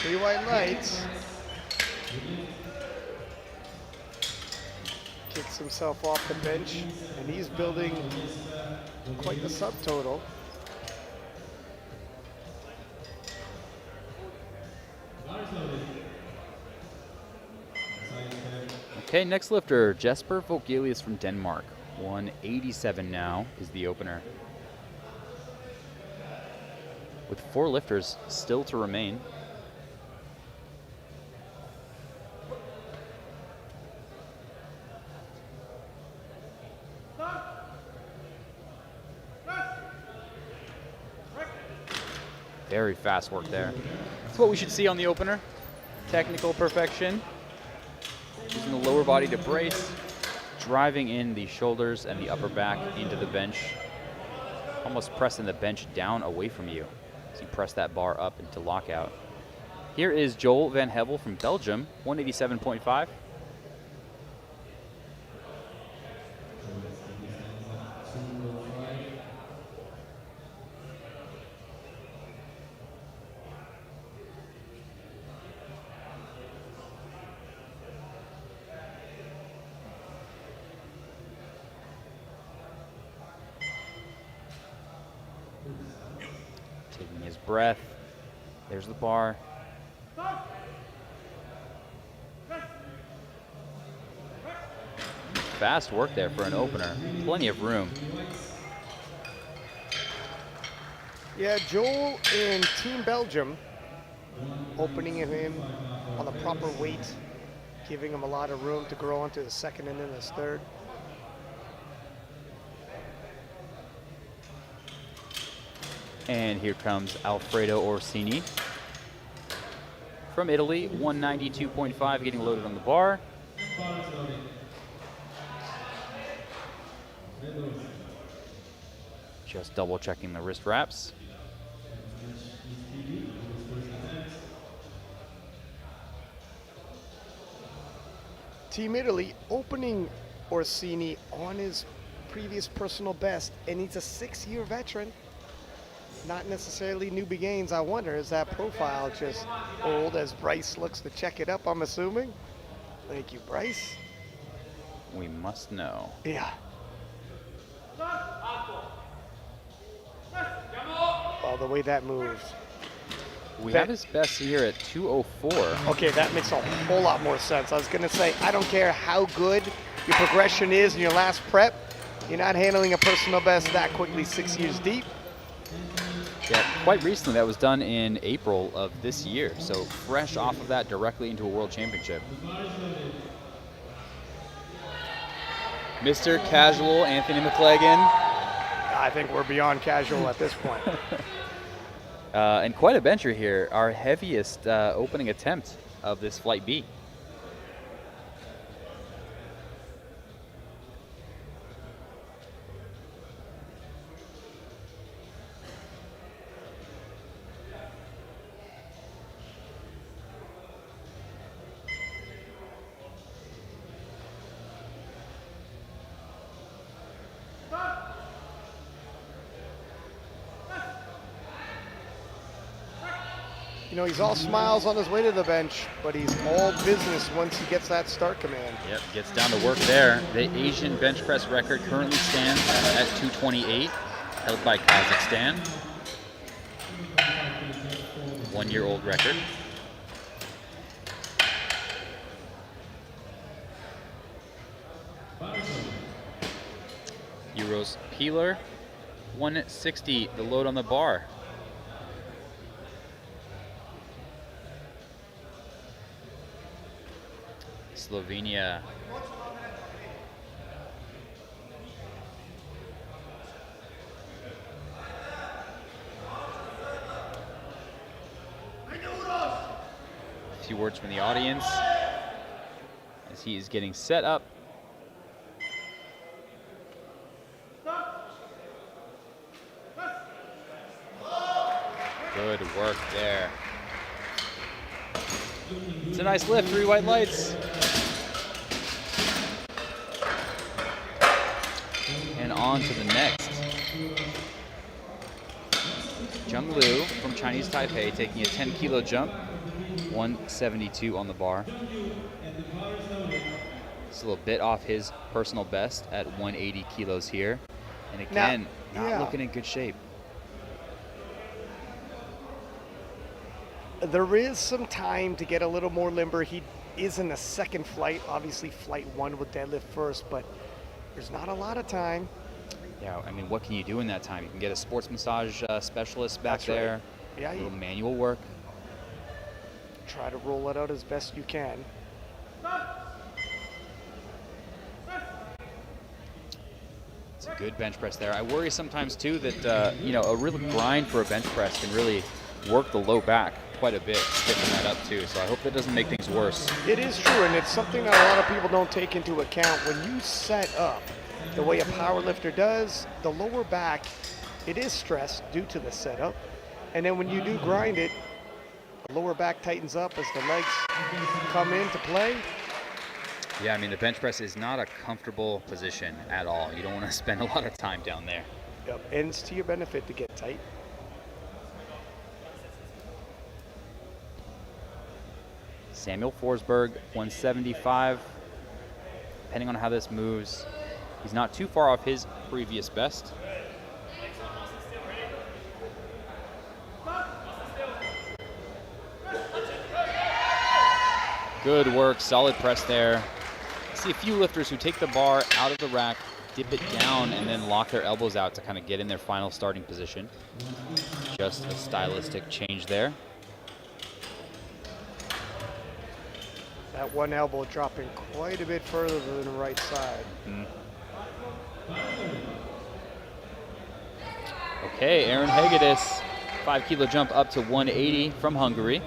3 white lights. Kicks himself off the bench, and he's building quite the subtotal. Okay, next lifter, Jesper Vogelius from Denmark. 187 now is the opener. With 4 lifters still to remain. Very fast work there. That's what we should see on the opener. Technical perfection. Using the lower body to brace. Driving in the shoulders and the upper back into the bench. Almost pressing the bench down away from you as you press that bar up into lockout. Here is Joel Van Hevel from Belgium, 187.5. breath. There's the bar. Fast work there for an opener. Plenty of room. Yeah, Joel and Team Belgium opening him on the proper weight, giving him a lot of room to grow onto the second and then his third. And here comes Alfredo Orsini from Italy, 192.5, getting loaded on the bar. Just double checking the wrist wraps. Team Italy opening Orsini on his previous personal best, and he's a 6-year veteran. Not necessarily newbie gains. I wonder, is that profile just old as Bryce looks to check it up, I'm assuming? Thank you, Bryce. We must know. Yeah. Oh, the way that moves. We have his best here at 204. Okay, that makes a whole lot more sense. I was going to say, I don't care how good your progression is in your last prep, you're not handling a personal best that quickly 6 years deep. Yeah, quite recently. That was done in April of this year. So fresh off of that, directly into a world championship. Mr. Casual, Anthony McLagan. I think we're beyond casual at this point. And quite a bencher here. Our heaviest opening attempt of this Flight B. You know, he's all smiles on his way to the bench, but he's all business once he gets that start command. Yep, gets down to work there. The Asian bench press record currently stands at 228, held by Kazakhstan. 1-year-old record. Euros Peeler, 160, the load on the bar. Slovenia. A few words from the audience as he is getting set up. Good work there. It's a nice lift, 3 white lights. And on to the next. Zheng Liu from Chinese Taipei taking a 10-kilo jump, 172 on the bar. It's a little bit off his personal best at 180 kilos here. And again, not looking in good shape. There is some time to get a little more limber. He is in the second flight, obviously flight 1 with deadlift first, but there's not a lot of time. Yeah, I mean, what can you do in that time? You can get a sports massage specialist back That's there. right. Yeah, a little manual work. Try to roll it out as best you can. It's a good bench press there. I worry sometimes too that you know, a real grind for a bench press can really work the low back quite a bit, stiffen that up too. So I hope that doesn't make things worse. It is true, and it's something that a lot of people don't take into account. When you set up the way a power lifter does, the lower back, it is stressed due to the setup. And then when you do grind it, the lower back tightens up as the legs come into play. Yeah, I mean, the bench press is not a comfortable position at all. You don't want to spend a lot of time down there. Yep. And it's to your benefit to get tight. Samuel Forsberg, 175. Depending on how this moves, he's not too far off his previous best. Good work, solid press there. I see a few lifters who take the bar out of the rack, dip it down, and then lock their elbows out to kind of get in their final starting position. Just a stylistic change there. That one elbow dropping quite a bit further than the right side. Okay, Aaron Hegedus, 5 kilo jump up to 180 from Hungary.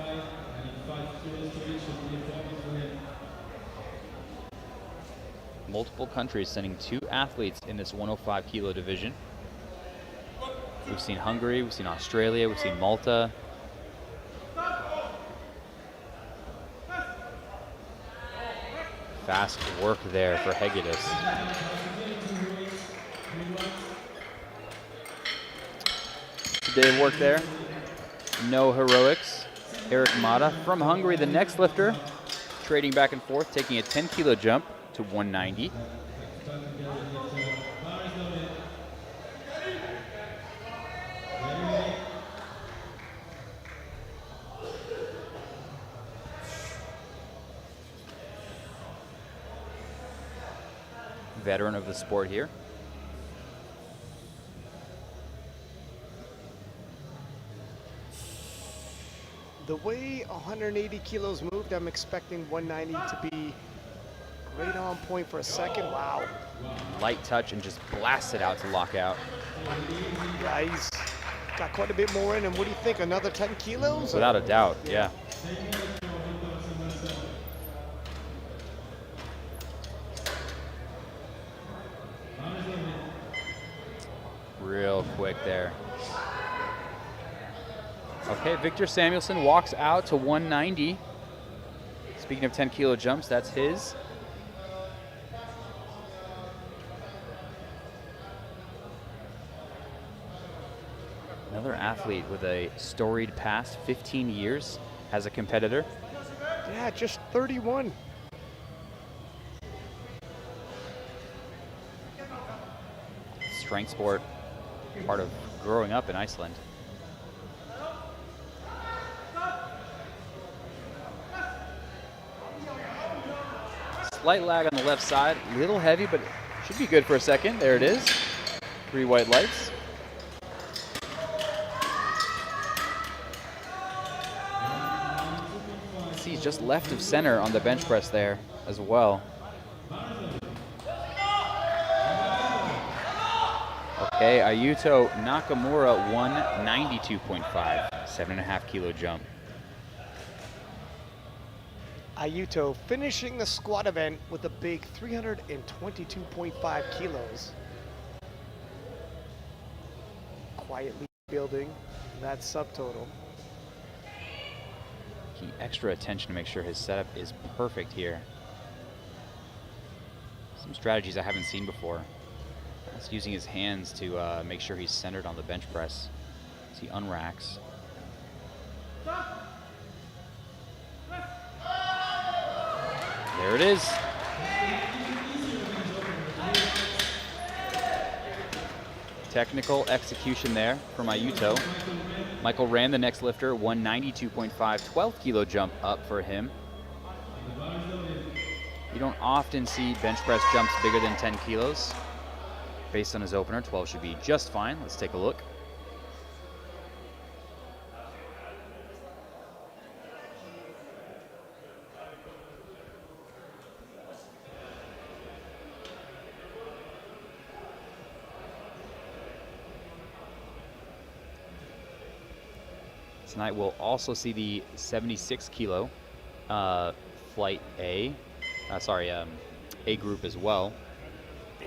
Multiple countries sending 2 athletes in this 105 kilo division. We've seen Hungary, we've seen Australia, we've seen Malta. Fast work there for Hegedus. Good work there. No heroics. Eric Mata from Hungary, the next lifter, trading back and forth, taking a 10 kilo jump to 190. Veteran of the sport here. The way 180 kilos moved, I'm expecting 190 to be right on point for a second. Wow. Light touch and just blast it out to lock out. Yeah, he's got quite a bit more in him. What do you think, another 10 kilos? Without a doubt, yeah. Real quick there. Okay, Victor Samuelson walks out to 190. Speaking of 10 kilo jumps, that's his. Another athlete with a storied past, 15 years as a competitor. Yeah, just 31. Strength sport, part of growing up in Iceland. Slight lag on the left side, little heavy, but should be good for a second. There it is. 3 white lights. See, he's just left of center on the bench press there as well. Okay, Ayuto Nakamura, 192.5, 7.5 kilo jump. Ayuto finishing the squat event with a big 322.5 kilos. Quietly building that subtotal. Key extra attention to make sure his setup is perfect here. Some strategies I haven't seen before. He's using his hands to make sure he's centered on the bench press as he unracks. There it is. Technical execution there from Ayuto. Michael Rand, the next lifter, 192.5, 12 kilo jump up for him. You don't often see bench press jumps bigger than 10 kilos. Based on his opener, 12 should be just fine. Let's take a look. Tonight we'll also see the 76 kilo flight A, A group as well.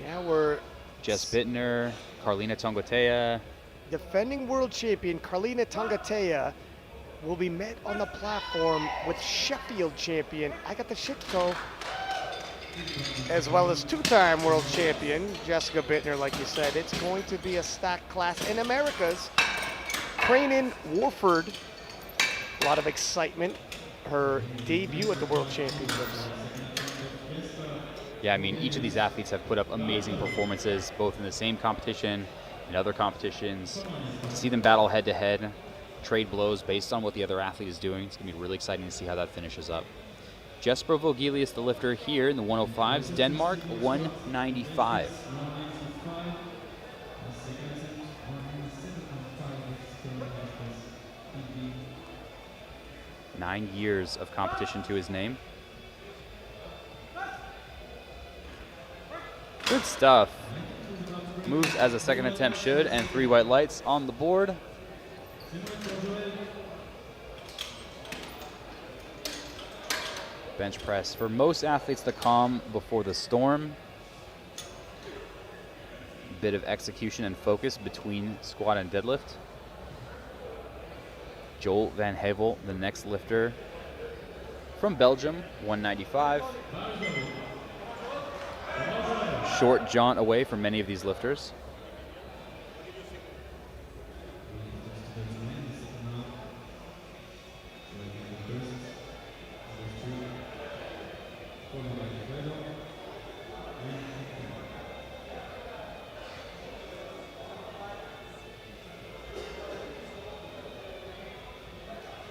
Yeah, we're Jess Bittner, Carlina Tongotea. defending world champion Carlina Tongotea will be met on the platform with Sheffield champion Agatha Shitko, as well as 2-time world champion Jessica Bittner. Like you said, it's going to be a stacked class in Americas. Cranen Warford, a lot of excitement. Her debut at the World Championships. Yeah, I mean, each of these athletes have put up amazing performances, both in the same competition and other competitions. To see them battle head-to-head, trade blows based on what the other athlete is doing, it's going to be really exciting to see how that finishes up. Jesper Vogelius, the lifter here in the 105s. Denmark, 195. 9 years of competition to his name. Good stuff. Moves as a second attempt should, and 3 white lights on the board. Bench press. For most athletes, the calm before the storm. Bit of execution and focus between squat and deadlift. Joel Van Hevel, the next lifter from Belgium, 195. Short jaunt away from many of these lifters.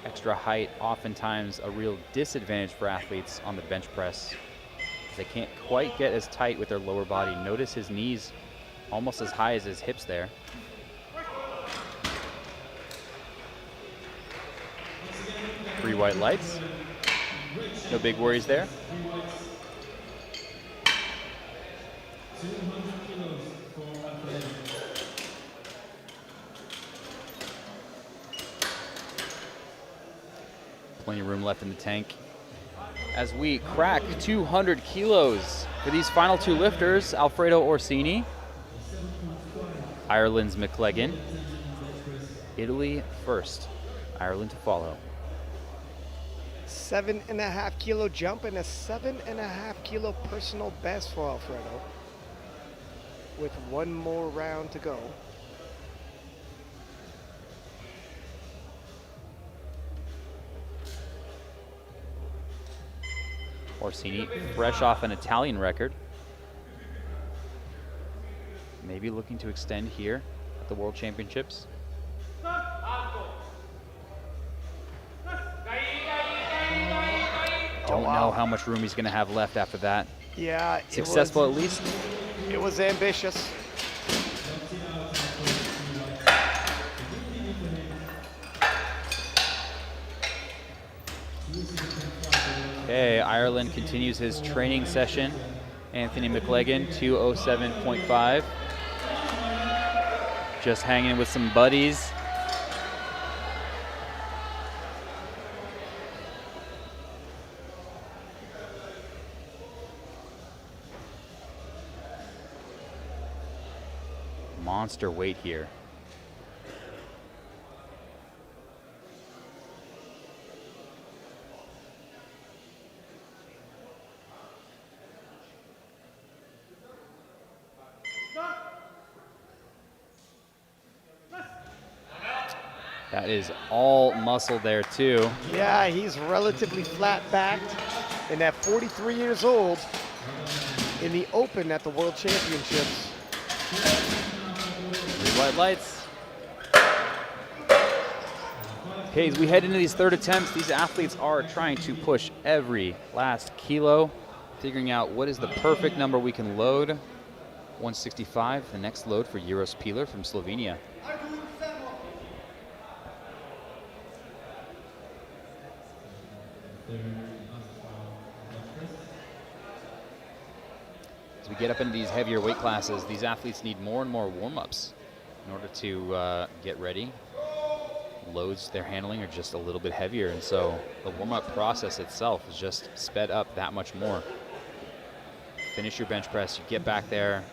Extra height, oftentimes a real disadvantage for athletes on the bench press. They can't quite get as tight with their lower body. Notice his knees almost as high as his hips there. Three white lights. No big worries there. Plenty of room left in the tank. As we crack 200 kilos for these final 2 lifters, Alfredo Orsini, Ireland's McLegan, Italy first, Ireland to follow. 7.5 kilo jump and a 7.5 kilo personal best for Alfredo, with 1 more round to go. Orsini, fresh off an Italian record. Maybe looking to extend here at the World Championships. Don't know how much room he's going to have left after that. Yeah. Successful at least. It was ambitious. Okay, Ireland continues his training session. Anthony McLegan, 207.5. Just hanging with some buddies. Monster weight here. That is all muscle there too. Yeah, he's relatively flat-backed, and at 43 years old, in the open at the World Championships. 3 white lights. Okay, as we head into these third attempts, these athletes are trying to push every last kilo, figuring out what is the perfect number we can load. 165, the next load for Uros Pilar from Slovenia. As we get up into these heavier weight classes, these athletes need more and more warm-ups in order to get ready. Loads they're handling are just a little bit heavier, and so the warm-up process itself is just sped up that much more. Finish your bench press, you get back there,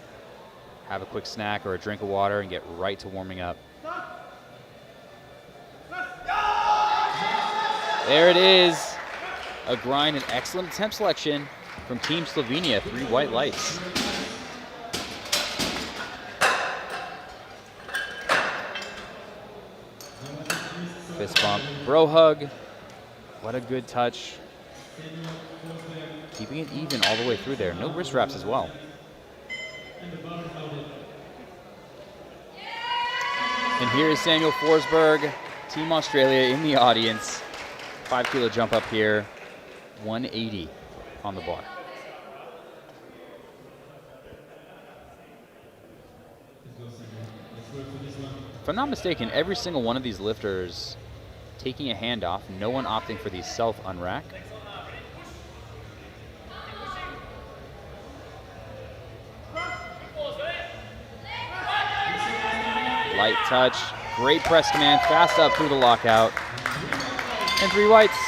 have a quick snack or a drink of water, and get right to warming up. There it is. A grind and excellent attempt selection from Team Slovenia, 3 white lights. Fist bump, bro hug. What a good touch. Keeping it even all the way through there. No wrist wraps as well. And here is Samuel Forsberg, Team Australia in the audience. 5 kilo jump up here. 180 on the bar. If I'm not mistaken, every single one of these lifters taking a hand off, no one opting for the self-unrack. Light touch, great press command, fast up through the lockout. And 3 whites.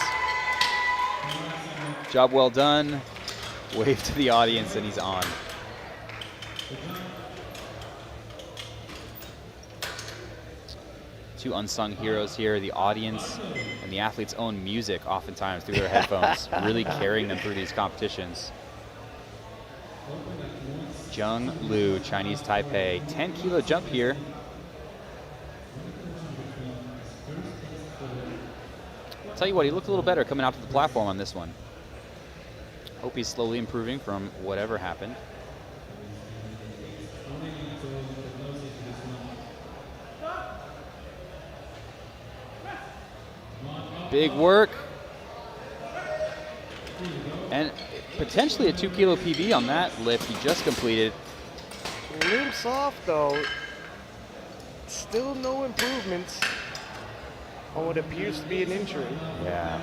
Job well done. Wave to the audience and he's on. Two unsung heroes here, the audience and the athletes' own music oftentimes through their headphones, really carrying them through these competitions. Jung Liu, Chinese Taipei, 10-kilo jump here. I'll tell you what, he looked a little better coming out to the platform on this one. Hope he's slowly improving from whatever happened. Big work. And potentially a 2-kilo PB on that lift he just completed. Limps off though. Still no improvements on what appears to be an injury. Yeah.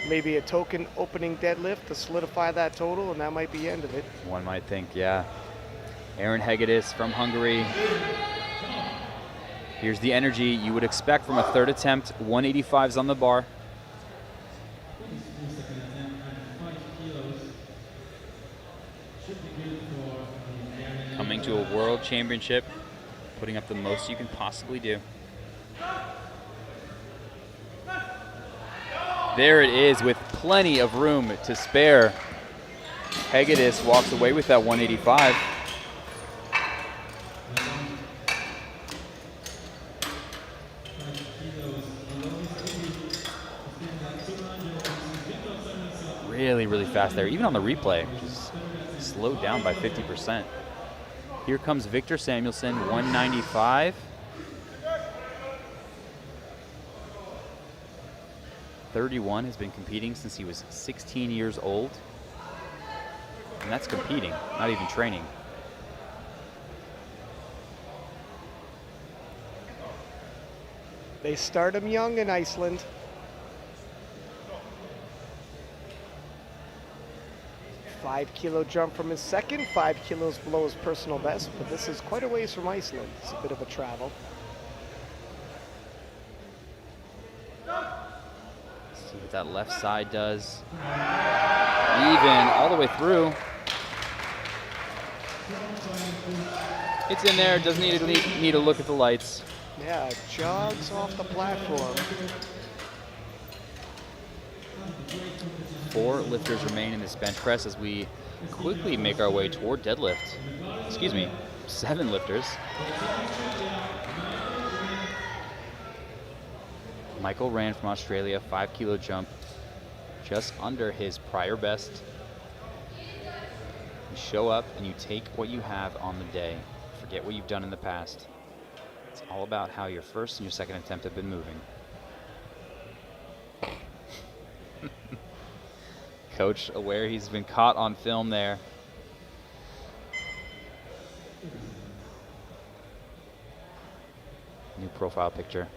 Maybe a token opening deadlift to solidify that total, and that might be the end of it. One might think, yeah. Aaron Hegedus from Hungary. Here's the energy you would expect from a third attempt. 185s on the bar. Coming to a world championship, putting up the most you can possibly do. There it is with plenty of room to spare. Hegedus walks away with that 185. Really, really fast there, even on the replay, which is slowed down by 50%. Here comes Victor Samuelson, 195. 31, has been competing since he was 16 years old. And that's competing, not even training. They start him young in Iceland. Five-kilo jump from his second, 5 kilos below his personal best, but this is quite a ways from Iceland. It's a bit of a travel. See what that left side does. Even all the way through. It's in there, doesn't need to look at the lights. Yeah, jogs off the platform. 4 lifters remain in this bench press as we quickly make our way toward deadlift. Excuse me, 7 lifters. Michael Rand from Australia, 5-kilo jump, just under his prior best. You show up and you take what you have on the day. Forget what you've done in the past. It's all about how your first and your second attempt have been moving. Coach aware he's been caught on film there. New profile picture.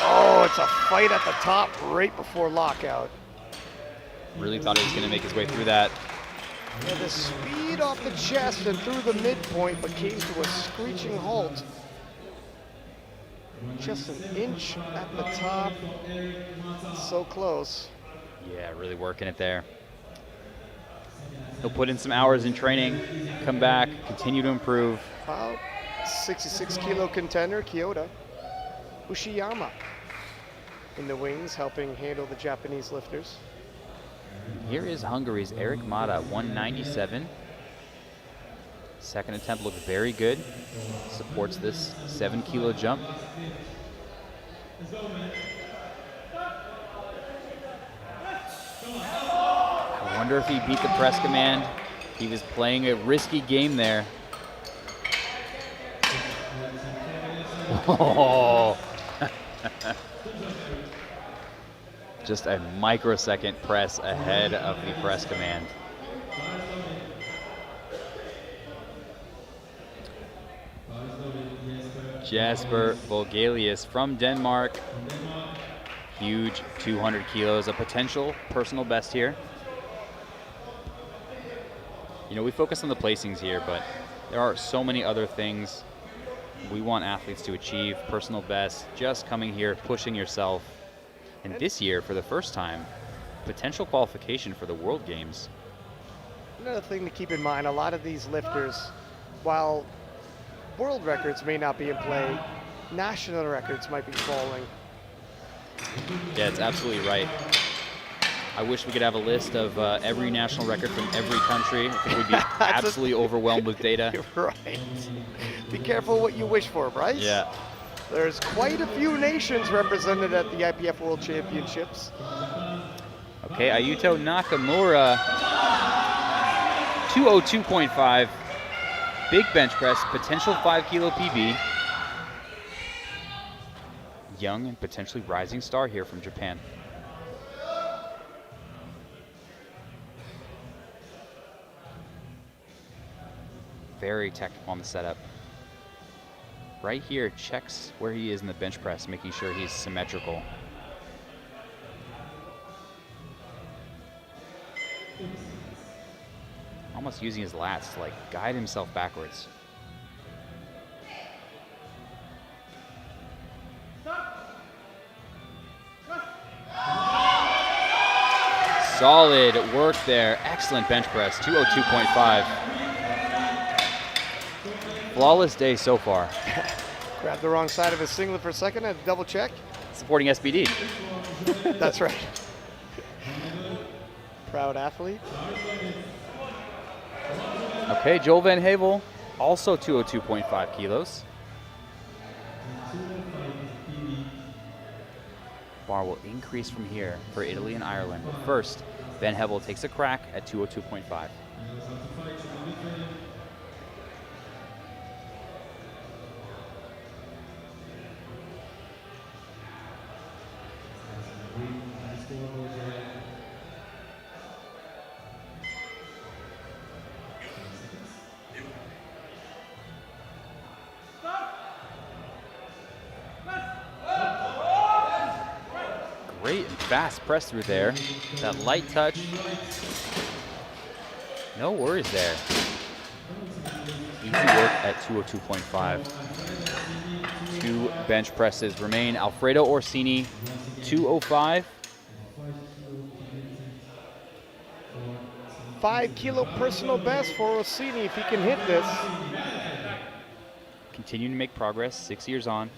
Oh, it's a fight at the top right before lockout. Really thought he was going to make his way through that. Yeah, the speed off the chest and through the midpoint, but came to a screeching halt. Just an inch at the top. So close. Yeah, really working it there. He'll put in some hours in training, come back, continue to improve. 66-kilo contender, Kyoto Ushiyama in the wings, helping handle the Japanese lifters. Here is Hungary's Eric Mata, 197. Second attempt looked very good. Supports this 7-kilo jump. I wonder if he beat the press command. He was playing a risky game there. Oh. Just a microsecond press ahead of the press command. Jasper Volgelius from Denmark. Huge 200 kilos, a potential personal best here. You know, we focus on the placings here, but there are so many other things we want athletes to achieve. Personal best, just coming here, pushing yourself. And this year, for the first time, potential qualification for the World Games. Another thing to keep in mind, a lot of these lifters, while world records may not be in play, national records might be falling. Yeah, it's absolutely right. I wish we could have a list of every national record from every country. I think we'd be absolutely overwhelmed with data. You're right. Be careful what you wish for, Bryce. Yeah. There's quite a few nations represented at the IPF World Championships. Okay, Ayuto Nakamura, 202.5. Big bench press, potential 5 kilo PB. Young and potentially rising star here from Japan. Very technical on the setup. Right here, checks where he is in the bench press, making sure he's symmetrical. Almost using his lats to like guide himself backwards. Solid work there. Excellent bench press, 202.5. Flawless day so far. Grabbed the wrong side of his singlet for a second. I had to double check. Supporting SBD. That's right. Proud athlete. Okay, Joel Van Havel, also 202.5 kilos. Bar will increase from here for Italy and Ireland. But first, Van Havel takes a crack at 202.5. Great and fast press through there. That light touch. No worries there. Easy work at 202.5. 2 bench presses remain. Alfredo Orsini, 205. 5 kilo personal best for Orsini if he can hit this. Continuing to make progress, 6 years on.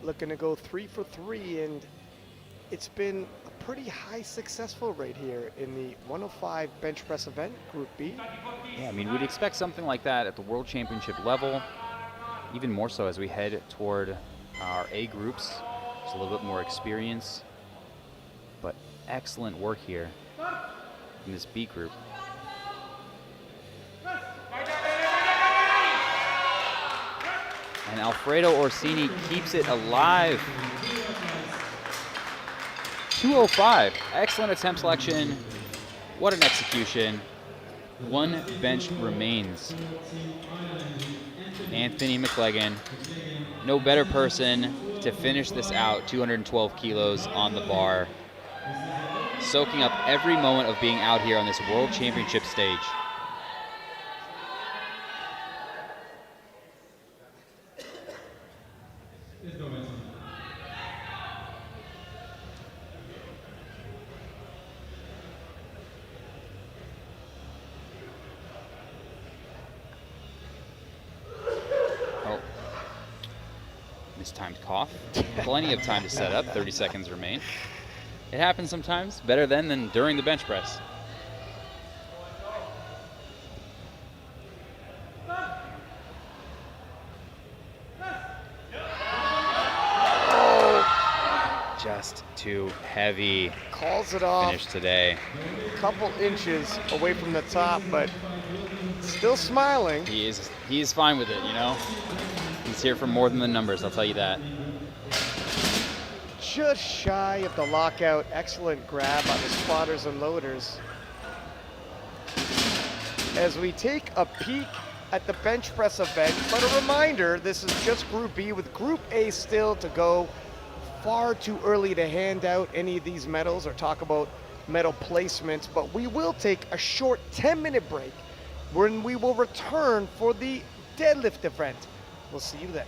Looking to go 3 for 3, and it's been a pretty high successful rate here in the 105 bench press event, Group B. Yeah, I mean, we'd expect something like that at the World Championship level, even more so as we head toward our A groups. Just a little bit more experience, but excellent work here in this B group. And Alfredo Orsini keeps it alive. 205, excellent attempt selection. What an execution. 1 bench remains. Anthony McLegan, no better person to finish this out, 212 kilos on the bar. Soaking up every moment of being out here on this World Championship stage. Mistimed cough. Plenty of time to set up. 30 seconds remain. It happens sometimes. Better then than during the bench press. just too heavy. Calls it off. Finish today. A couple inches away from the top, but still smiling. He is fine with it, you know. He's here for more than the numbers, I'll tell you that. Just shy of the lockout. Excellent grab on the squatters and loaders. As we take a peek at the bench press event, but a reminder, this is just Group B with Group A still to go. Far too early to hand out any of these medals or talk about medal placements, but we will take a short 10-minute break when we will return for the deadlift event. We'll see you then.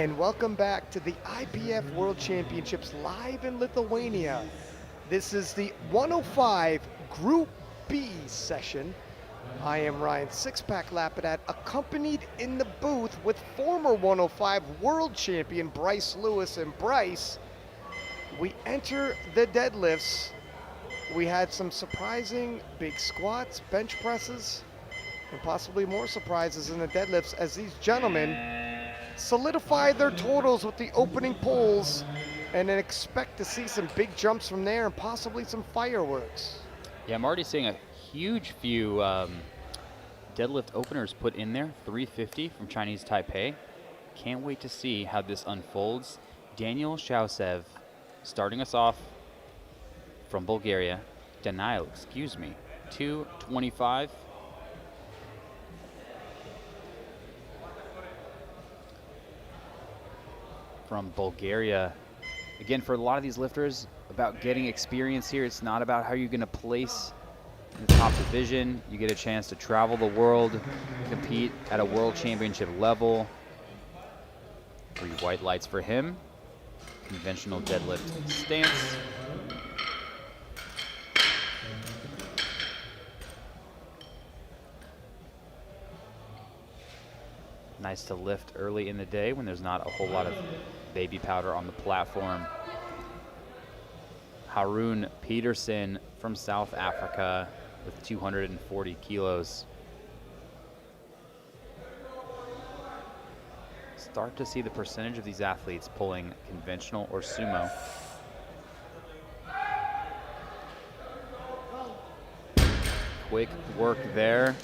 and welcome back to the IPF World Championships live in Lithuania. This is the 105 Group B session. I am Ryan Sixpack Lapidat, accompanied in the booth with former 105 World Champion Bryce Lewis. And Bryce, we enter the deadlifts. We had some surprising big squats, bench presses, and possibly more surprises in the deadlifts as these gentlemen solidify their totals with the opening pulls and then expect to see some big jumps from there and possibly some fireworks. Yeah, I'm already seeing a huge few deadlift openers put in there. 350 from Chinese Taipei. Can't wait to see how this unfolds. Daniel Shausev starting us off from Bulgaria. Daniil, excuse me. 225. From Bulgaria. Again, for a lot of these lifters, about getting experience here. It's not about how you're going to place in the top division. You get a chance to travel the world, compete at a world championship level. 3 white lights for him. Conventional deadlift stance. Nice to lift early in the day when there's not a whole lot of baby powder on the platform. Haroon Peterson from South Africa with 240 kilos. Start to see the percentage of these athletes pulling conventional or sumo. Quick work there.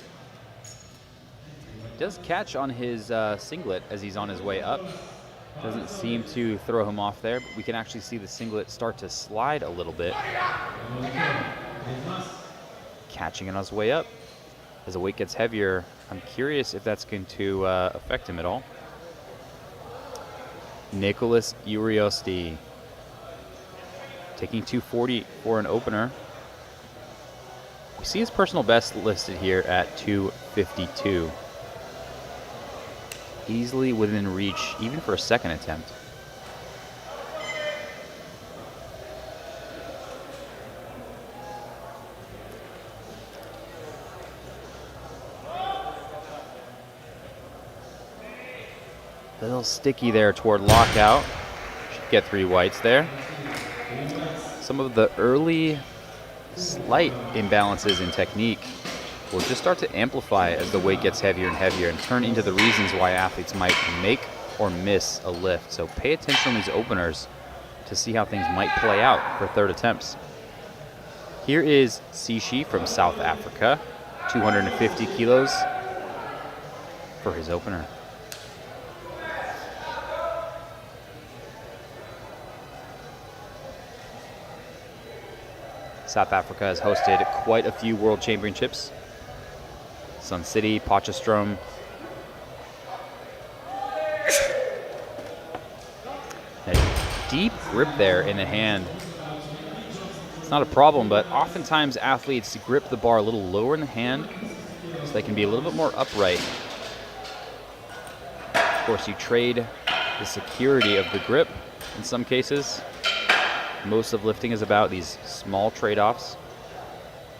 Does catch on his singlet as he's on his way up. Doesn't seem to throw him off there, but we can actually see the singlet start to slide a little bit. Catching on his way up. As the weight gets heavier, I'm curious if that's going to affect him at all. Nicholas Uriosti taking 240 for an opener. We see his personal best listed here at 252. Easily within reach, even for a second attempt. A little sticky there toward lockout. Should get 3 whites there. Some of the early slight imbalances in technique will just start to amplify as the weight gets heavier and heavier and turn into the reasons why athletes might make or miss a lift. So pay attention on these openers to see how things might play out for third attempts. Here is Sishi from South Africa, 250 kilos for his opener. South Africa has hosted quite a few world championships. Sun City, Potchefstroom. A deep grip there in the hand. It's not a problem, but oftentimes athletes grip the bar a little lower in the hand so they can be a little bit more upright. Of course, you trade the security of the grip in some cases. Most of lifting is about these small trade-offs.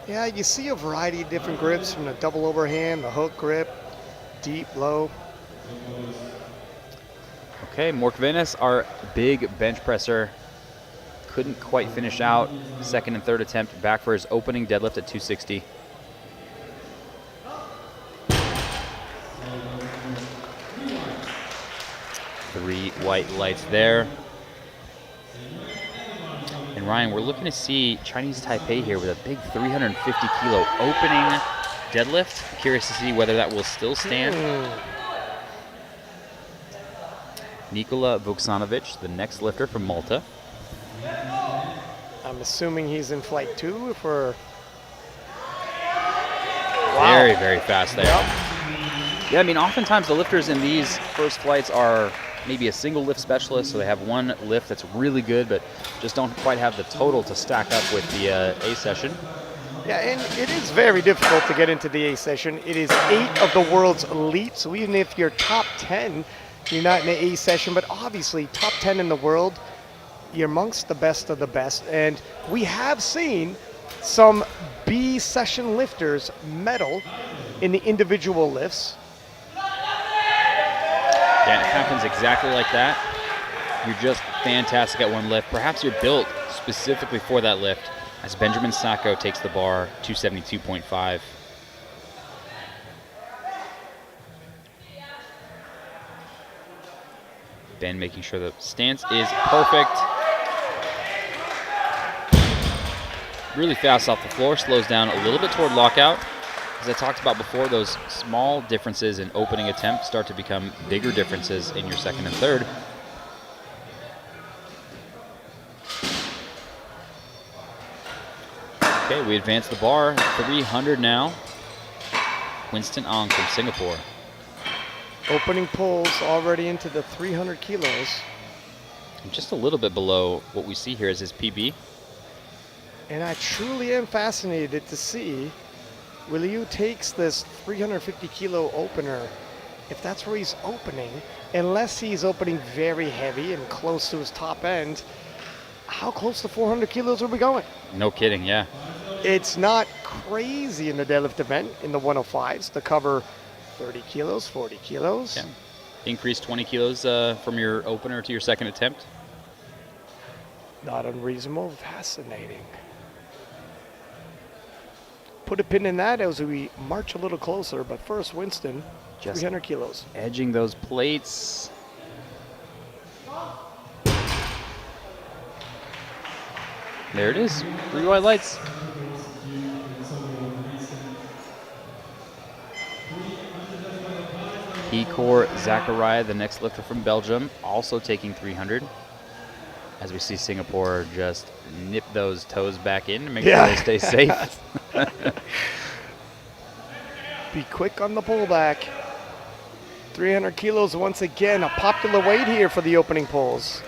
Yeah, you see a variety of different grips from the double overhand, the hook grip, deep, low. Okay, Morkvenes, our big bench presser, couldn't quite finish out. Second and third attempt, back for his opening deadlift at 260. Three white lights there. And Ryan, we're looking to see Chinese Taipei here with a big 350 kilo opening deadlift. Curious to see whether that will still stand. Nikola Vuksanovic, the next lifter from Malta. I'm assuming he's in flight 2 if we're... Very, very fast there. Yeah, I mean, oftentimes the lifters in these first flights are maybe a single lift specialist, so they have one lift that's really good, but just don't quite have the total to stack up with the A session. Yeah, and it is very difficult to get into the A session. It is 8 of the world's elite, so even if you're top 10, You're not in an A session, but obviously top 10 in the world. You're amongst the best of the best. And we have seen some B session lifters medal in the individual lifts. Yeah, it happens exactly like that. You're just fantastic at one lift. Perhaps you're built specifically for that lift, as Benjamin Sacco takes the bar 272.5. Ben making sure the stance is perfect. Really fast off the floor, slows down a little bit toward lockout. As I talked about before, those small differences in opening attempt start to become bigger differences in your second and third. Okay, we advance the bar, 300 now. Winston Ong from Singapore. Opening pulls already into the 300 kilos. And just a little bit below what we see here is his PB. And I truly am fascinated to see Will Liu takes this 350 kilo opener, if that's where he's opening, unless he's opening very heavy and close to his top end, how close to 400 kilos are we going? No kidding, yeah. It's not crazy in the deadlift event in the 105s to cover 30 kilos, 40 kilos. Yeah. Increase 20 kilos from your opener to your second attempt. Not unreasonable, fascinating. Put a pin in that as we march a little closer, but first, Winston, Just 300 kilos. Edging those plates. There it is, 3 white lights. Hikor Zachariah, the next lifter from Belgium, also taking 300. As we see Singapore just nip those toes back in to make sure they stay safe. Be quick on the pullback. 300 kilos once again, a popular weight here for the opening pulls.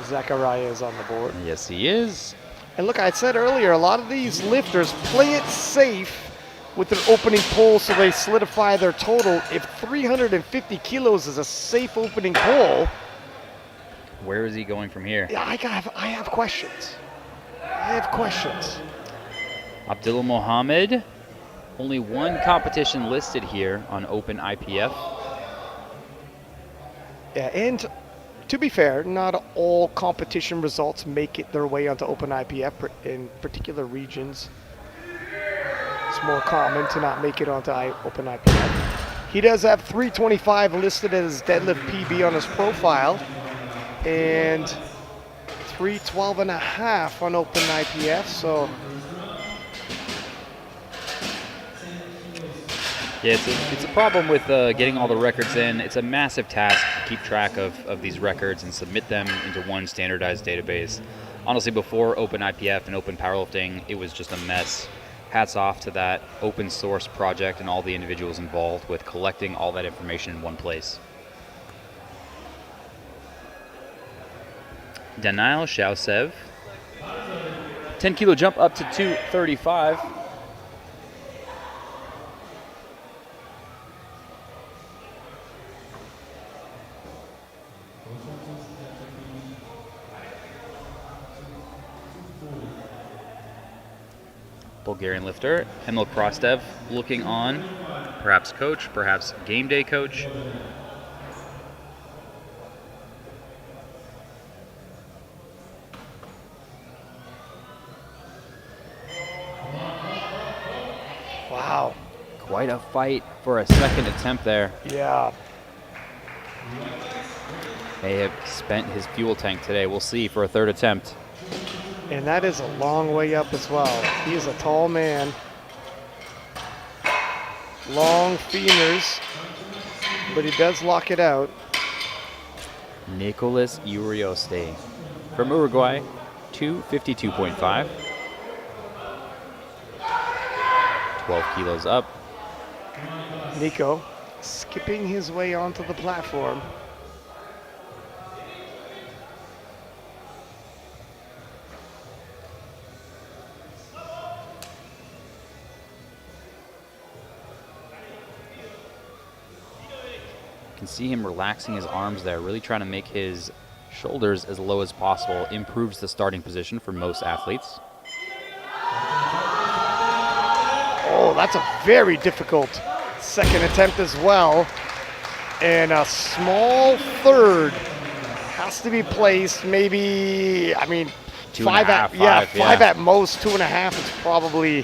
Zachariah is on the board. Yes, he is. And look, I said earlier, a lot of these lifters play it safe with their opening pull so they solidify their total. If 350 kilos is a safe opening pull, Where is he going from here? I have questions. I have questions. Abdullah Mohammed, only one competition listed here on Open IPF. Yeah, and to be fair, not all competition results make it their way onto Open IPF in particular regions. It's more common to not make it onto Open IPF. He does have 325 listed as deadlift PB on his profile, and 312 and a half on Open IPF, so. Yeah, it's a problem with getting all the records in. It's a massive task to keep track of these records and submit them into one standardized database. Honestly, before Open IPF and Open Powerlifting, it was just a mess. Hats off to that open source project and all the individuals involved with collecting all that information in one place. Daniil Shausev, 10 kilo jump up to 235. Bulgarian lifter, Emil Krostev, looking on, perhaps coach, perhaps game day coach. Wow. Quite a fight for a second attempt there. Yeah. May have spent his fuel tank today. We'll see for a third attempt. And that is a long way up as well. He is a tall man. Long femurs, but he does lock it out. Nicolas Urioste from Uruguay, 252.5. 12 kilos up. Nico skipping his way onto the platform. can see him relaxing his arms there, really trying to make his shoulders as low as possible. Improves the starting position for most athletes. Oh, that's a very difficult second attempt as well. And a small third has to be placed, maybe, I mean, five at most, 2.5 is probably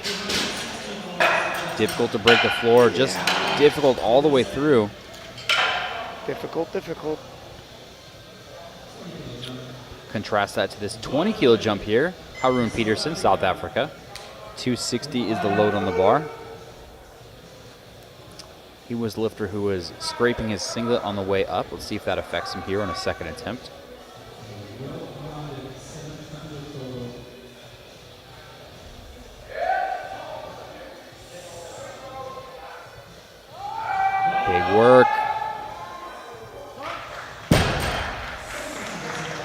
difficult to break the floor, just difficult all the way through. difficult. Contrast that to this 20 kilo jump here. Haroon Peterson, South Africa. 260 is the load on the bar. He was the lifter who was scraping his singlet on the way up. Let's see if that affects him here on a second attempt. Big work.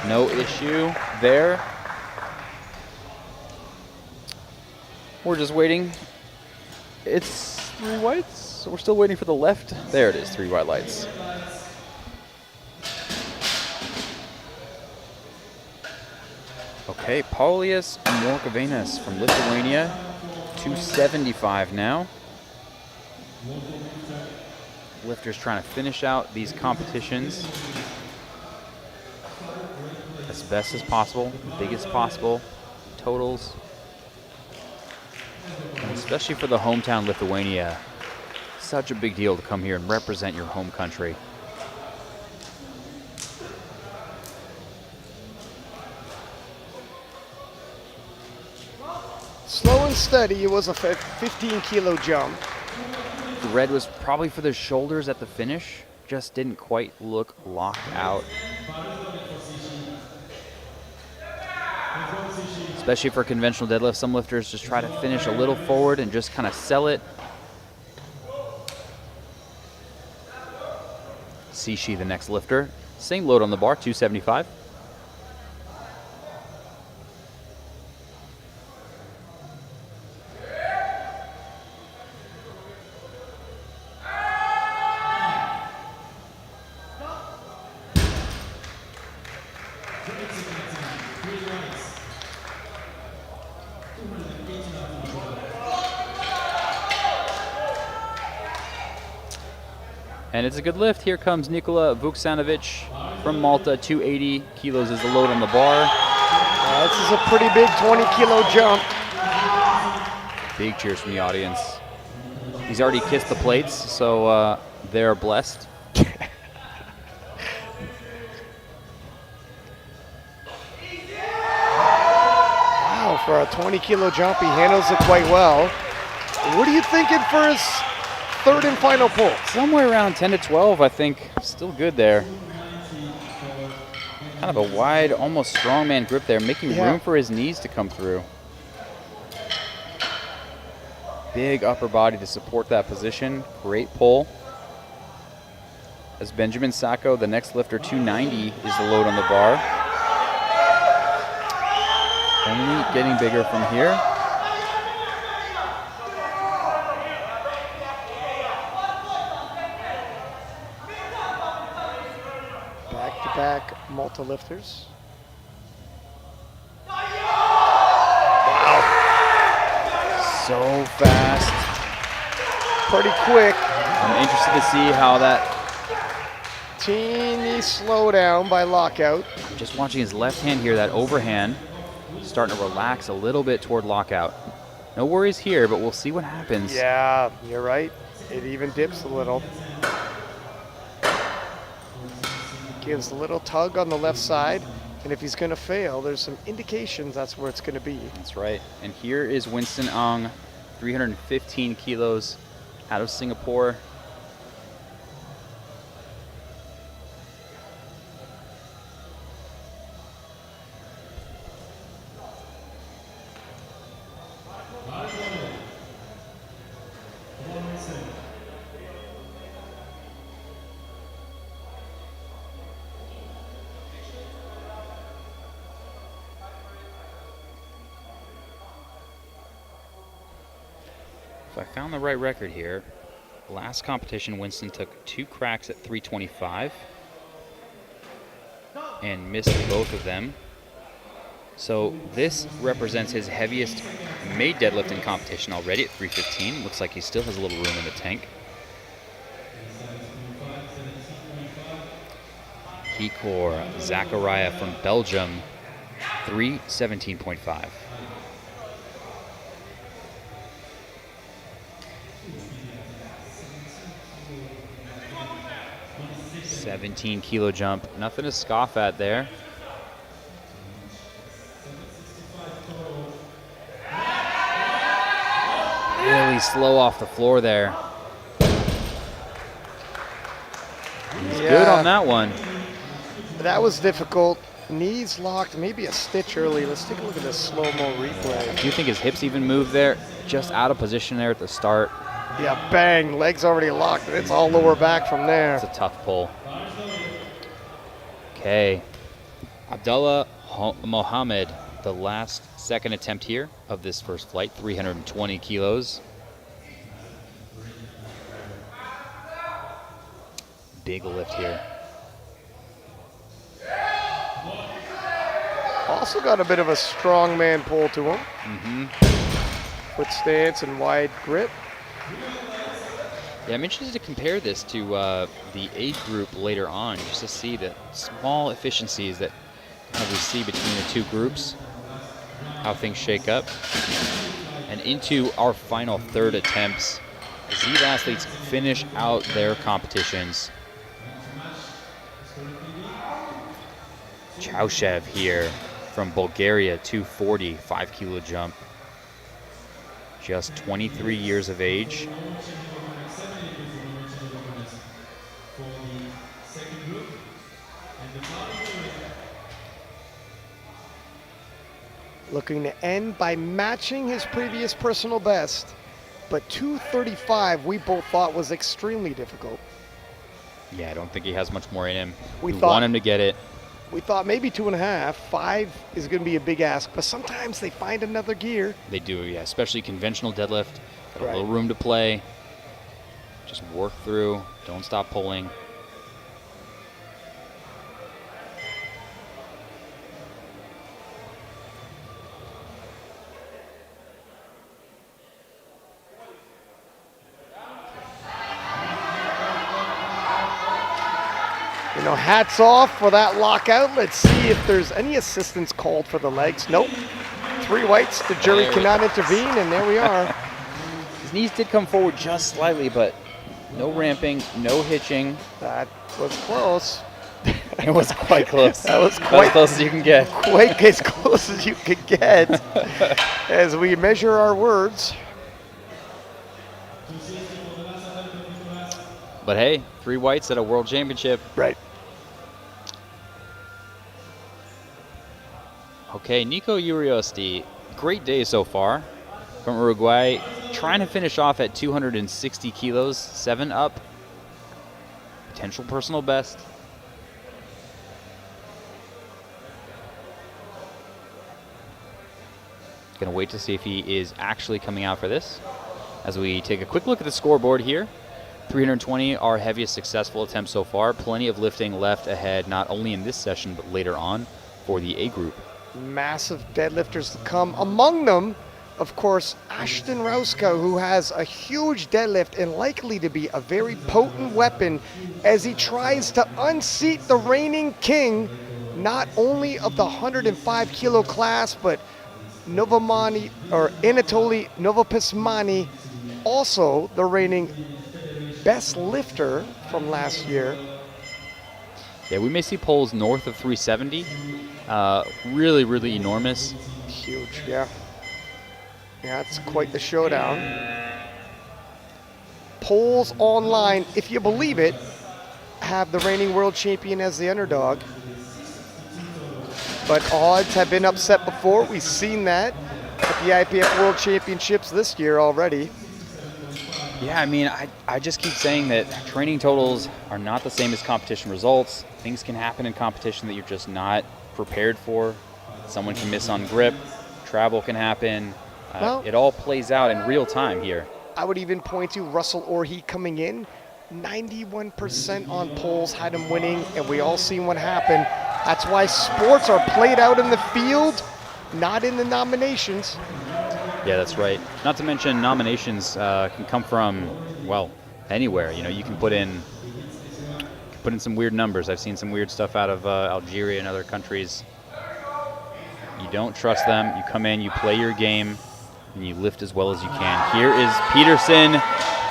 No issue there. We're just waiting. It's 3 whites. So we're still waiting for the left. There it is, 3 white lights. Okay, Paulius Morkavenas from Lithuania. 275 now. Lifters trying to finish out these competitions as best as possible, biggest possible totals. And especially for the hometown Lithuania, such a big deal to come here and represent your home country. slow and steady. It was a 15 kilo jump. The red was probably for the shoulders at the finish, just didn't quite look locked out. Especially for conventional deadlift, some lifters just try to finish a little forward and just kind of sell it. Sishi, the next lifter. Same load on the bar, 275. And it's a good lift. Here comes Nikola Vuksanovic from Malta. 280 kilos is the load on the bar. This is a pretty big 20 kilo jump. Big cheers from the audience. He's already kissed the plates, so they're blessed. Wow, for a 20 kilo jump, he handles it quite well. What are you thinking for his third and final pull? Somewhere around 10 to 12, I think. Still good there. Kind of a wide, almost strongman grip there, making room for his knees to come through. Big upper body to support that position. Great pull. As Benjamin Sacco, the next lifter, 290 is the load on the bar. Only getting bigger from here. Back multi-lifters. Wow. So fast. Pretty quick. I'm interested to see how that... Teeny slowdown by lockout. Just watching his left hand here, that overhand, starting to relax a little bit toward lockout. No worries here, but we'll see what happens. Yeah, you're right. It even dips a little. Gives a little tug on the left side, and if he's going to fail, there's some indications that's where it's going to be. That's right. And here is Winston Ong, 315 kilos, out of Singapore. If I found the right record here, Last competition, Winston took 2 cracks at 325 and missed both of them. So this represents his heaviest made deadlift in competition already at 315. Looks like he still has a little room in the tank. Hikor Zachariah from Belgium, 317.5. $17-kilo jump. Nothing to scoff at there. Really slow off the floor there. He's good on that one. That was difficult. Knees locked, maybe a stitch early. Let's take a look at this slow-mo replay. Do you think his hips even moved there? Just out of position there at the start. Yeah, bang, legs already locked. It's all lower back from there. It's a tough pull. Okay. Abdullah Mohammed, the second attempt here of this first flight, 320 kilos. Big lift here. Also got a bit of a strongman pull to him. Foot stance and wide grip. Yeah, I'm interested to compare this to the A group later on, just to see the small efficiencies that we see between the two groups, how things shake up. And into our final third attempts, as these athletes finish out their competitions. Chaushev here from Bulgaria, 240, 5-kilo jump. Just 23 years of age. Looking to end by matching his previous personal best, but 235 we both thought was extremely difficult. Yeah, I don't think he has much more in him. We want him to get it. We thought maybe 2.5. 5 is going to be a big ask, but sometimes they find another gear. They do, yeah, especially conventional deadlift. Got a Right. little room to play. Just work through. Don't stop pulling. You know, hats off for that lockout. Let's see if there's any assistance called for the legs. Nope. 3 whites. The jury cannot intervene, and there we are. His knees did come forward just slightly, but no ramping, no hitching. That was close. It was quite close. That was About quite as close as you can get. Quite as close as you could get as we measure our words. But hey, 3 whites at a world championship. Right. Okay, Nico Uriosti, great day so far from Uruguay. Trying to finish off at 260 kilos, 7 up. Potential personal best. Gonna wait to see if he is actually coming out for this. As we take a quick look at the scoreboard here. 320, our heaviest successful attempt so far. Plenty of lifting left ahead, not only in this session, but later on for the A group. Massive deadlifters to come. Among them, of course, Ashton Rauska, who has a huge deadlift and likely to be a very potent weapon as he tries to unseat the reigning king, not only of the 105-kilo class, but Anatoly Novopismani, also the reigning best lifter from last year. Yeah, we may see pulls north of 370. Really, really enormous. Huge, yeah. Yeah, it's quite the showdown. Polls online, if you believe it, have the reigning world champion as the underdog. But odds have been upset before. We've seen that at the IPF World Championships this year already. Yeah, I mean, I just keep saying that training totals are not the same as competition results. Things can happen in competition that you're just not prepared for. Someone can miss on grip. Travel can happen. Well, it all plays out in real time here. I would even point to Russell Orhe coming in. 91% on polls had him winning, and we all seen what happened. That's why sports are played out in the field, not in the nominations. Yeah, that's right. Not to mention nominations can come from, well, anywhere. You know, you can put in some weird numbers. I've seen some weird stuff out of Algeria and other countries. You don't trust them. You come in, you play your game, and you lift as well as you can. Here is Peterson,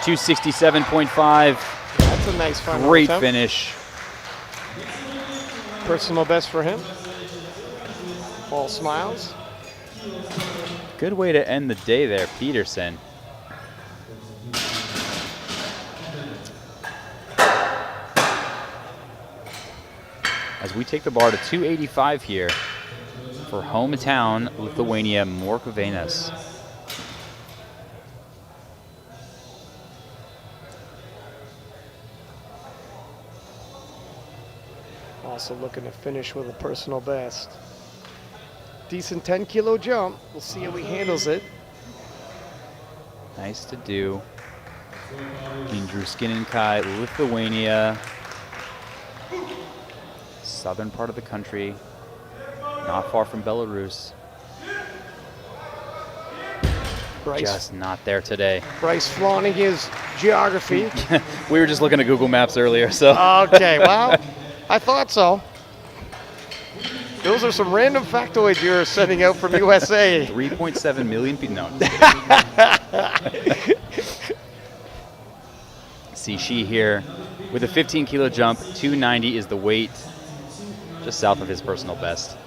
267.5. That's a nice final Great attempt. finish. Personal best for him. All smiles. Good way to end the day there, Peterson. As we take the bar to 285 here for hometown Lithuania, Morkvėnas. Also looking to finish with a personal best. Decent 10-kilo jump. We'll see how he handles it. Nice to do. Druskininkai, Lithuania. Southern part of the country. Not far from Belarus. Bryce, Just not there today. Bryce flaunting his geography. We were just looking at Google Maps earlier, so. Okay, well, I thought so. Those are some random factoids you're sending out from USA. 3.7 million people. No. See Shi here with a 15-kilo jump. 290 is the weight, just south of his personal best.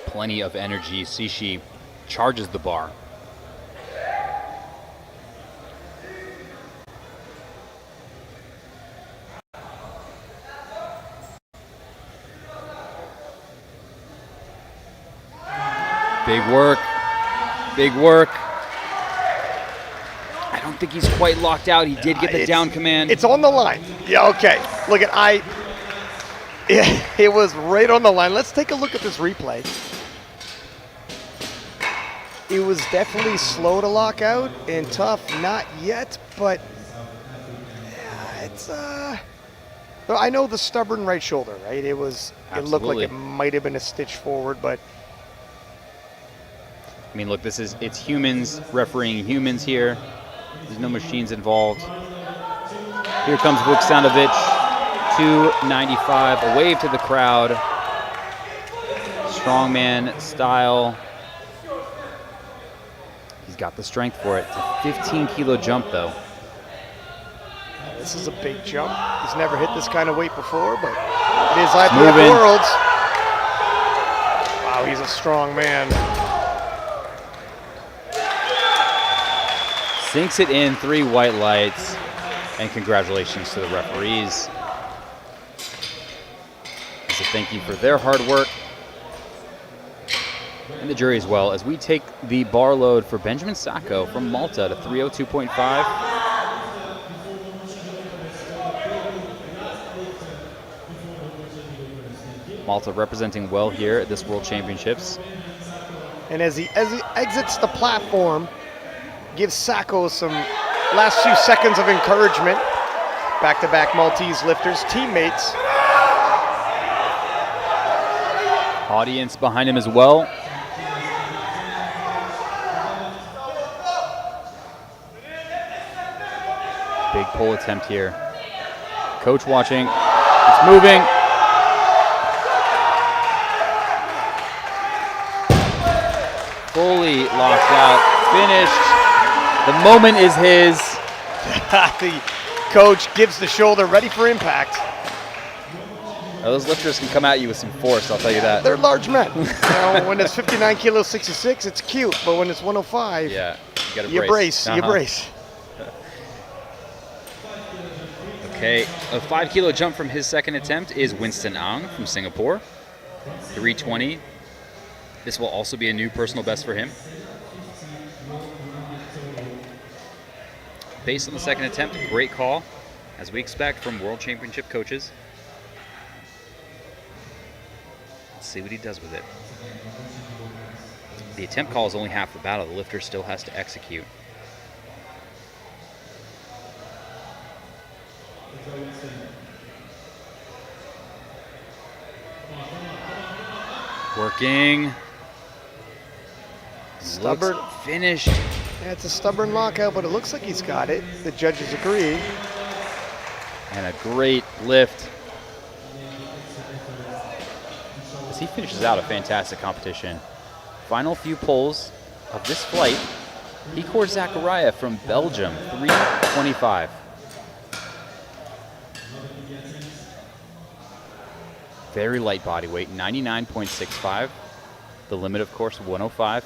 Plenty of energy. Sishi charges the bar. Big work. Big work. I don't think he's quite locked out. He did get the down command. It's on the line. Yeah, okay. Look at it was right on the line. Let's take a look at this replay. It was definitely slow to lock out and tough. Not yet, but it's well, I know the stubborn right shoulder, right? It looked like Absolutely. it might have been a stitch forward, but I mean, look, it's humans refereeing humans here. There's no machines involved. Here comes Vuksanovic, 295, a wave to the crowd. Strongman style. He's got the strength for it. It's a 15-kilo jump, though. this is a big jump. He's never hit this kind of weight before, but it is IPF Moving. Worlds. Wow, he's a strong man. Sinks it in, 3 white lights, and congratulations to the referees. As a thank you for their hard work, and the jury as well, as we take the bar load for Benjamin Sacco from Malta to 302.5. Malta representing well here at this World Championships. And as he exits the platform, gives Sacco some last few seconds of encouragement. Back-to-back Maltese lifters, teammates. Audience behind him as well. Big pull attempt here. Coach watching. It's moving. Fully locked out. Finished. The moment is his. The coach gives the shoulder ready for impact. Now, those lifters can come at you with some force, I'll tell you that. They're large men. You know, when it's 59 kilos, 66, it's cute. But when it's 105, Yeah, you gotta you brace. You Uh-huh. brace. Okay, a 5-kilo jump from his second attempt is Winston Ang from Singapore. 320. This will also be a new personal best for him. Based on the second attempt, great call, as we expect from World Championship coaches. see what he does with it. The attempt call is only half the battle. The lifter still has to execute. Working. Stubborn. Looks finished. Yeah, it's a stubborn lockout, but it looks like he's got it. The judges agree. And a great lift. As he finishes out a fantastic competition. Final few pulls of this flight. Hikor Zachariah from Belgium, 325. Very light body weight, 99.65. The limit, of course, 105.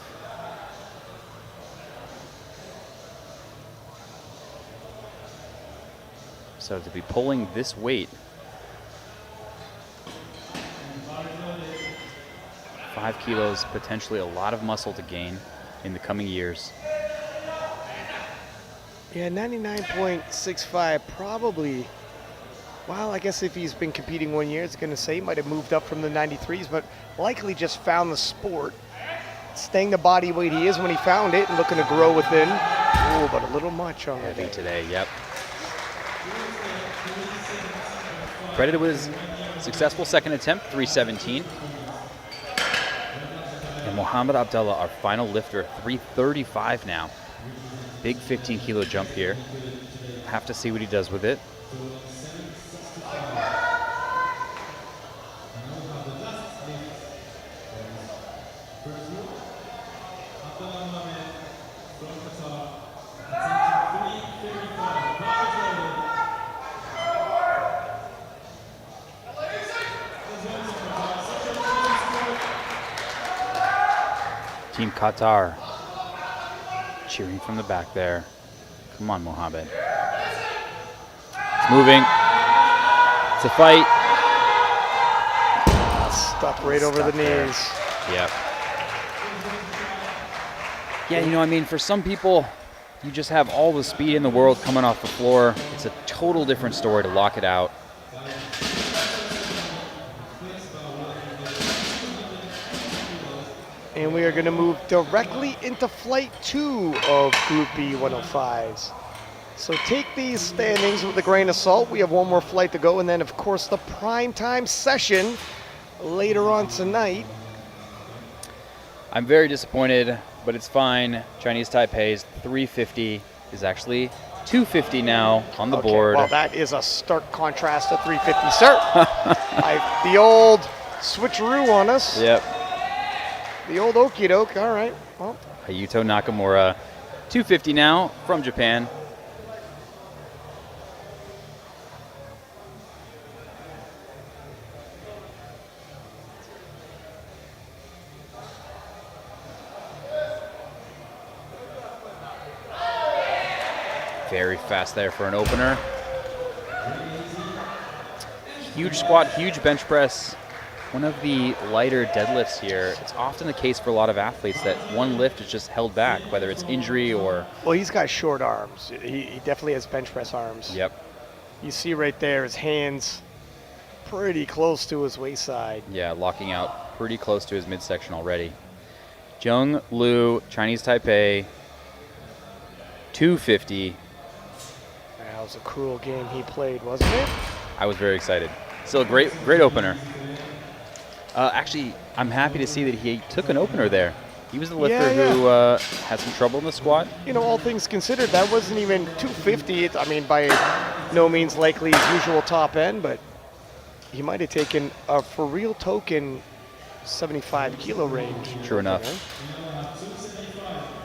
So to be pulling this weight, 5 kilos, potentially a lot of muscle to gain in the coming years. Yeah, 99.65 probably. Well, I guess if he's been competing 1 year, it's going to say he might have moved up from the 93s, but likely just found the sport. Staying the body weight he is when he found it and looking to grow within. Oh, but a little much on Heavy it. today, yep. Credited with his successful second attempt, 317. And Mohammed Abdullah, our final lifter, 335 now. Big 15 kilo jump here. Have to see what he does with it. Team Qatar cheering from the back there. Come on, Mohammed. It's moving. It's a fight. Stuck right over the there. knees. Yep. Yeah, you know, I mean, for some people, you just have all the speed in the world coming off the floor. It's a total different story to lock it out. And we are going to move directly into flight 2 of Group B 105s. So take these standings with a grain of salt. We have one more flight to go, and then, of course, the prime time session later on tonight. I'm very disappointed, but it's fine. Chinese Taipei's 350 is actually 250 now on the board. Well, that is a stark contrast to 350, sir. The old switcheroo on us. Yep. The old okie doke. All right. Well, Hayuto Nakamura, 250 now from Japan. Very fast there for an opener. Huge squat, huge bench press. One of the lighter deadlifts here. It's often the case for a lot of athletes that one lift is just held back, whether it's injury or... Well, he's got short arms. He definitely has bench press arms. Yep. You see right there his hands pretty close to his waist-side. Yeah, locking out pretty close to his midsection already. Jung Liu, Chinese Taipei, 250. That was a cruel game he played, wasn't it? I was very excited. Still a great opener. Actually, I'm happy to see that he took an opener there. He was the lifter who had some trouble in the squat. You know, all things considered, that wasn't even 250. I mean, by no means likely his usual top end, but he might have taken a for real token 75 kilo range. True enough.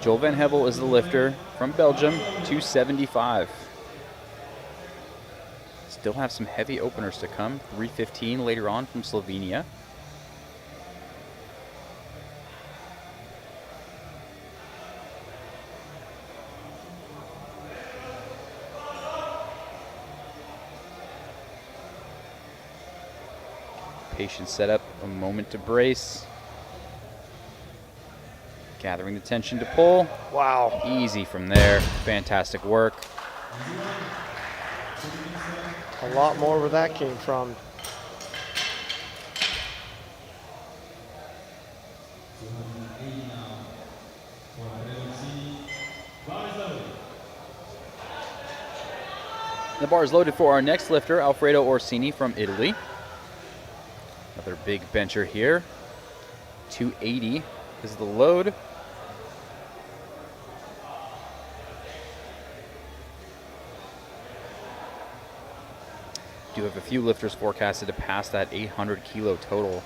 Joel Van Hevel is the lifter from Belgium, 275. Still have some heavy openers to come. 315 later on from Slovenia. Patient setup, a moment to brace. Gathering the tension to pull. Wow. Easy from there. Fantastic work. A lot more where that came from. The bar is loaded for our next lifter, Alfredo Orsini from Italy. Another big bencher here. 280 is the load. Do have a few lifters forecasted to pass that 800 kilo total.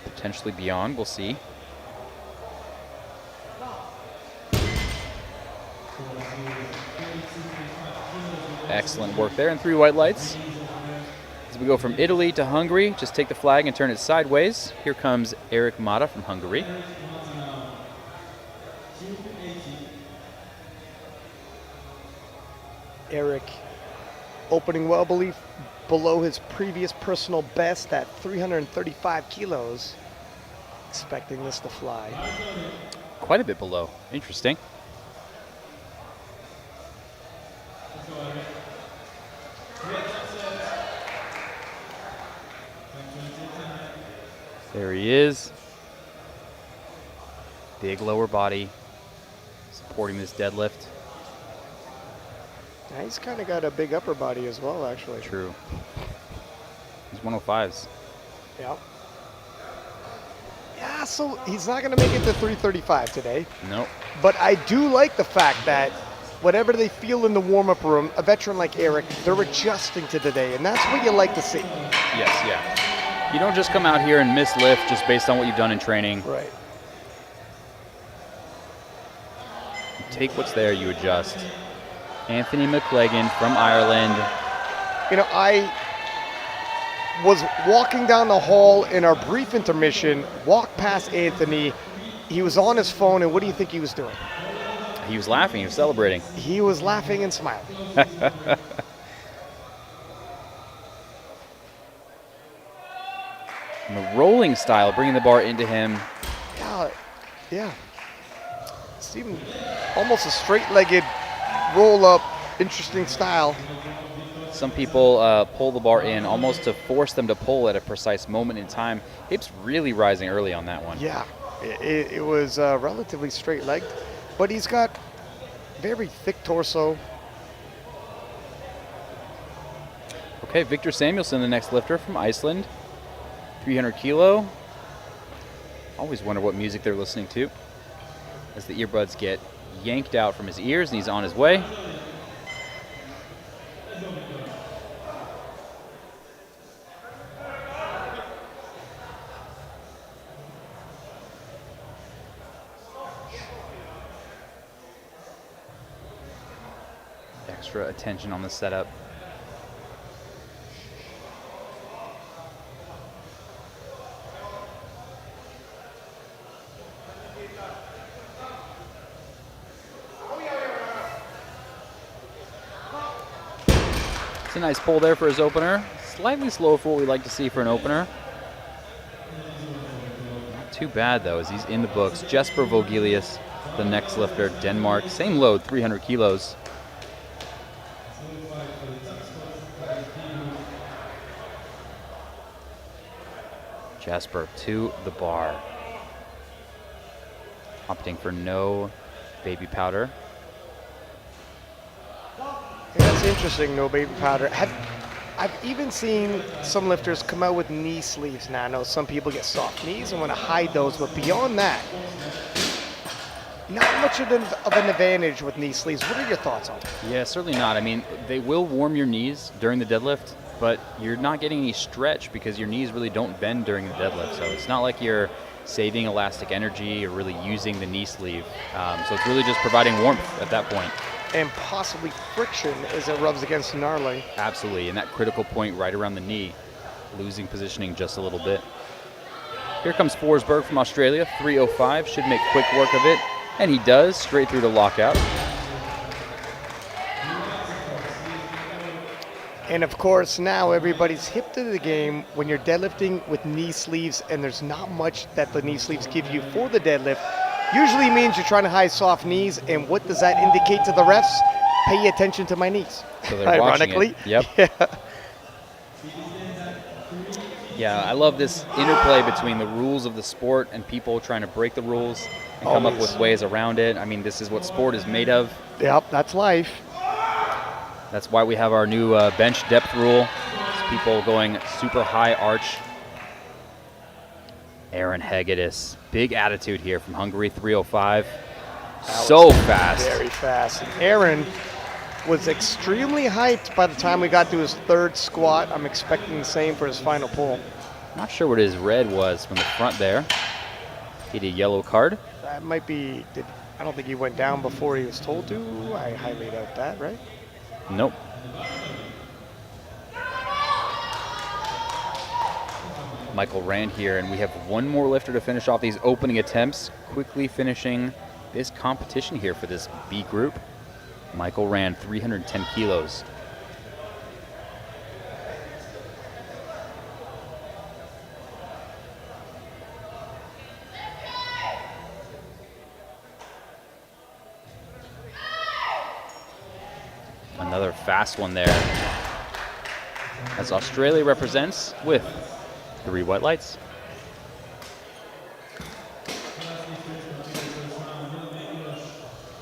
Potentially beyond, we'll see. Excellent work there, and 3 white lights. As we go from Italy to Hungary, just take the flag and turn it sideways. Here comes Eric Mata from Hungary. Eric opening well below his previous personal best at 335 kilos. Expecting this to fly. Quite a bit below. Interesting. There he is. Big lower body supporting this deadlift. Yeah, he's kind of got a big upper body as well, actually. True. He's 105s. Yeah. Yeah, so he's not going to make it to 335 today. Nope. But I do like the fact that whatever they feel in the warm-up room, a veteran like Eric, they're adjusting to the day, and that's what you like to see. Yes, yeah. You don't just come out here and miss lift just based on what you've done in training. Right. You take what's there, you adjust. Anthony McLagan from Ireland. You know, I was walking down the hall in our brief intermission, walked past Anthony. He was on his phone, and what do you think he was doing? He was laughing, he was celebrating. He was laughing and smiling. And the rolling style, bringing the bar into him. Yeah. It's even almost a straight-legged roll-up, interesting style. Some people pull the bar in almost to force them to pull at a precise moment in time. Hips really rising early on that one. Yeah, it was relatively straight-legged, but he's got very thick torso. Okay, Victor Samuelson, the next lifter from Iceland. 300 kilo. Always wonder what music they're listening to as the earbuds get yanked out from his ears and he's on his way. Extra attention on the setup. It's a nice pull there for his opener. Slightly slow for what we like to see for an opener. Not too bad though, as he's in the books. Jesper Vogelius, the next lifter, Denmark. Same load, 300 kilos. Jesper to the bar. Opting for no baby powder. Yeah, that's interesting, no baby powder. I've even seen some lifters come out with knee sleeves now. I know some people get soft knees and want to hide those, but beyond that, not much of an advantage with knee sleeves. What are your thoughts on it? Yeah, certainly not. I mean, they will warm your knees during the deadlift, but you're not getting any stretch because your knees really don't bend during the deadlift. So it's not like you're saving elastic energy or really using the knee sleeve. So it's really just providing warmth at that point. And possibly friction as it rubs against the gnarly. Absolutely, and that critical point right around the knee, losing positioning just a little bit. Here comes Forsberg from Australia, 305, should make quick work of it, and he does, straight through to lockout. And of course, now everybody's hip to the game when you're deadlifting with knee sleeves, and there's not much that the knee sleeves give you for the deadlift. Usually means you're trying to hide soft knees, and what does that indicate to the refs? Pay attention to my knees. So they're ironically. Watching it. Yep. Yeah. Yeah, I love this interplay between the rules of the sport and people trying to break the rules and come up with ways around it. I mean, this is what sport is made of. Yep, that's life. That's why we have our new bench depth rule. It's people going super high arch. Aaron Hegedus, big attitude here from Hungary, 305. So fast. Very fast. And Aaron was extremely hyped by the time we got to his third squat. I'm expecting the same for his final pull. Not sure what his red was from the front there. He a yellow card. That might be, I don't think he went down before he was told to. I highly doubt that, right? Nope. Michael Rand here, and we have one more lifter to finish off these opening attempts, quickly finishing this competition here for this B group. Michael Rand, 310 kilos. Another fast one there, as Australia represents with 3 white lights.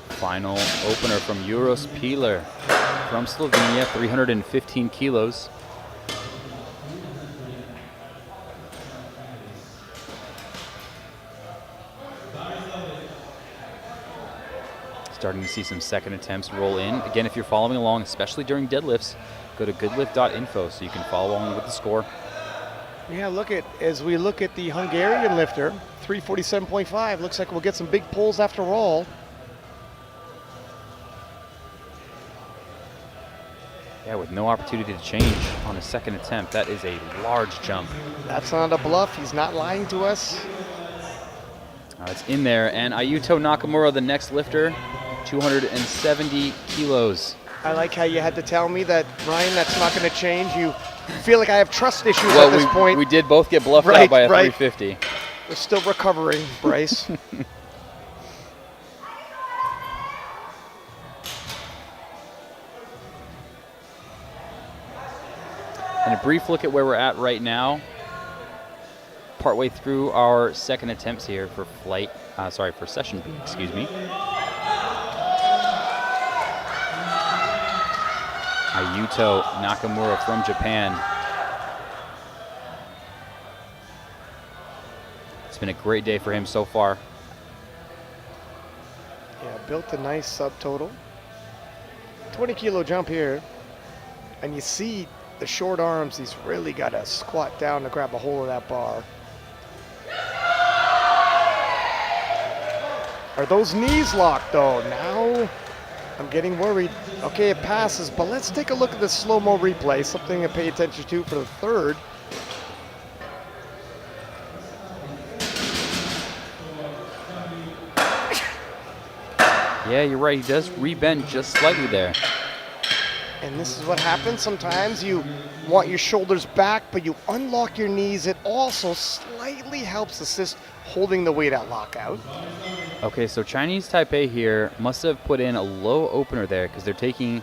Final opener from Uros Pilar from Slovenia, 315 kilos. Starting to see some second attempts roll in. Again, if you're following along, especially during deadlifts, go to goodlift.info so you can follow along with the score. Yeah, as we look at the Hungarian lifter, 347.5. Looks like we'll get some big pulls after all. Yeah, with no opportunity to change on a second attempt. That is a large jump. That's not a bluff. He's not lying to us. It's in there. And Ayuto Nakamura, the next lifter, 270 kilos. I like how you had to tell me that, Ryan, that's not going to change. You feel like I have trust issues at this point. We did both get bluffed out by a 350. We're still recovering, Bryce. And a brief look at where we're at right now. Partway through our second attempts here for for session B, excuse me. Ayuto Nakamura from Japan. It's been a great day for him so far. Yeah, built a nice subtotal. 20-kilo jump here. And you see the short arms, he's really got to squat down to grab a hold of that bar. Are those knees locked though? Now I'm getting worried. Okay, it passes, but let's take a look at the slow-mo replay, something to pay attention to for the third. Yeah, you're right, he does rebend just slightly there. And this is what happens sometimes. You want your shoulders back, but you unlock your knees. It also slightly helps assist holding the weight at lockout. Okay, so Chinese Taipei here must have put in a low opener there because they're taking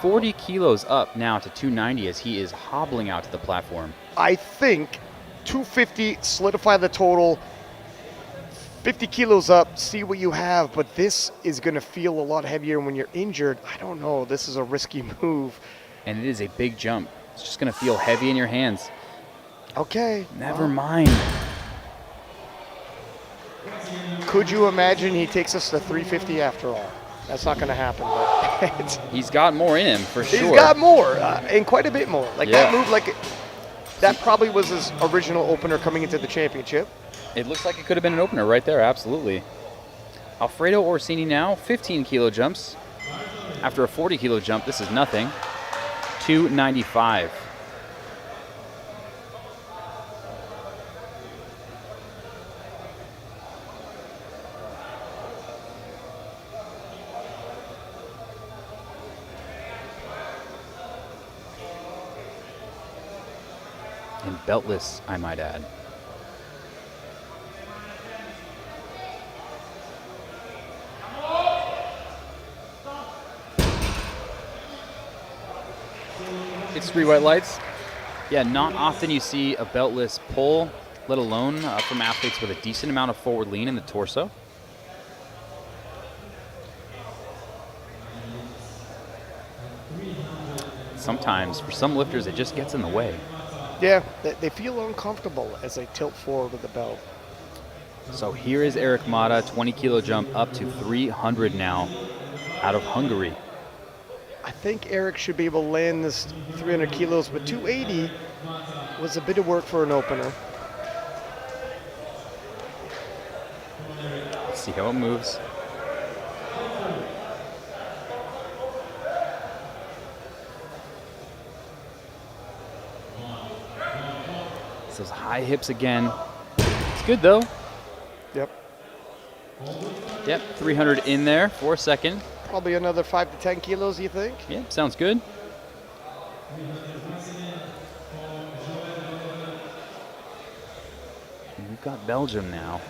40 kilos up now to 290 as he is hobbling out to the platform. I think 250, solidify the total, 50 kilos up, see what you have, but this is going to feel a lot heavier when you're injured. I don't know. This is a risky move. And it is a big jump. It's just going to feel heavy in your hands. Okay. Never mind. Could you imagine he takes us to 350 after all? That's not going to happen, but he's got more in him for sure. He's got more, and quite a bit more. Like that move, that probably was his original opener coming into the championship. It looks like it could have been an opener right there, absolutely. Alfredo Orsini now, 15 kilo jumps. After a 40 kilo jump, this is nothing. 295. And beltless, I might add. It's 3 white lights. Yeah, not often you see a beltless pull, let alone from athletes with a decent amount of forward lean in the torso. sometimes, for some lifters, it just gets in the way. Yeah, they feel uncomfortable as they tilt forward with the belt. So here is Eric Mata, 20 kilo jump up to 300 now, out of Hungary. I think Eric should be able to land this 300 kilos, but 280 was a bit of work for an opener. Let's see how it moves. It's those high hips again. It's good though. Yep. Yep, 300 in there for a second. Probably another 5 to 10 kilos, you think? Yep, sounds good. We've got Belgium now.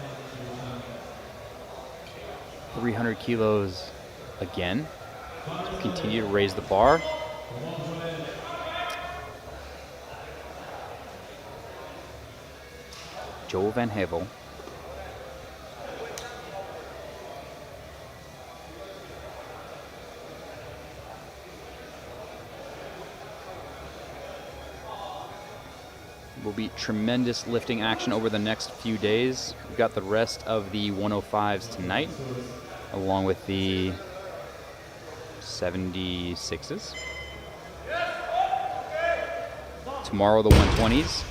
300 kilos again. Continue to raise the bar. Joe Van Hevel. Will be tremendous lifting action over the next few days. We've got the rest of the 105s tonight, along with the 76s. Tomorrow, the 120s.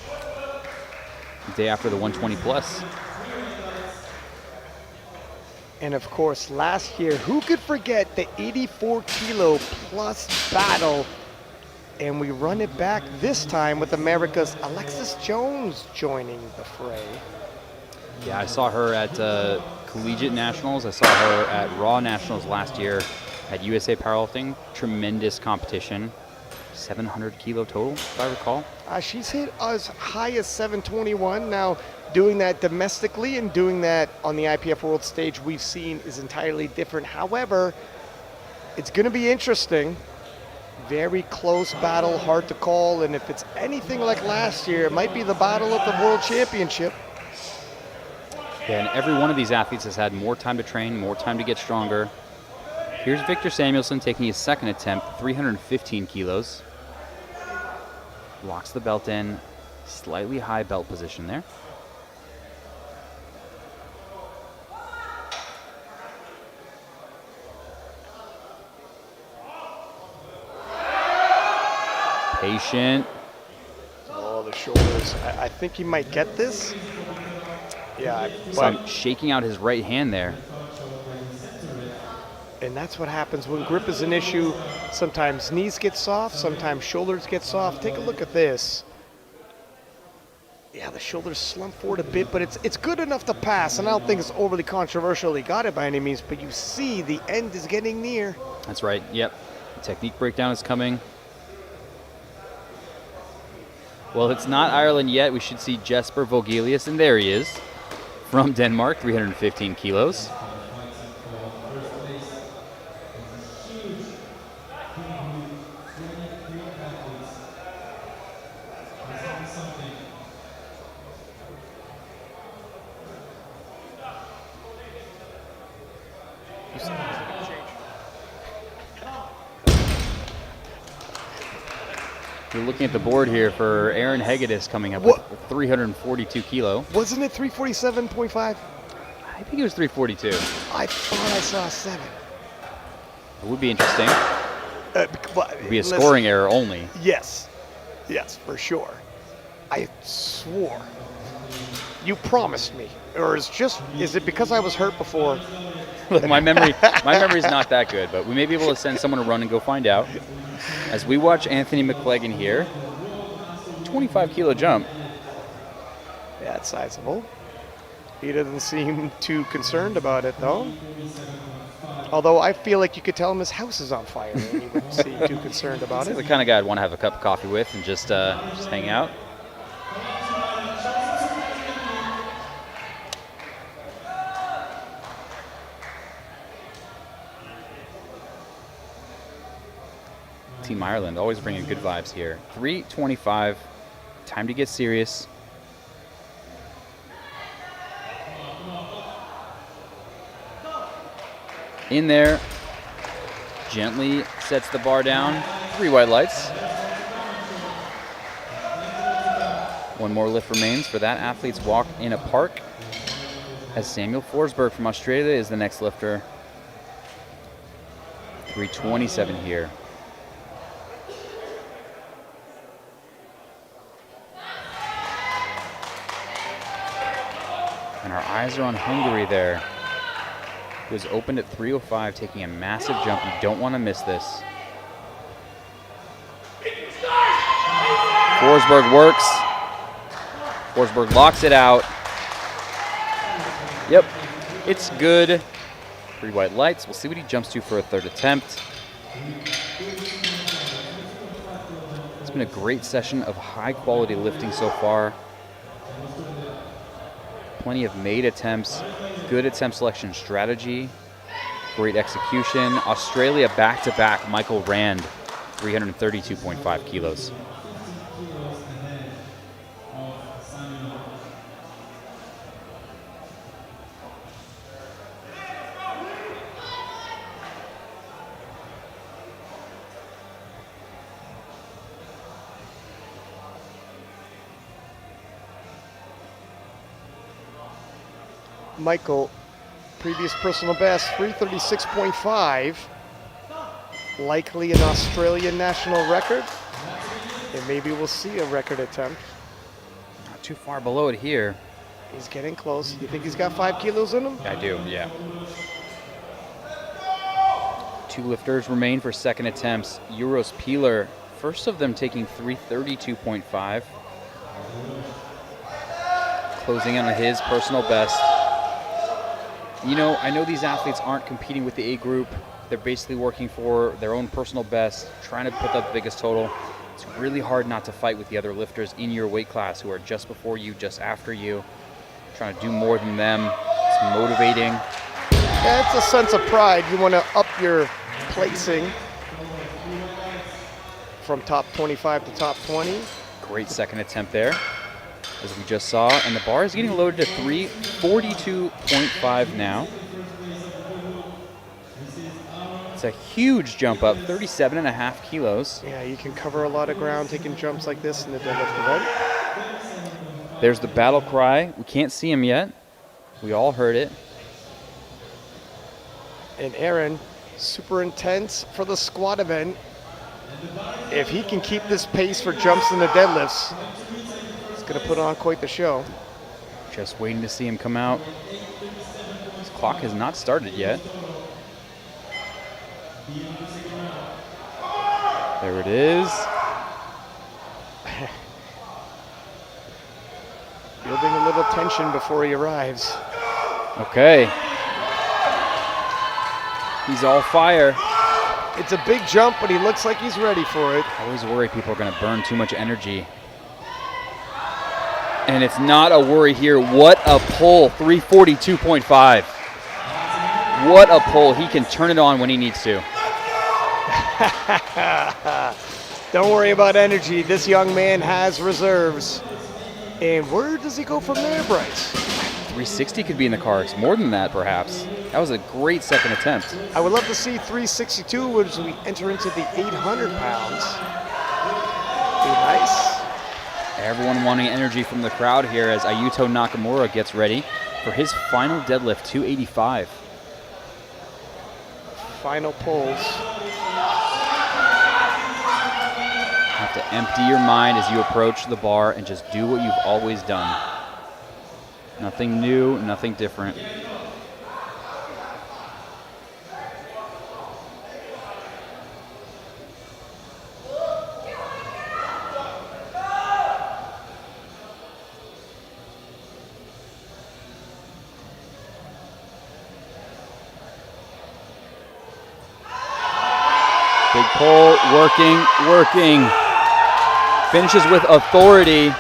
The day after, the 120 plus. And of course, last year, who could forget the 84 kilo plus battle? And we run it back this time with America's Alexis Jones joining the fray. Yeah, I saw her at Collegiate Nationals. I saw her at Raw Nationals last year at USA Powerlifting. Tremendous competition. 700 kilo total, if I recall. She's hit as high as 721. Now, doing that domestically and doing that on the IPF World stage we've seen is entirely different. However, it's going to be interesting. Very close battle, hard to call, and if it's anything like last year, it might be the battle of the World Championship. Yeah, and every one of these athletes has had more time to train, more time to get stronger. Here's Victor Samuelson taking his second attempt, 315 kilos. Locks the belt in, slightly high belt position there. Patient. Oh, the shoulders. I think he might get this. Yeah, but shaking out his right hand there. And that's what happens when grip is an issue. Sometimes knees get soft, sometimes shoulders get soft. Take a look at this. Yeah, the shoulders slump forward a bit, but it's good enough to pass, and I don't think it's overly controversial. He got it by any means, but you see the end is getting near. That's right, yep. The technique breakdown is coming. Well, it's not Ireland yet. We should see Jesper Vogelius, and there he is, from Denmark, 315 kilos. We're looking at the board here for Aaron Hegedus coming up with 342 kilo. Wasn't it 347.5? I think it was 342. I thought I saw 7. It would be interesting. It would be a scoring error only. Yes, for sure. I swore. You promised me, or is it because I was hurt before? my memory is not that good, but we may be able to send someone to run and go find out. As we watch Anthony McCleggan here, 25 kilo jump. Yeah, it's sizable. He doesn't seem too concerned about it, though. Although I feel like you could tell him his house is on fire, and he wouldn't seem too concerned about it. He's the kind of guy I'd want to have a cup of coffee with and just hang out. Team Ireland always bringing good vibes here. 325, time to get serious. In there, gently sets the bar down. 3 white lights. One more lift remains for that athlete's walk in a park, as Samuel Forsberg from Australia is the next lifter. 327 here. And our eyes are on Hungary there. He was opened at 305, taking a massive jump. You don't want to miss this. Forsberg works. Forsberg locks it out. Yep, it's good. 3 white lights. We'll see what he jumps to for a third attempt. It's been a great session of high quality lifting so far. Plenty of made attempts, good attempt selection strategy, great execution. Australia back-to-back, Michael Rand, 332.5 kilos. Michael, previous personal best, 336.5. Likely an Australian national record. And maybe we'll see a record attempt. Not too far below it here. He's getting close. You think he's got 5 kilos in him? I do, yeah. 2 lifters remain for second attempts. Euros Peeler, first of them taking 332.5. Closing in on his personal best. You know, I know these athletes aren't competing with the A group. They're basically working for their own personal best, trying to put up the biggest total. It's really hard not to fight with the other lifters in your weight class who are just before you, just after you, trying to do more than them. It's motivating. Yeah, it's a sense of pride. You want to up your placing from top 25 to top 20. Great second attempt there, as we just saw. And the bar is getting loaded to 342.5 now. It's a huge jump up, 37.5 kilos. Yeah, you can cover a lot of ground taking jumps like this in the deadlift event. There's the battle cry. We can't see him yet. We all heard it. And Aaron, super intense for the squat event. If he can keep this pace for jumps in the deadlifts, he's going to put on quite the show. Just waiting to see him come out. His clock has not started yet. There it is. Building a little tension before he arrives. Okay. He's all fire. It's a big jump, but he looks like he's ready for it. I always worry people are going to burn too much energy. And it's not a worry here. What a pull, 342.5. What a pull. He can turn it on when he needs to. Don't worry about energy. This young man has reserves. And where does he go from there, Bryce? 360 could be in the cards. More than that, perhaps. That was a great second attempt. I would love to see 362 as we enter into the 800 pounds. Be nice. Everyone wanting energy from the crowd here as Ayuto Nakamura gets ready for his final deadlift, 285. Final pulls. You have to empty your mind as you approach the bar and just do what you've always done. Nothing new, nothing different. Big pull, working. Finishes with authority.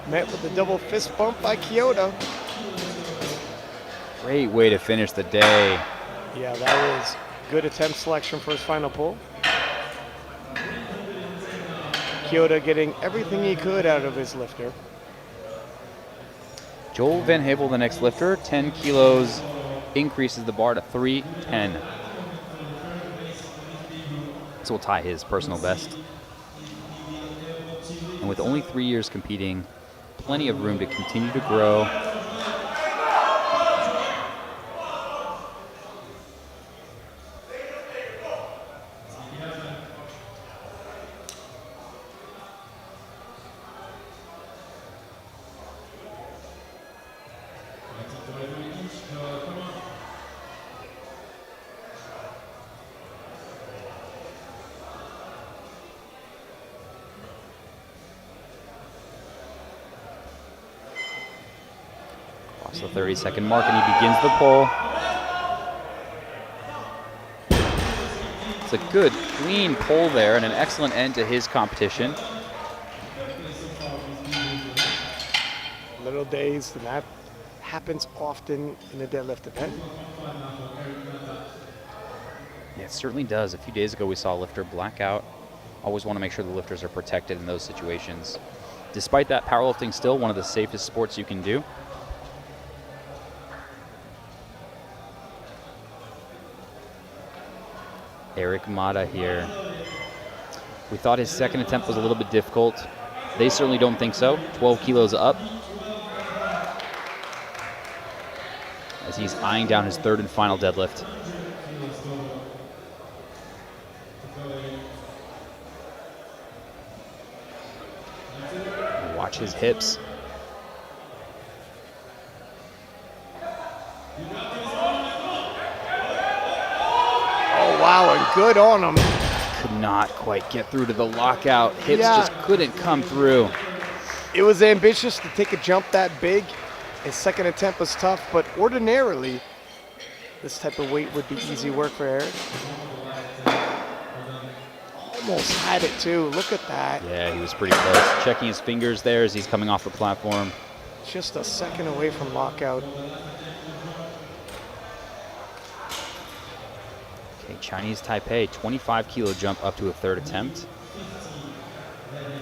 Met with a double fist bump by Kyoto. Great way to finish the day. Yeah, that was good attempt selection for his final pull. Kyoto getting everything he could out of his lifter. Joel Van Havel, the next lifter, 10 kilos, increases the bar to 310. This will tie his personal best. And with only 3 years competing, plenty of room to continue to grow. Across the 30-second mark, and he begins the pull. It's a good, clean pull there, and an excellent end to his competition. Little dazed, and that happens often in a deadlift event. Yeah, it certainly does. A few days ago, we saw a lifter black out. Always want to make sure the lifters are protected in those situations. Despite that, powerlifting is still one of the safest sports you can do. Eric Mata here. We thought his second attempt was a little bit difficult. They certainly don't think so. 12 kilos up. As he's eyeing down his third and final deadlift. Watch his hips. Oh, wow, and good on him. Could not quite get through to the lockout. Hips just couldn't come through. It was ambitious to take a jump that big. His second attempt was tough, but ordinarily, this type of weight would be easy work for Eric. Almost had it too, look at that. Yeah, he was pretty close. Checking his fingers there as he's coming off the platform. Just a second away from lockout. Okay, Chinese Taipei, 25 kilo jump up to a third attempt.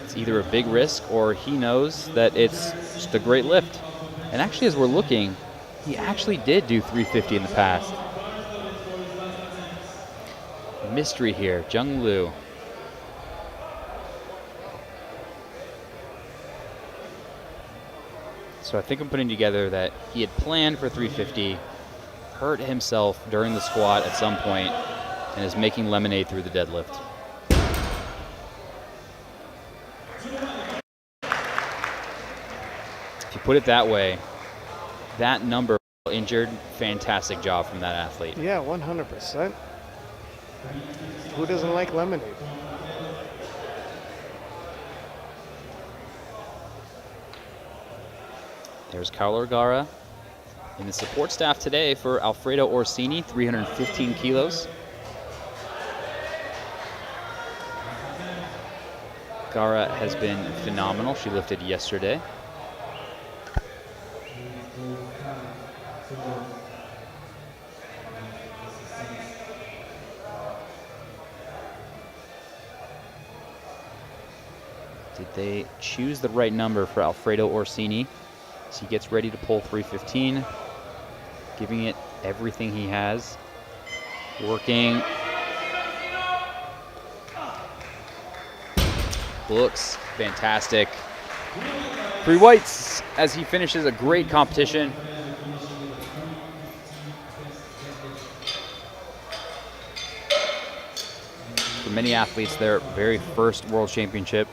It's either a big risk or he knows that it's just a great lift. And actually, as we're looking, he actually did do 350 in the past. Mystery here, Jung Lu. So I think I'm putting together that he had planned for 350, hurt himself during the squat at some point, and is making lemonade through the deadlift. If you put it that way, that number injured, fantastic job from that athlete. Yeah, 100%. Who doesn't like lemonade? There's Carlo Gara in the support staff today for Alfredo Orsini, 315 kilos. Gara has been phenomenal. She lifted yesterday. Did they choose the right number for Alfredo Orsini? As he gets ready to pull 315, giving it everything he has. Working. Looks fantastic. 3 whites as he finishes a great competition. For many athletes, their very first World Championship.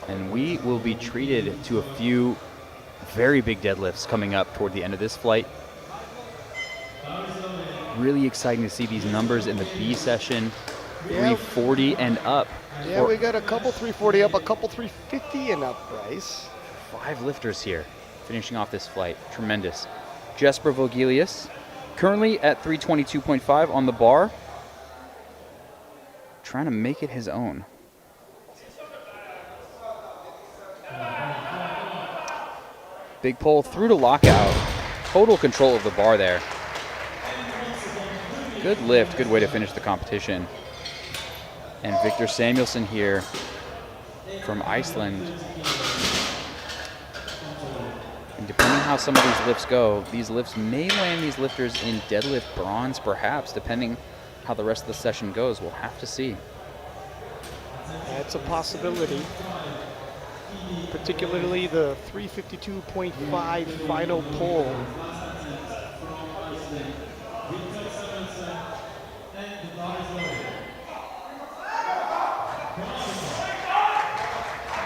And we will be treated to a few very big deadlifts coming up toward the end of this flight. Really exciting to see these numbers in the B session, 340 and up. Yeah, we got a couple 340 up, a couple 350 and up, Bryce. 5 lifters here finishing off this flight. Tremendous. Jesper Vogelius, currently at 322.5 on the bar, trying to make it his own. Big pull through to lockout. Total control of the bar there. Good lift, good way to finish the competition. And Victor Samuelsson here from Iceland. And depending how some of these lifts go, these lifts may land these lifters in deadlift bronze, perhaps, depending how the rest of the session goes. We'll have to see. That's a possibility. Particularly the 352.5 final pull.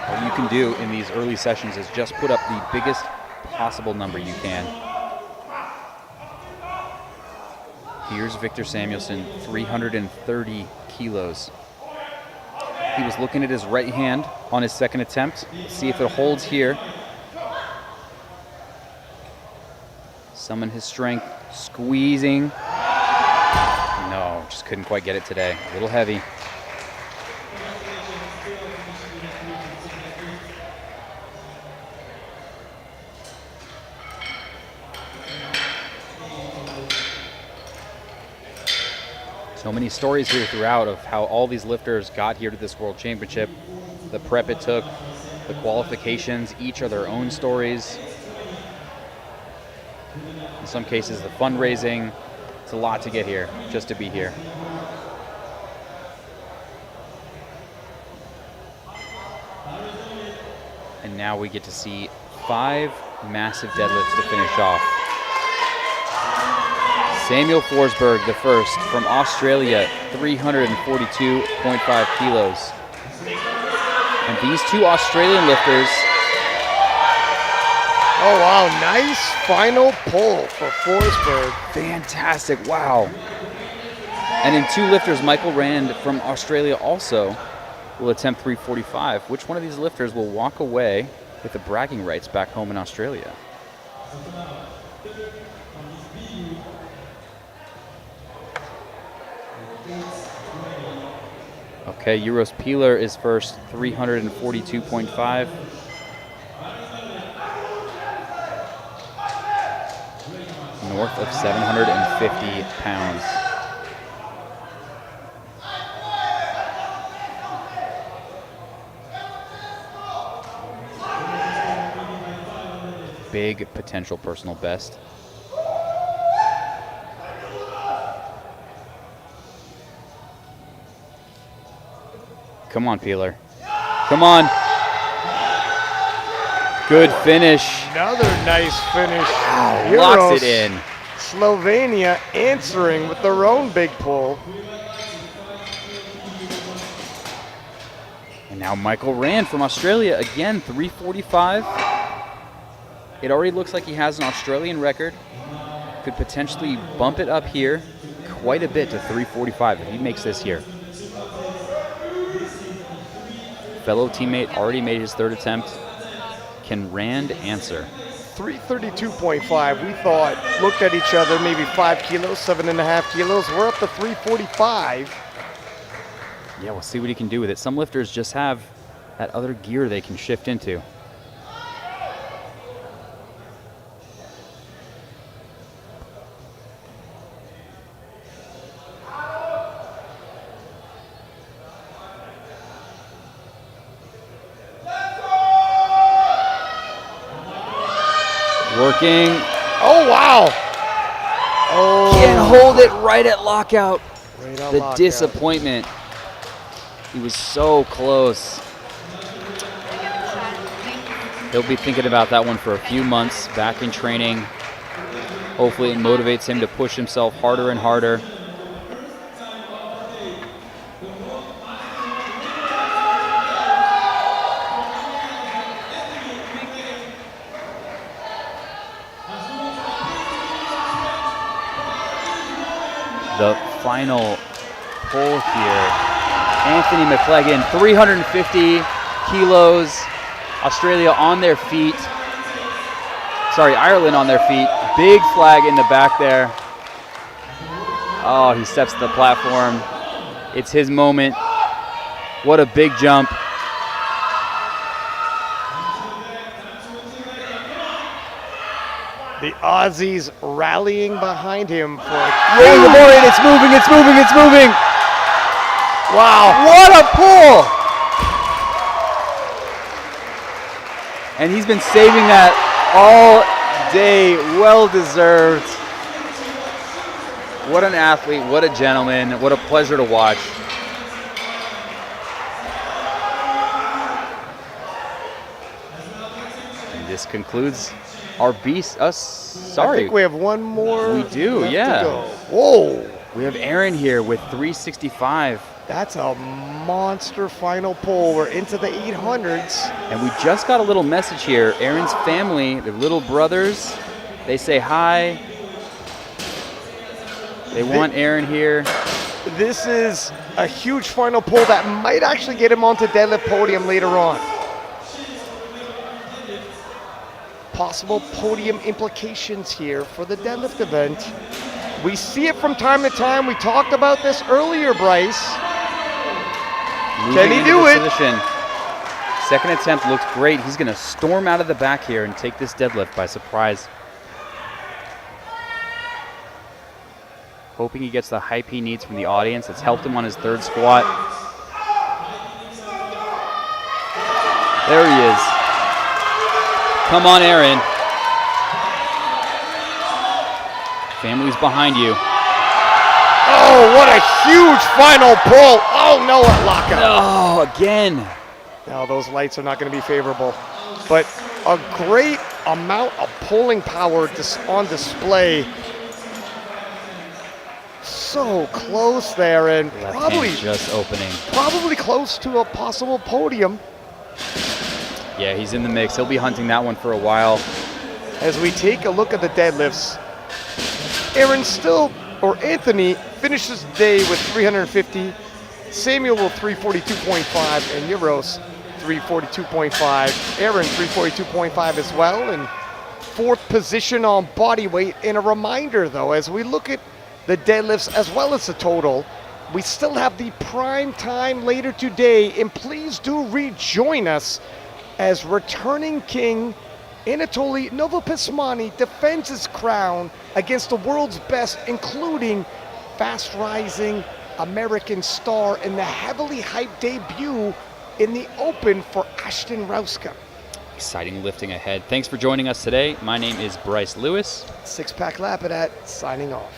What you can do in these early sessions is just put up the biggest possible number you can. Here's Victor Samuelson, 330 kilos. He was looking at his right hand on his second attempt. See if it holds here. Summon his strength, squeezing. No, just couldn't quite get it today. A little heavy. So many stories here throughout of how all these lifters got here to this World Championship, the prep it took, the qualifications, each are their own stories. In some cases, the fundraising. It's a lot to get here, just to be here. And now we get to see 5 massive deadlifts to finish off. Samuel Forsberg, the first, from Australia, 342.5 kilos. And these 2 Australian lifters. Oh, wow, nice final pull for Forsberg. Fantastic, wow. And in 2 lifters, Michael Rand from Australia also will attempt 345. Which one of these lifters will walk away with the bragging rights back home in Australia? Okay, Euros Peeler is first, 342.5. North of 750 pounds. Big potential personal best. Come on, Peeler. Come on. Good finish. Another nice finish. Wow, locks it in. Slovenia answering with their own big pull. And now Michael Rand from Australia, again, 345. It already looks like he has an Australian record. Could potentially bump it up here quite a bit to 345 if he makes this here. Fellow teammate already made his 3rd attempt. Can Rand answer? 332.5. We thought, looked at each other, maybe 5 kilos, 7.5 kilos. We're up to 345. Yeah, we'll see what he can do with it. Some lifters just have that other gear they can shift into. Working. Oh, wow. Oh. Can't hold it right at lockout. Right on The lockout. disappointment. He was so close. He'll be thinking about that one for a few months back in training. Hopefully it motivates him to push himself harder and harder. The final pull here. Anthony McCleggan, 350 kilos. Australia on their feet. Sorry, Ireland on their feet. Big flag in the back there. Oh, he steps to the platform. It's his moment. What a big jump. The Aussies rallying behind him for Rolling the board, it's moving, it's moving, it's moving. wow. What a pull! And he's been saving that all day. Well deserved. What an athlete, what a gentleman, what a pleasure to watch. And this concludes our beast. I think we have one more. We do, left yeah. to go. Whoa. We have Aaron here with 365. That's a monster final pull. We're into the 800s. And we just got a little message here. Aaron's family, their little brothers, they say hi. They want Aaron here. This is a huge final pull that might actually get him onto deadlift podium later on. Possible podium implications here for the deadlift event. We see it from time to time. We talked about this earlier, Bryce. Can he do it? Position. Second attempt looks great. He's going to storm out of the back here and take this deadlift by surprise. Hoping he gets the hype he needs from the audience. It's helped him on his third squat. There he is. Come on, Aaron. Family's behind you. Oh, what a huge final pull. Oh, no, a lockout. Oh, again. Now, those lights are not going to be favorable. But a great amount of pulling power on display. So close there, and Left hand just opening. Probably close to a possible podium. Yeah, he's in the mix. He'll be hunting that one for a while. As we take a look at the deadlifts, Anthony finishes the day with 350, Samuel with 342.5, and Euros 342.5. Aaron 342.5 as well, and fourth position on body weight. And a reminder though, as we look at the deadlifts as well as the total, we still have the prime time later today, and please do rejoin us as returning king Anatoly Novopismani defends his crown against the world's best, including fast-rising American star in the heavily hyped debut in the Open for Ashton Rauska. Exciting lifting ahead. Thanks for joining us today. My name is Bryce Lewis. Six Pack Lapidat signing off.